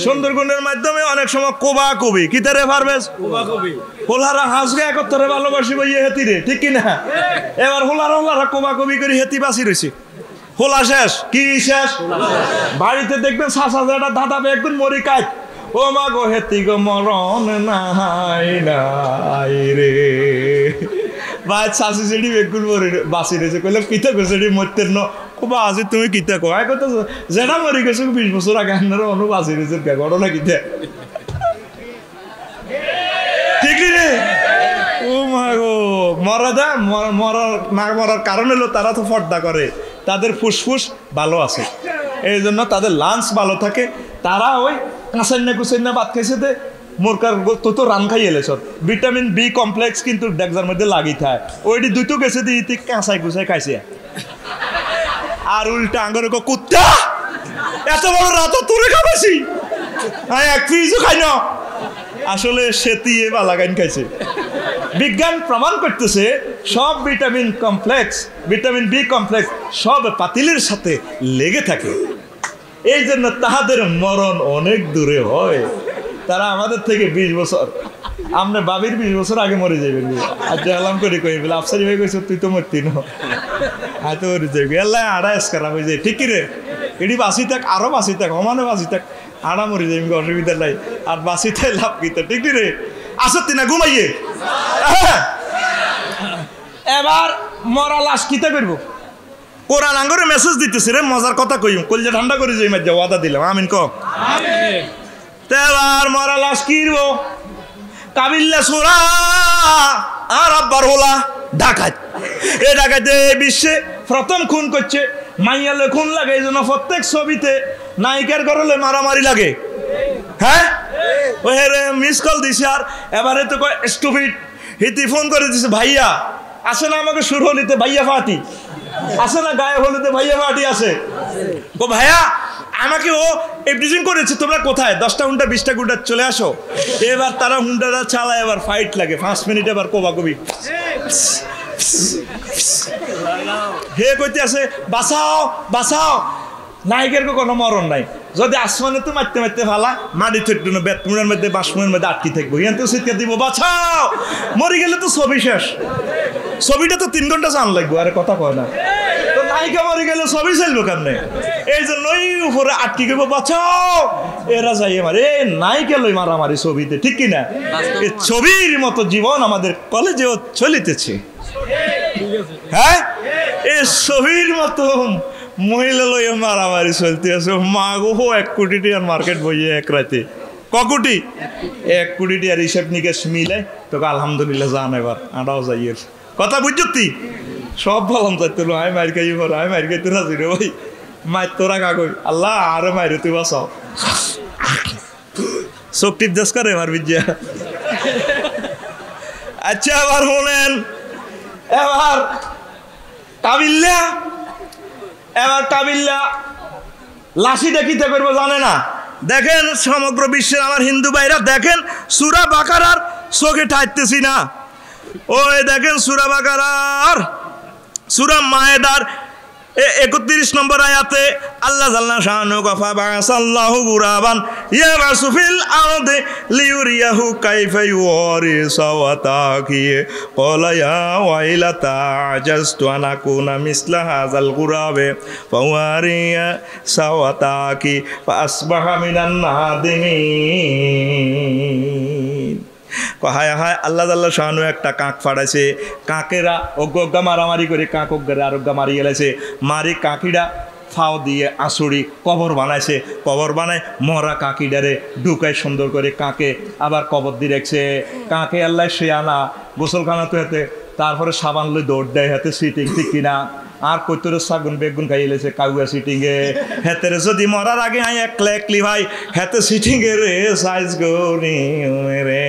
সুন্দরগুণের মাধ্যমে অনেক সময় কোবা কবি কি তারে পারবেস, হোলারা হাসবে একত্রে ভালোবাসিব ইয়ে হেতি রে, ঠিক কিনা? এবার হোলারা কোবা কবি করে হেতি বাঁচি রয়েছে, হোলা শেষ, কি শেষ? বাড়িতে দেখবেন শাসা যেটা দাদা একদিন মরি কাজ, ও মা গো হেতি গো মরণ নাই নাই রে। ভাই শাশি সেটি বেগুন মরি বাঁচি রয়েছে, কইলাম কিতা গো সেটি মরতেন ন, কোবা আজি তুমি কিতা কো? আয় কথা যেটা মরি গেছে 20 বছর আগে, আপনারা অনু বাঁচি রয়েছে, ঘটনা কিতা, ঠিক রে? ও মা গো মরা দা মরার না মরার কারণ হলো তারা তো পর্দা করে, তাদের ফুসফুস ভালো আছে, এই জন্য তাদের লাঞ্চ ভালো থাকে। তারা ওই কাঁচান্না কুচান্না ভাত খাইছে দে মোরকার তো রান খাই এলেছ, ভিটামিন বি কমপ্লেক্স কিন্তু ডেকজার মধ্যে লাগি থাকে, ওইটি দুটো গেছে দিয়ে কাঁচাই কুচাই খাইছে। আর উল্টা আঙ্গরে কুত্তা এত বড় রাত তোরে খাবাসি, আমি এক পিসও খাই না, আসলে সেতি এ বালাগাইন খাইছে। বিজ্ঞান প্রমাণ করতেছে সব vitamin complex, vitamin B complex সব পাতিলের সাথে লেগে থাকে, এই জন্য তাহাদের মরণ অনেক দূরে হয়। তারা আমাদের থেকে 20 বছর, আমরা বাবির 20 বছর আগে মরে যাবেন। আজ আলাম করে কই বলে আফসারি ভাই কইছ তুই তো মরতি না, আয় তো মরে যাবি, আল্লাহ আড়া খারাপ হয়ে যায়, ঠিক রে? এটি বাঁচি থাক, আরো বাঁচি থাক, সমানে বাঁচি থাক, আড়া মরে যাবি, অসুবিধা নাই, আর বাঁচি থাই লাভ কিতা, ঠিক রে? আসতি না ঘুমাইয়ে। এবার মরা লাশ কিতা করবো? কোরআন আঙ্গরে মেসেজ দিতেছে রে, মজার কথা কইম, কলজা ঠান্ডা করে যাই, মাঝে ওয়াদা দিলাম, আমিন ক। এবার মরা লাশ কিরবো? কাবিল্লা সোরা আর আব্বার হোলা ডাকাত, এ ডাকাতে বিশ্বে প্রথম খুন করছে, মাইয়ালে খুন লাগে, এই জন্য প্রত্যেক ছবিতে নায়িকার ঘরে মারামারি লাগে। হ্যাঁ, ওই রে মিস কল দিছে, আর এবারে তো স্টুপিড হিতি ফোন করে দিছে, ভাইয়া আসে না আমাকে সুর হলিতে ভাইয়া পার্টি আসে না, গায়ে হলিতে ভাইয়া পার্টি আছে, ও ভাইয়া আমাকে ও এভরিথিং করেছে, তোমরা কোথায়? 10টা হুন্ডা 20টা গুন্ডা চলে আসো। এবার তারা হুন্ডাটা চালায়, এবার ফাইট লাগে 5 মিনিট, এবার কোবাকবি, হে কইতে আছে বাঁচাও বাঁচাও, নায়িকের কোনো মরণ নাই, যদি আসমানে তো মারতে মারতে ফালা, মাটি থাকতো না, বেতমুড়ের মধ্যে বাসমুড়ের মধ্যে আটকে থাকবো, ইয়ান তো চিৎকার দিব বাঁচাও, মরে গেলে তো ছবি শেষ, ছবিটা তো 3 ঘন্টা চান লাগবো, আরে কথা কয় না, তো নায়িকা মরে গেলে ছবি চলবো কেমনে? এই জন্যই উপরে আটকে গেব, বাঁচাও, এরা যাই আমার এ নায়িকা লই মারামারি ছবিতে, ঠিক কিনা? ছবির মতো জীবন আমাদের কলেজেও চলিতেছে। হ্যাঁ, এ ছবির মতো মহিলা লইয়া মারামারি চলতে আছে, মা গো 1 কোটি টিয়ার মার্কেট বইয়ে এক রাতে, ক কোটি? 1 কোটি টিয়ার হিসাব নিকেশ মিলে তোকে আলহামদুলিল্লাহ জান, এবার আড়াও যাইয়ের কথা বুঝতি, সব ভালাম চাইতে আমি মার খাই, আমি মার খাইতে রাজি রে ভাই, মায়ের তোরা কাগজ আল্লাহ আরে মায়ের তুই বাঁচাও, চোখ টিপ দেশ করে আমার বিদ্যা। আচ্ছা এবার শোনেন, এবার কাবিল্লা লাশিটা কিতে করবো জানে না। দেখেন সমগ্র বিশ্বের আমার হিন্দু ভাইরা দেখেন, সূরা বাকারার চোখে ঠাইতেছি না, ওই দেখেন সূরা বাকারার সূরা মায়েদার 31 নম্বর আয়াতে আল্লাহ জাল্লা শানু গফা বাসাল্লাহু গুরাবান ইয়াবাসু ফিল আরদি লিউরিয়াহু কাইফা ইউরি সাওয়াতাকি ক্বালা ইয়া ওয়াইলাতা আজাজতু আন আকুনা মিসলা হাযাল গুরাবে ফাওয়ারিয়া সাওয়াতাকি ফাসবাহা মিনান নাদিমিন। হায় হায় আল্লাহ আল্লাহ শাহানু একটা কাক ফাড়াইছে, কাকেরা অজ্ঞা মারামারি করে কাক অজ্ঞারে আরোগ্যা মারি গেলেছে, মারি কাকিরা ফাও দিয়ে আঁচড়ি কবর বানাইছে, কবর বানায় মরা কাকিডারে ঢুকায় সুন্দর করে কাকে আবার কবর দিয়ে রেখছে। কাকে আল্লাহ সে আনা গোসলখানা তো হাতে, তারপরে সাবান লই দৌড় দেয় হাতে সিটিং ঠিক কিনা, আর কইতর সাগুন বেগুন খাইলেছে কাউয়া সিটিংয়ে হেতের যদি মরার আগে আই একলি ভাই হেতে সিটিংয়ে রে সাইজ গনি রে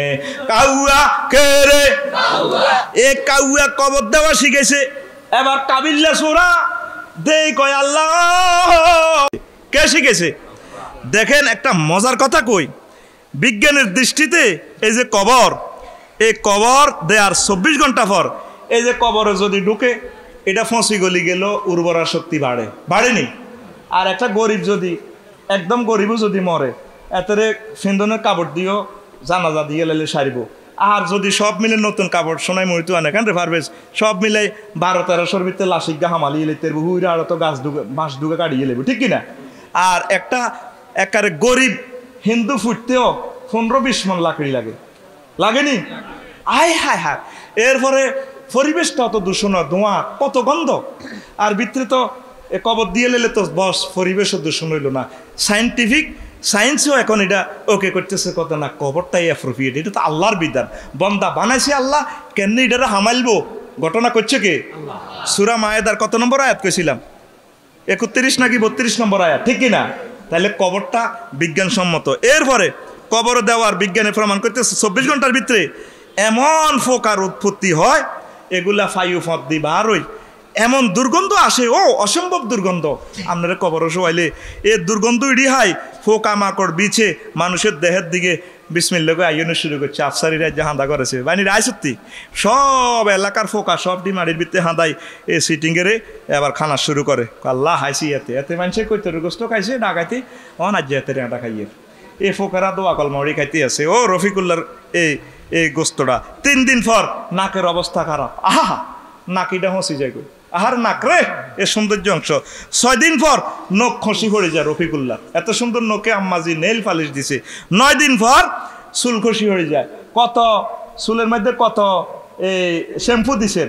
কাউয়া কে রে এ কাউয়া কবর দেওয়া শিখেছে। এবার কাবিল্লা সোরা দেই কয় আল্লাহ কে শিখেছে। দেখেন একটা মজার কথা কই, বিজ্ঞানের দৃষ্টিতে এই যে কবর, এই কবর দেয়ার 24 ঘন্টা পর এই যে কবরে যদি ঢুকে এটা ফসি গলি গেল উর্বরা শক্তি বাড়েনি। আর একটা গরিব যদি একদম গরিবও যদি মরে এতরে সিন্ধনের কাপড় দিয়েও জানাজা দিয়ে লেলে সারিব। আর যদি সব মিলে নতুন কাপড় সোনাই মরিত আনে কেন রে পারবেস, সব মিলে 12-1300 ভিতরে লাশিক গা হামালিয়ে লেতে হুইরা আর তো গাছ ঢুকে বাঁশ ঢুকে কাটিয়ে লেব ঠিক কিনা। আর একটা একারে গরিব হিন্দু ফুটতেও 15-20 মন লাকড়ি লাগেনি। আয় হায় হায়, এরপরে পরিবেশটা অত দূষণ, ধোঁয়া, কত গন্ধ। আর ভিতরে তো কবর দিয়ে লেলে তো বস পরিবেশও দূষণ হইল না। সায়েন্সও এখন এটা ওকে করতেছে কত না, কবরটাই অ্যাপ্রোপ্রিয়েট, এটা তো আল্লাহর বিধান, বন্দা বানাইছে আল্লাহ, কেন এটা হামাইলবো? ঘটনা করছে কে? সূরা মায়েদার কত নম্বর আয়াত কইছিলাম? 31 নাকি 32 নম্বর আয়াত ঠিক কিনা। তাহলে কবরটা বিজ্ঞানসম্মত। এরপরে কবর দেওয়ার বিজ্ঞানে প্রমাণ করতেছে 24 ঘন্টার ভিতরে এমন ফোকার উৎপত্তি হয়, এগুলা ফাইউ ফদ দিবা আরই এমন দুর্গন্ধ আসে, ও অসম্ভব দুর্গন্ধ। আপনারা কবর শোয়াইলে এ দুর্গন্ধ ইডি হাই ফোকা মাকড় বিছে মানুষের দেহের দিকে বিসমিল্লাহ আইনে শুরু করছে। আফসারিরা যে হাঁদা করেছে বানি রায় সত্যি সব এলাকার ফোকা সব ডিমারির ভিতরে হাঁদাই এ সিটিংয়েরে এবার খানা শুরু করে। আল্লাহ হাইছি এতে মানুষের কইতে গোস্ত খাইছে ডাকাইতে অনাজ্য এতে আটা খাইয়ে এ ফোকারা দোয়া কলমরি খাইতে আছে। ও রফিকুল্লার এই গোস্তটা 3 দিন পর নাকের অবস্থা খারাপ, আহা নাকিটা হসি যায় কই, আহার নাক রে এ সৌন্দর্য অংশ। 6 দিন পর নখ খসি পড়ে যায় রফিকুল্লাহ, এত সুন্দর নখে আম্মাজি নেল পালিশ দিছে। 9 দিন পর চুল খসি হয়ে যায়। কত চুলের মধ্যে কত শ্যাম্পু দিছেন,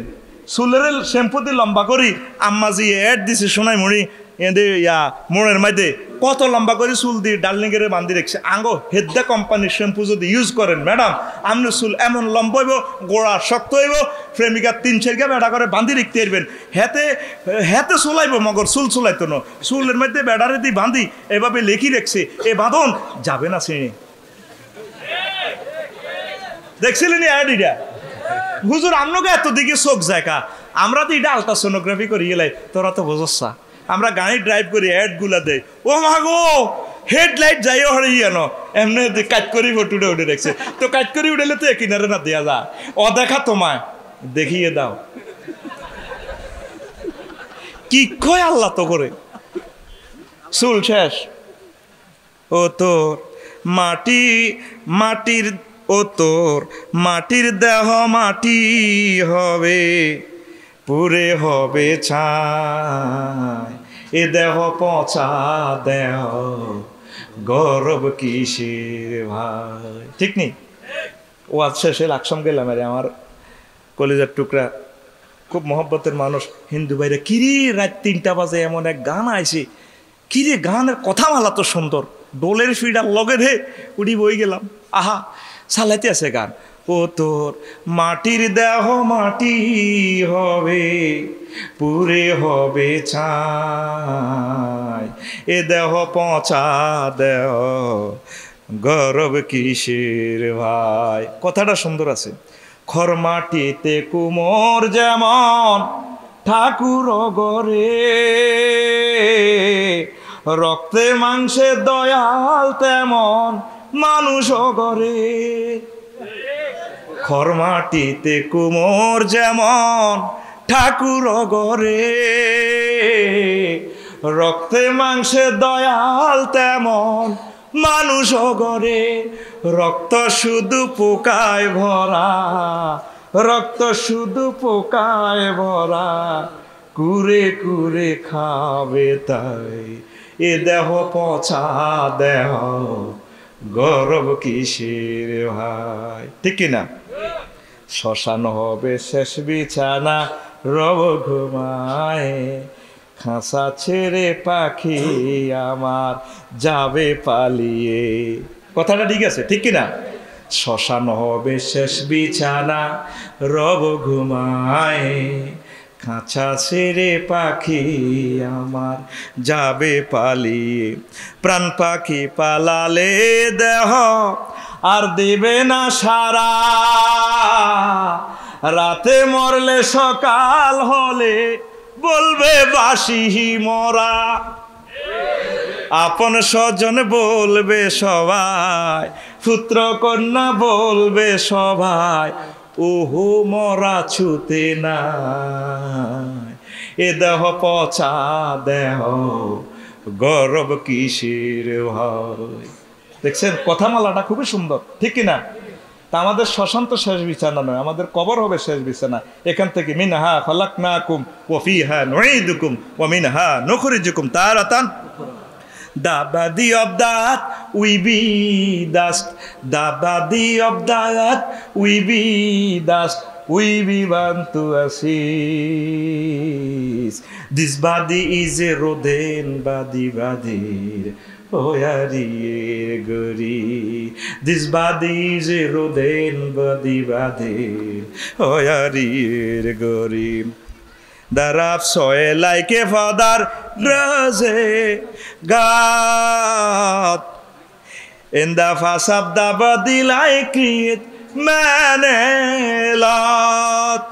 চুলের শ্যাম্পু দিয়ে লম্বা করি আম্মাজি অ্যাড দিছে সোনাই মুড়ি এদের মোড়ের মধ্যে কত লম্বা করে চুল দিয়ে ডার্লিংয়ের বান্ধি রেখেছে। আঙ্গো হেদ্দা কোম্পানির শ্যাম্পু যদি ইউজ করেন ম্যাডাম, আপনি চুল এমন লম্বা হইব, গোড়া শক্ত হইব, প্রেমিকা 3-4 বেড়া করে বান্ধি রেখতে পারবেন। হেতে চুলাইব মগর চুল চুলাইতো না, চুলের মধ্যে বেড়ারে দিয়ে বান্ধি এভাবে লেখি রেখছে এ বাঁধন যাবে না শ্রেণী। দেখছিলেন অ্যাডিটা হুজুর আপনাকে এত দিকে চোখ জায়গা, আমরা তো এটা আলট্রাসোনোগ্রাফি করি গেলাই, তোরা তো বোঝা আমরা গাড়ি ড্রাইভ করি অ্যাডগুলা দেয়, ও মাগো হেডলাইট যাইও হরে ইয়েন এমনি কাজ করি ফটোটা উঠে দেখছে তো কাজ করি উঠেলে তো কিনারে না দেওয়া যা ও দেখা তোমায় দেখিয়ে দাও কি কয় আল্লাহ তো করে চুল শেষ। ও তোর মাটির ও তোর মাটির দেহ মাটি হবে, পুরে হবে ছাই, এ দেহ পচা দেহ গৌরব কিসের ভাই। ঠিক নেই? ও আজ শেষে লাকসাম গেলাম, আরে আমার কলেজের টুকরা খুব মহব্বতের মানুষ হিন্দু ভাইরা, কিরে রাত 3টা বাজে এমন এক গান আইছে, কিরে গানের কথা মালা তো সুন্দর, ডোলের ফিডার লগে রে উড়ি বই গেলাম, আহা চালাইতে আছে গান। ও তোর মাটির দেহ মাটি হবে, পুরে হবে ছাই, এ দেহ পচা দেহ গৌরব কিসের ভাই। কথাটা সুন্দর আছে। খর মাটিতে কুমোর যেমন ঠাকুর গরে, রক্তে মাংসে দয়াল তেমন মানুষ গরে। খর মাটিতে কুমোর যেমন ঠাকুর গরে, রক্তে মাংসে দয়াল তেমন মানুষ গরে। রক্ত শুধু পোকায় ভরা, রক্ত শুধু পোকায় ভরা, কুরে কুরে খাবে তাই, এ দেহ পচা দেহ গৌরব কিসের ভাই, ঠিক কিনা? শ্মশান হবে শেষ বিছানা, রব ঘুমায়, খাঁচা ছেড়ে পাখি আমার যাবে পালিয়ে। কথাটা ঠিক আছে, ঠিক কিনা? শ্মশান হবে শেষ বিছানা, রব ঘুমায়, খাঁচা ছেড়ে পাখি আমার যাবে পালিয়ে। প্রাণ পাখি পালালে দেহ আর দেবে না সারা, রাতে মরলে সকাল হলে বলবে বাসি মরা। আপন স্বজন বলবে সবাই, পুত্র কন্যা বলবে সবাই, ওহো মরা ছুতে নাই। এ দেহ পচা দেহ, গৌরব কিসের হয়। দেখছেন কথামালাটা খুবই সুন্দর, ঠিক কিনা? তা আমাদের শ্মশান তো শেষ বিছানা নয়, আমাদের কবর হবে শেষ বিছানা। এখান থেকে মিনহা খালাকনাকুম ওয়া ফিহা নুঈদুকুম ওয়া মিনহা নুখরিজুকুম তারাতান। The body of that we be dust, the body of that we be dust, we be born to ashes. This body is a rodent body, oh yariye gori. This body is a rodent body, oh yariye gori. The rough soil like a father grows a God. In the face of the body like create man a lot.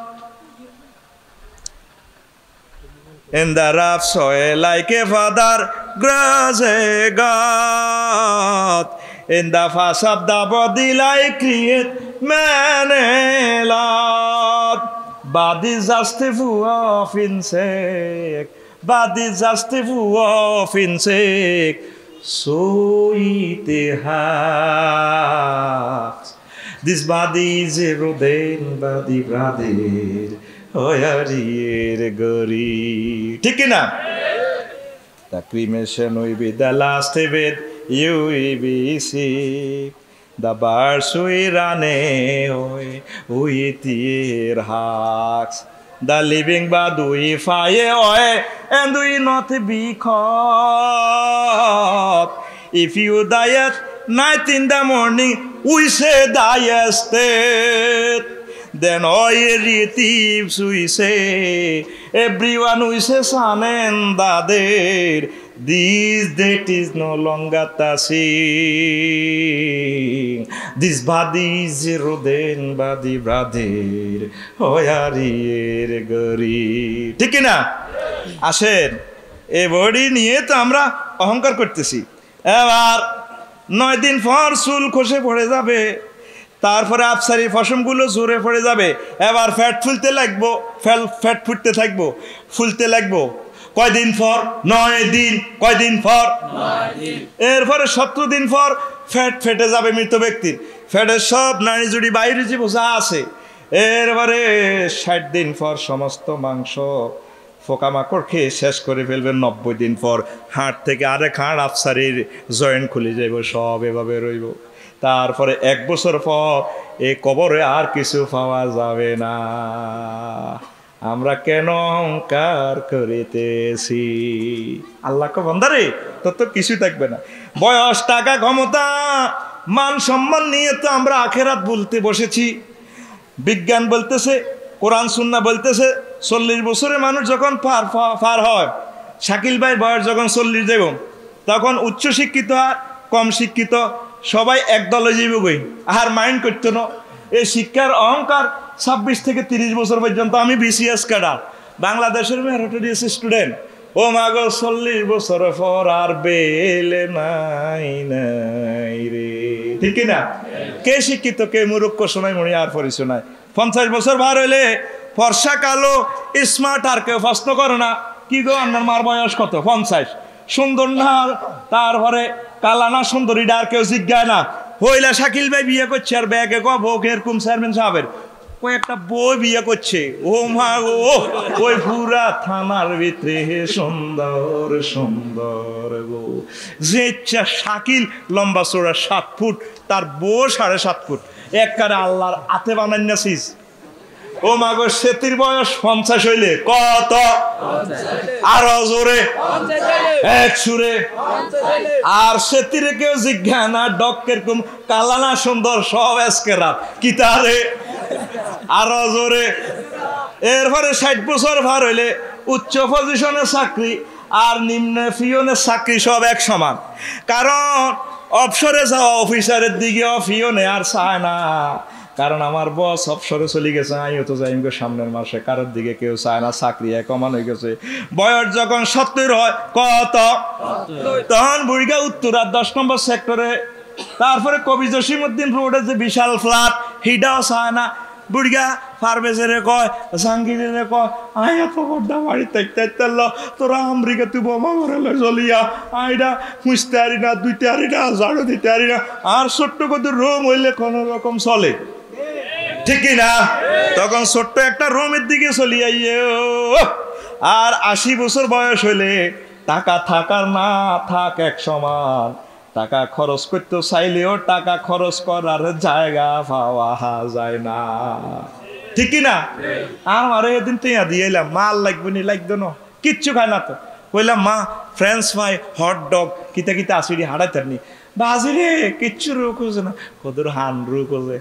In the rough soil like a father grows a God. In the face of the body like create man a lot. Body just a full of insect, body just a full of insect, so it has. This body is a rodent body, brother, oh yariye gori. ঠিক না? The cremation will be the last event, you will be sick. The birds will run away with their hawks. The living bird will fly away and will not be caught. If you die at night in the morning, we say die state. Then all relatives we say, everyone we say son and daughter. This date is no longer the same. This body is a rodent body, brother, oh yariye gori. ঠিক না? আসেন, এ বডি নিয়ে তো আমরা অহংকার করতেছি। এবার 9 দিন পর চুল খসে পড়ে যাবে, তারপরে আফসারি ফসমগুলো জোরে পড়ে যাবে, এবার ফ্যাট ফুলতে লাগবো, ফ্যাট ফুটতে থাকবো, ফুলতে লাগবো। কয়দিন পর? 9 দিন। কয়দিন পর? 9 দিন। এরপরে 17 দিন পর ফ্যাট ফেটে যাবে মৃত ব্যক্তির, ফ্যাটের সব নাড়ি জুড়ি বাইরে যে বোঝা আছে। এরপরে 60 দিন পর সমস্ত মাংস পোকামাকড় খেয়ে শেষ করে ফেলবে। 90 দিন পর হাড় থেকে আরেক হাড় আফসারির জয়েন্ট খুলে যাইব, সব এভাবে রইব। তারপরে 1 বছর পর এই কবরে আর কিছু পাওয়া যাবে না। আমরা কেন অহংকার করিতেছি? আল্লাহকে বান্দারে, তোর তো কিছুই থাকবে না। বয়স, টাকা, ক্ষমতা, মান সম্মান নিয়ে তো আমরা আখেরাত বলতে বসেছি। বিজ্ঞান বলতেছে, কোরআন সুন্নাহ বলতেছে 40 বছরের মানুষ যখন পার হয়, শাকিল ভাই বয়স যখন 40 যাব, তখন উচ্চ শিক্ষিত আর কম শিক্ষিত সবাই একদলে যাইবই। আর মাইন্ড করতো না এই শিক্ষার অহংকার। 26 থেকে 30 বছর পর্যন্ত আমি বিসিএস ক্যাডার, বাংলাদেশের মেরিটোরিয়াস স্টুডেন্ট। ও মাগো 40 বছর পর আর বেলে নাই নাই রে, ঠিক না? কে শিক্ষিত, কে মূর্খ শোনায় মনে আর পরিচয় নাই। 50 বছর বার হইলে ফর্সা কালো স্মার্ট আর কেউ প্রশ্ন করে না, কি গো আপনার মার বয়স কত? 50। সুন্দর না, তারপরে কালা না সুন্দরীটা আর কেউ জিজ্ঞায় না। হইলা শাকিল ভাই বিয়ে করছে আর ব্যাগে বউকে এরকম চেয়ারম্যান সাহেবের কয়েকটা বই বিয়ে করছে। ও মা গো, ওই পুরা থানার ভিতরে সুন্দর সুন্দর গো, যে শাকিল লম্বা চোরা 7 ফুট, তার বউ 7.5 ফুট, একবারে আল্লাহর হাতে বানাইনাছিস। ও মা গো, সেতির বয়স 50 হইলে কত? আরো জোরে, 1 সুরে। আর সেতিরে কেউ জিজ্ঞা না ডক কিরকম, কালা না সুন্দর, সব এসকেরাত কি তারে। আরো জোরে। এরপরে 60 বছর ভার হইলে উচ্চ পজিশনের চাকরি আর নিম্ন ফিওনের চাকরি সব এক সমান। কারণ অবসরে যাওয়া অফিসারের দিকে ফিওনে আর চায় না, কারণ আমার বস অবসরে চলে গেছে, আমিও তো যাই সামনের মাসে, কারোর দিকে কেউ চায় না, চাকরি কমান হয়ে গেছে। বয়স যখন 70 হয়, কত? তখন বুড়িগা উত্তরার 10 নম্বর সেক্টরে, তারপরে কবি জসিমউদ্দিন রোডে যে বিশাল ফ্ল্যাট, হিটাও চায় না। বুড়িগা ফার্মেসিরে কয়, জাহাঙ্গীরে কয়, আয় এত বড় বাড়ি থাকতে তোরা আমেরিকা তুই বোমা ভরে চলিয়া, আইডা মুছতে পারি না, ধুইতে পারি না, ঝাড়ু দিতে পারি না, আর ছোট্ট কত রুম হইলে কোনো রকম চলে, ঠিক না? তখন ছোট্ট একটা রুমের দিকে চলি আইয়ে। আর 80 বছর বয়স হইলে টাকা থাকার না থাক এক সমান, টাকা খরচ করতে চাইলেও টাকা খরচ করার জায়গা পাওয়া যায় না, ঠিক না? আমার এদিন টিয়া দিয়ে এলাম, মাল লাগবে নি, লাগতো না, কিচ্ছু খায় না তো। কইলাম মা ফ্রেঞ্চ ফ্রাই হট ডগ কিতা কিতা আসিরি হাঁটাইতেন নি, বাজি রে কিচ্ছু রোগ হচ্ছে না, কদর হান রোগ হচ্ছে।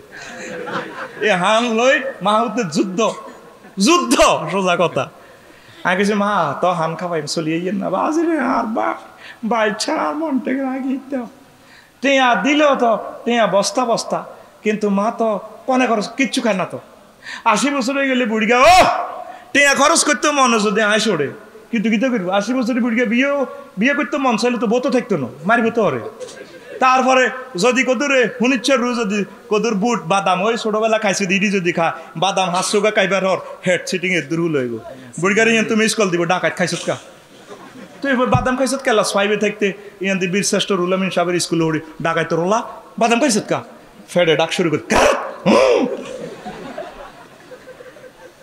এ হান লই মা হতে যুদ্ধ যুদ্ধ, সোজা কথা। আমি কিছু মা তো হান খাবাই চলিয়ে না, বাজি রে আর বাইচ্ছা আর মন থেকে রাখি টিয়া দিল তো, টিয়া বস্তা বস্তা, কিন্তু মা তো কনে খরচ কিচ্ছু খায় না তো। 80 বছর হয়ে গেলে বুড়িগা ও টিয়া খরচ করতে মনে যদি আইস ওরে, কিন্তু কিতা করবো, 80 বছরের বুড়িগা বিয়ে করতে মন চাইলে তো বতো থাকতো না, মারিব তো ওরে। তারপরে যদি কদুরে হুনিচ্ছর রু যদি কদুর বুট বাদাম, ওই ছোটবেলা খাইছে দিদি যদি খা বাদাম হাসুগা খাইবার হর হেড সিটিং এর দূর লইব। বুড়িগারে তুমি স্কুল দিব ডাকাত খাইছত কা, তুই বাদাম খাইছত ক্লাস 5-এ থাকতে ইয়ান দি বীরশ্রেষ্ঠ রুলামিন সাহেবের স্কুলে হরি ডাকাই তোর ওলা বাদাম খাইছত কা, ফেডে ডাক শুরু করে।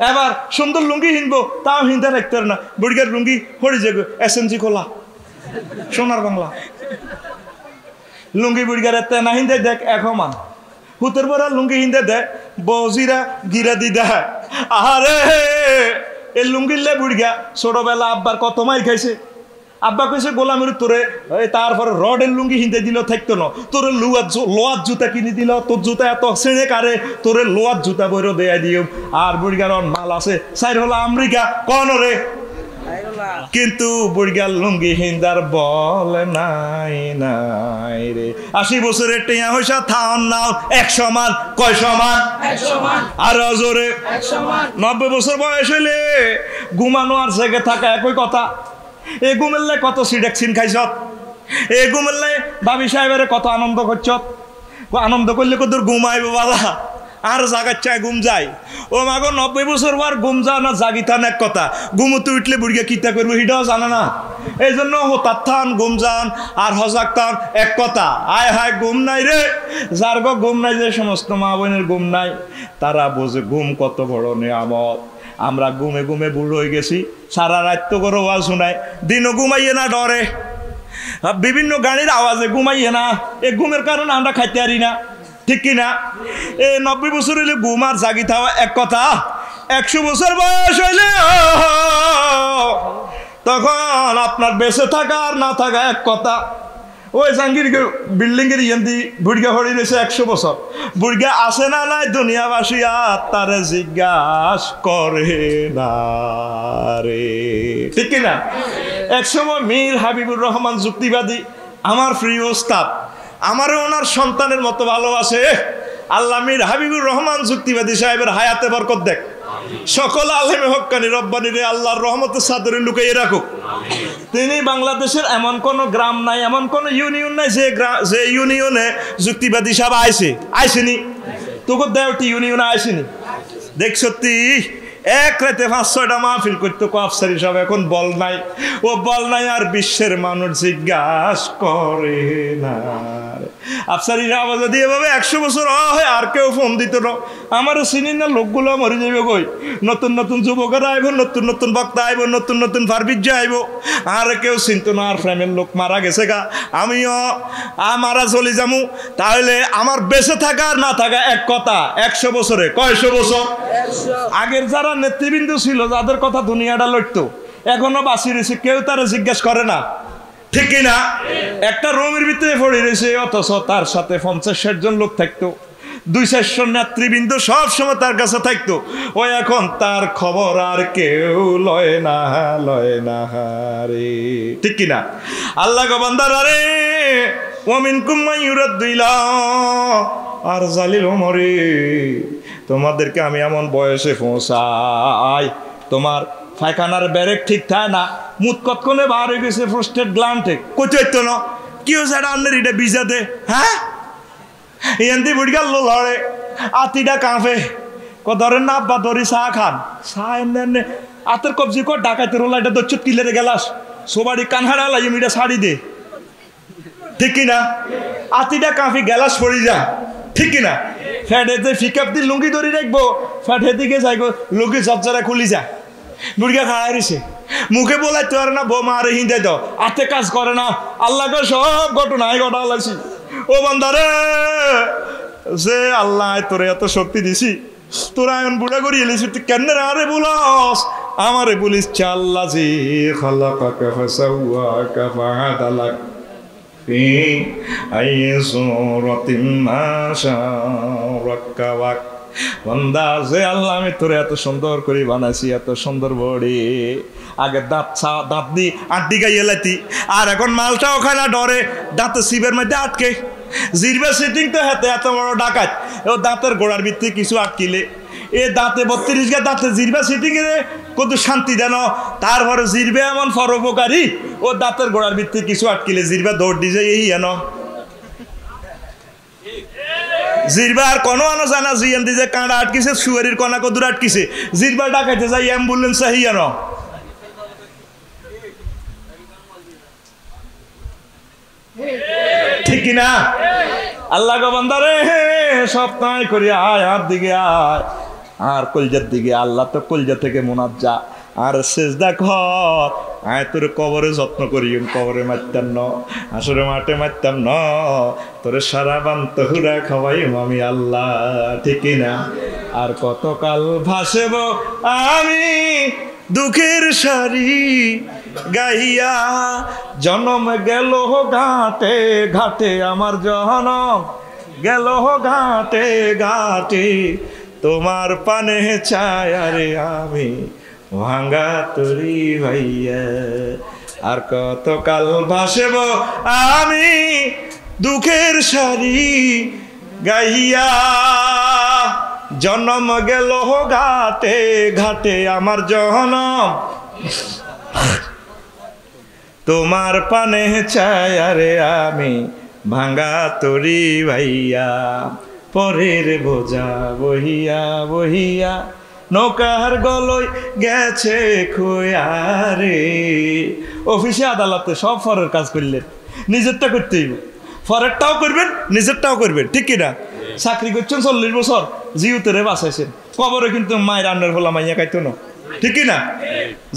এবার সুন্দর লুঙ্গি হিনবো, তাও হিনতে রাখতে না, বুড়িগার লুঙ্গি হরি যাবে SMG খোলা, সোনার বাংলা লুঙ্গি বুড়িগার না হিন্দে দেখ একমান হুতের পরা লুঙ্গি হিন্দে দেখ বজিরা গিরা দি দেখ। আরে এই লুঙ্গিলে বুড়িগা ছোটবেলা আব্বার কত মাইর খাইছে, আব্বা কইছে গোলামের তোরে, তারপরে রডের লুঙ্গি হিন্দে দিল থাকতো না, তোরে লোয়ার জুতা কিনে দিল, তোর জুতা এত ছেড়ে কারে, তোরে লোয়ার জুতা বইরো দেয়া দিও। আর বুড়িগার মাল আছে সাইড হলো আমেরিকা কোন রে, কিন্তু বুড়িগার লুঙ্গি হিন্দার বল নাই নাই রে। 80 বছরের টিয়া হইসা থান নাও 1 সমান, কয় সমান? 1 সমান। আর জোরে 1 সমান। 90 বছর বয়স হইলে ঘুমানো আর জেগে থাকা একই কথা। এই ঘুমেললে কত সিডেক্সিন খাইছত, এই ঘুমেললে বাবি সাহেবের কত আনন্দ করছত, আনন্দ করলে কত ঘুমাইব বালা, আর জাগার চায় ঘুম যায়। ও মাগো 90 বছর পর ঘুম যা না জাগিতান এক কথা, ঘুমতে উঠলে বুড়িয়া কিতা করবো সেটাও জানে না। এই জন্য হতার থান ঘুম যান আর হজাক থান এক কথা। আয় হায় ঘুম নাই রে, যার গো ঘুম নাই, যে সমস্ত মা বোনের ঘুম নাই তারা বোঝে ঘুম কত বড় নিয়ামত। আমরা ঘুমে ঘুমে বুড়ো হয়ে গেছি, সারা রাত তো করে আওয়াজ শোনায়, দিনও ঘুমাইয়ে না ডরে, বিভিন্ন গাড়ির আওয়াজে ঘুমাইয়ে না, এই ঘুমের কারণে আমরা খাইতে পারি না, ঠিক কিনা? এই 90 বছর হইলে ঘুম আর জাগি থাকা এক কথা, 100 বছর বয়স হইলে তখন আপনার বেঁচে থাকা আর না থাকা এক কথা। ওই জাঙ্গির বিল্ডিং এর ইয়ান্দি বুড়িগা হরি রয়েছে 100 বছর, বুড়িগা আসে না নাই দুনিয়াবাসী আর তারে জিজ্ঞাস করে না রে, ঠিক কিনা? একসময় মীর হাবিবুর রহমান যুক্তিবাদী আমার প্রিয় ওস্তাদ, আমারও ওনার সন্তানের মতো ভালোবাসে। আল্লাহ মীর হাবিবুর রহমান যুক্তিবাদী সাহেবের হায়াতে বরকত দেখ, সকল আলেমে হক্কানি রব্বানি রে আল্লাহর রহমতের চাদরে লুকাইয়ে রাখুক। তিনি বাংলাদেশের এমন কোন গ্রাম নাই, এমন কোন ইউনিয়ন নাই যে ইউনিয়নে যুক্তিবাদী সাহেব আইসেনি, তোকে দেওটি ইউনিয়নে আইসেনি। দেখ সত্যি এক রাতে 5-6টা মাহফিল করতো আফসারি সব, এখন বল নাই, ও বল নাই আর বিশ্বের মানুষ জিজ্ঞাসা করে না। আফসারিরা আওয়াজ দিয়ে এভাবে 100 বছর হয় আর কেউ ফোন দিত না। আমারও চিনি না, লোকগুলো মরে যাবে কই। নতুন নতুন যুবকেরা আইব, নতুন নতুন বক্তা আইব, নতুন নতুন ফারবিজ্য আইব, আর কেউ চিনত না। আর ফ্রেমের লোক মারা গেছে গা, আমিও মারা চলে যামু। তাহলে আমার বেঁচে থাকা আর না থাকা এক কথা। 100 বছরে কয়শো বছর আগের যারা নেতৃবৃন্দ ছিল, যাদের কথা দুনিয়াটা লড়তো, এখনো বাঁচি রয়েছে, কেউ তারা জিজ্ঞেস করে না, ঠিক কিনা? একটা রুমের ভিতরে পড়ে রয়েছে, অথচ তার সাথে 50-60 জন লোক থাকতো, 200-400 নেতৃবৃন্দ সব সময় তার কাছে থাকতো। ওই এখন তার খবর আর কেউ লয় না রে, ঠিক কিনা? আল্লাহ গো বান্দারা রে, ওয়ামিনকুম মাইয়ুরাদ্দু ইলা আরযালিল উমরি, তোমাদেরকে আমি এমন বয়সে পৌঁছাই তোমার পায়খানার ব্যারেক ঠিক থাকে না, মুত কতক্ষণে বার হয়ে গেছে প্রস্টেট গ্ল্যান্ডে, কইতো না কি হয়েছে এটা আন্নের এটা বিজা দে, হ্যাঁ এনতি বুড়ি গেল লড়ে আতিটা কাঁপে, ধরেন না আব্বা ধরি চা খান, চা এনে আতের কবজি কর ডাকাইতে রোলা, এটা দচ্ছুত কিলেরে গেলাস সোবাড়ি কানহাড়া লাই মিটা শাড়ি দে, ঠিক কিনা? আতিটা কাঁপি গেলাস পড়ি যা, ঠিক কিনা? ফ্যাট হেতে ফিকাপ দিয়ে লুঙ্গি ধরি রাখবো, ফ্যাট হেদিকে যাই গো লুঙ্গি ঝরঝরা খুলি যা, বুড়িয়া খাড়াই রয়েছে, মুখে বলাই তো আর না বৌমা আরে হিন্দাই দাও, আতে কাজ করে না। আল্লাহকে সব ঘটনায় ঘটা লাগছি। ও বান্দারে, যে আল্লাহ তোরে এত শক্তি দিছি, তোরা এমন বুড়া করি এলিস, তুই কেন আরে বলাস আমারে বলিস, আল্লাহ জি খালাকাকা ফাসাওয়াকা ফাআদালাক ফি আইয়ি সূরাতিন মা শাআ রাক্কাবাক। বান্দা, যে আল্লাহ আমি তোরে এত সুন্দর করে বানাইছি, এত সুন্দর বডি, আগে দাঁত দি আড্ডি গাইয়ে লাইতি, আর এখন মালটা ওখানে ডরে দাঁতে শিবের মধ্যে আটকে, জিরবে সিটিং তো হাতে এত বড় ডাকাত, ও দাঁতের গোড়ার ভিত্তি কিছু আটকিলে, এ দাঁতে 32 গা দাঁতে জিরবা সিটিং এ কত শান্তি দেন। তারপরে জিরবে এমন পরোপকারী, ও দাঁতের গোড়ার ভিত্তি কিছু আটকিলে জিরবা দৌড় দিয়ে এই এন জিরবা আর কোনো আনো জানা জিয়ান দিয়ে কাঁড়া আটকিছে, সুয়ারির কণা কদুর আটকিছে, জিরবা ডাকাইতে যাই অ্যাম্বুলেন্স চাহিয়ান, ঠিক কিনা? আল্লাহ গো বান্দারে, সপ্তাহ করি আয় আর দিকে আয়, আর কলজার দিকে। আল্লাহ তো কলজা থেকে মোনাজ্জা, আর সেজদা কর, আয় তোর কবরে যত্ন করি, কবরে মারতাম ন, আসরে মাঠে মারতাম ন, তোর সারা বান্ত হুরা খাওয়াই আমি আল্লাহ, ঠিক না? আর কতকাল ভাসেব আমি দুঃখের সারি গাইয়া, জনম গেল ঘাটে ঘাটে, আমার জনম গেল ঘাটে ঘাটে, তোমার পানে ছায়া রে আমি ভাঙ্গা তরি ভাইয়া। আর কতকাল ভাসেব আমি দুঃখের সারি গাইয়া, জনম গেল ঘাটে ঘাটে, আমার জনম তোমার পানে ছায়া রে আমি ভাঙ্গা তরি ভাইয়া। পরের বোঝা বহিয়া বহিয়া নৌকার গলই গেছে খুয়ারে। অফিসে আদালতে সব ফরের কাজ করলেন, নিজেরটা করতে হইব, ফরেরটাও করবেন নিজেরটাও করবেন, ঠিক কিনা? চাকরি করছেন 40 বছর, জিউতেরে বাঁচাইছেন, কবরে কিন্তু মায়ের রান্নার ফলা মাইয়া খাইতো না, ঠিক কিনা?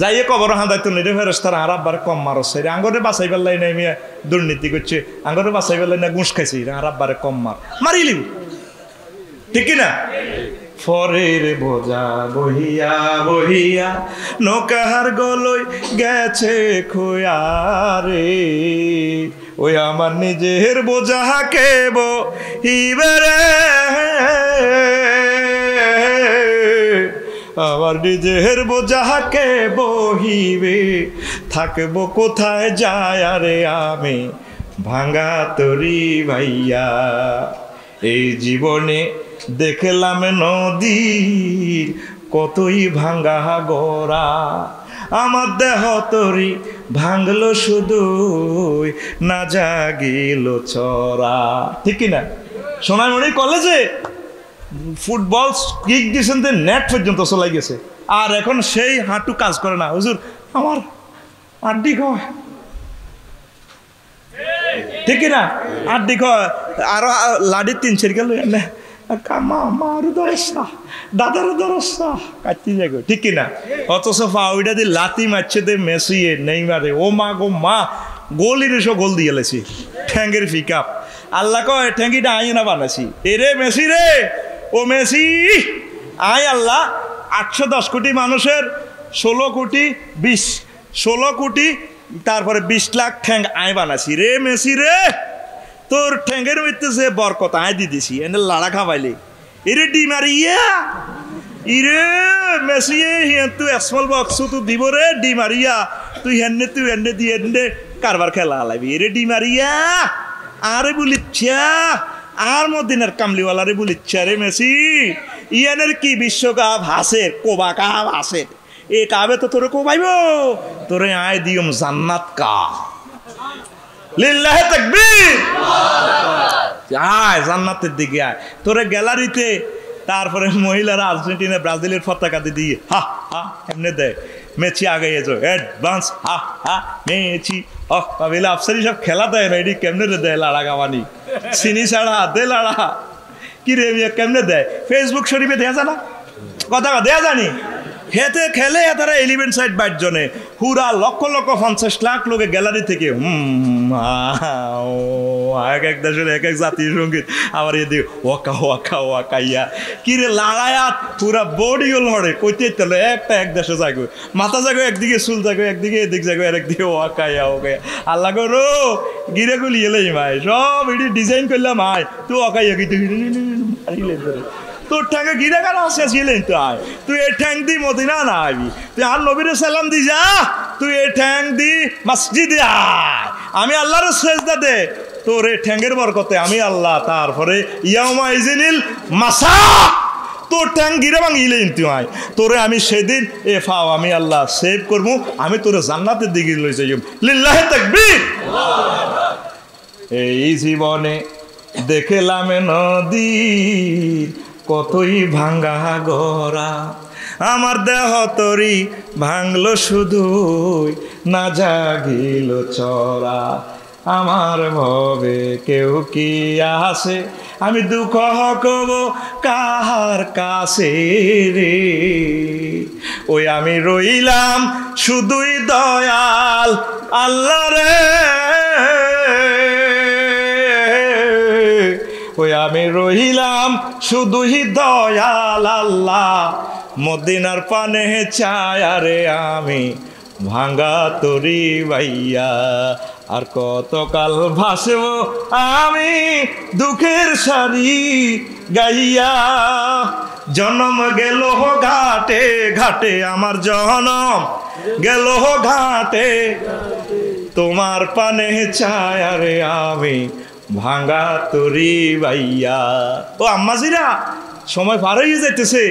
যাইয়ে কবর হাঁদাইতো না, ফেরেস্তারা আর আব্বার কম মারছে, আঙ্গরে বাঁচাই পেলাই না, মেয়ে দুর্নীতি করছে, আঙ্গরে বাঁচাই পেলাই না, ঘুষ খাইছে, আর আব্বারে কম মারিলি, ঠিক কিনা? ফরের বোঝা বহিয়া বহিয়া নৌকার গলই গেছে খুয়ারে, ওই আমার নিজের বোঝা কেব হিবেরে, আমার নিজের বোঝাকে বহিবে, থাকবো কোথায় যায় আরে আমি ভাঙ্গা তরি ভাইয়া। এই জীবনে দেখলাম নদীর কতই ভাঙ্গা গোরা, আমার দেহ তরি ভাঙলো শুধু না জাগিল ছড়া, ঠিক কিনা? সোনাইমণি কলেজে ফুটবল কিক দিয়েছেন, নেট পর্যন্ত চলাই গেছে, আর এখন সেই হাঁটু কাজ করে না, হুজুর আমার আড্ডি কয়, ঠিক কিনা? আড্ডি কয়, আরো লাড়ি 3-4 গেল না কামা মারু দরসা দাদার দরসা কাটি যাগো ঠিক কি না অথচ ফাউডা দিয়ে লাতি মারছে দে মেসি নেইমারে ও মা গো মা গোলির এসো গোল দিয়ে লেছি ঠ্যাঙ্গের পিকআপ আল্লাহ কয় ঠ্যাঙ্গিটা আই না বানাছি এরে মেসি রে ও মেসি আই আল্লাহ 810 কোটি মানুষের 16 কোটি তারপরে 20 লাখ ঠ্যাং আই বানাছি রে মেসি রে তোর ঠ্যাঙ্গের মধ্যে যে বরকত আয় দি দিছি এনে লাড়া খাবাইলে এরে ডি মারিয়া ইরে মেসি হিয়ান তুই স্মল বক্স তুই দিব রে ডি মারিয়া তুই হেন্নে দিয়ে এনে কারবার খেলা আলাবি এরে ডি মারিয়া আরে বলিচ্ছা আর মদিনার কামলিওয়ালারে বলিচ্ছা রে মেসি ইয়ানের কি বিশ্বকাপ হাসের কোবা কাপ হাসের এ কাবে তো তোরে কোবাইব তোরে আয় দিয়ম জান্নাত কা লিল্লাহি তাকবীর আয় জান্নাতের দিকে আয় তোরে গ্যালারিতে তারপরে মহিলারা আর্জেন্টিনা ব্রাজিলের পতাকা দিয়ে হা হা এমনি দেয় মেসি আগে এসো অ্যাডভান্স হা হা মেসি কাবিলা আফসারি সব খেলা দেয় না এটি কেমনে রে দেয় লাড়া গাওয়ানি চিনি ছাড়া দে লাড়া কি রে কেমনে দেয় ফেসবুক শরীফে দেয়া জানা কথা দেয়া জানি হেতে খেলে তারা 11 সাইড 22 জনে পুরা লক্ষ 50 লাখ লোকে গ্যালারি থেকে এক দেশের এক জাতীয় সঙ্গীত আবার এদিকে ওয়াকা ওয়াকা ওয়াকাইয়া কিরে লাগায়া পুরা বডি লড়ে কইতে চলে এক দেশে যাগো মাথা যাগো একদিকে চুল যাগো একদিকে এদিক যাগো আর একদিকে ওয়াকাইয়া ওকাইয়া আল্লাহ গো রো গিরে গুলি এলেই মাই সব এটি ডিজাইন করলাম আয় তুই ওয়াকাইয়া কি তুই তোর ঠ্যাঙ্গে গিরা কারা আসিলেন তো আয় তুই এই ঠ্যাং দি মদিনা না আবি তুই আর নবীর সালাম দি যা তুই এই ঠ্যাং দি মসজিদে আয় আমি আল্লাহর সেজদা দে তোর এই ঠ্যাঙ্গের বরকতে আমি আল্লাহ তারপরে ইয়াউমা ইজিনিল মাসা তোর ঠ্যাং গিরা ভাঙিলেন তুই আয় তোরে আমি সেদিন এ ফাও আমি আল্লাহ সেভ করবো আমি তোরে জান্নাতের দিকে লই যাই লিল্লাহি তাকবীর এই জীবনে দেখলাম নদীর কতই ভাঙ্গা গড়া আমার দেহ তরি ভাঙলো শুধুই না জাগিল চরা আমার ভবে কেউ কি আসে আমি দুঃখ কব কাহার কাছে রে ওই আমি রইলাম শুধুই দয়াল আল্লাহ রে ওই আমি রহিলাম শুধুই দয়াল আল্লাহ মদিনার পানে চায় রে আমি ভাঙ্গা তরি ভাইয়া আর কতকাল ভাসব আমি দুঃখের সারি গাইয়া জন্ম গেল ঘাটে ঘাটে আমার জনম গেল ঘাটে তোমার পানে চায় রে আমি ভাঙ্গা তরি ভাইয়া ও আম্মাজিরা সময় পার হয়ে যাইতেছে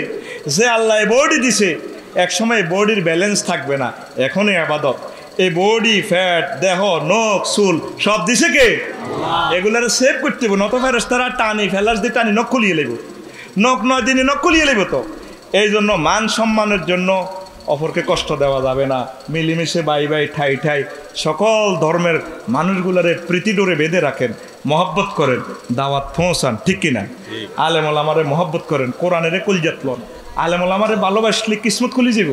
যে আল্লাহ বডি দিছে এক সময় বডির ব্যালেন্স থাকবে না এখনই আবাদত এই বডি ফ্যাট দেহ নখ চুল সব দিছে কে এগুলার সেভ করতে হবে নত ফেরেশতারা টানি ফেলাস দিয়ে টানি নখ খুলিয়ে লেব নখ 9 দিনে নখ খুলিয়ে লেব তো এই জন্য মান সম্মানের জন্য অপরকে কষ্ট দেওয়া যাবে না মিলিমিশে বাই বাই ঠাই ঠাই সকল ধর্মের মানুষগুলারে প্রীতি ডোরে বেঁধে রাখেন মহব্বত করেন দাওয়াত পৌঁছান ঠিক কিনা আলেম ওলামারে মহব্বত করেন কোরআনের কলজাত লন আলেম ওলামারে ভালোবাসলে কিসমত খুলি যাব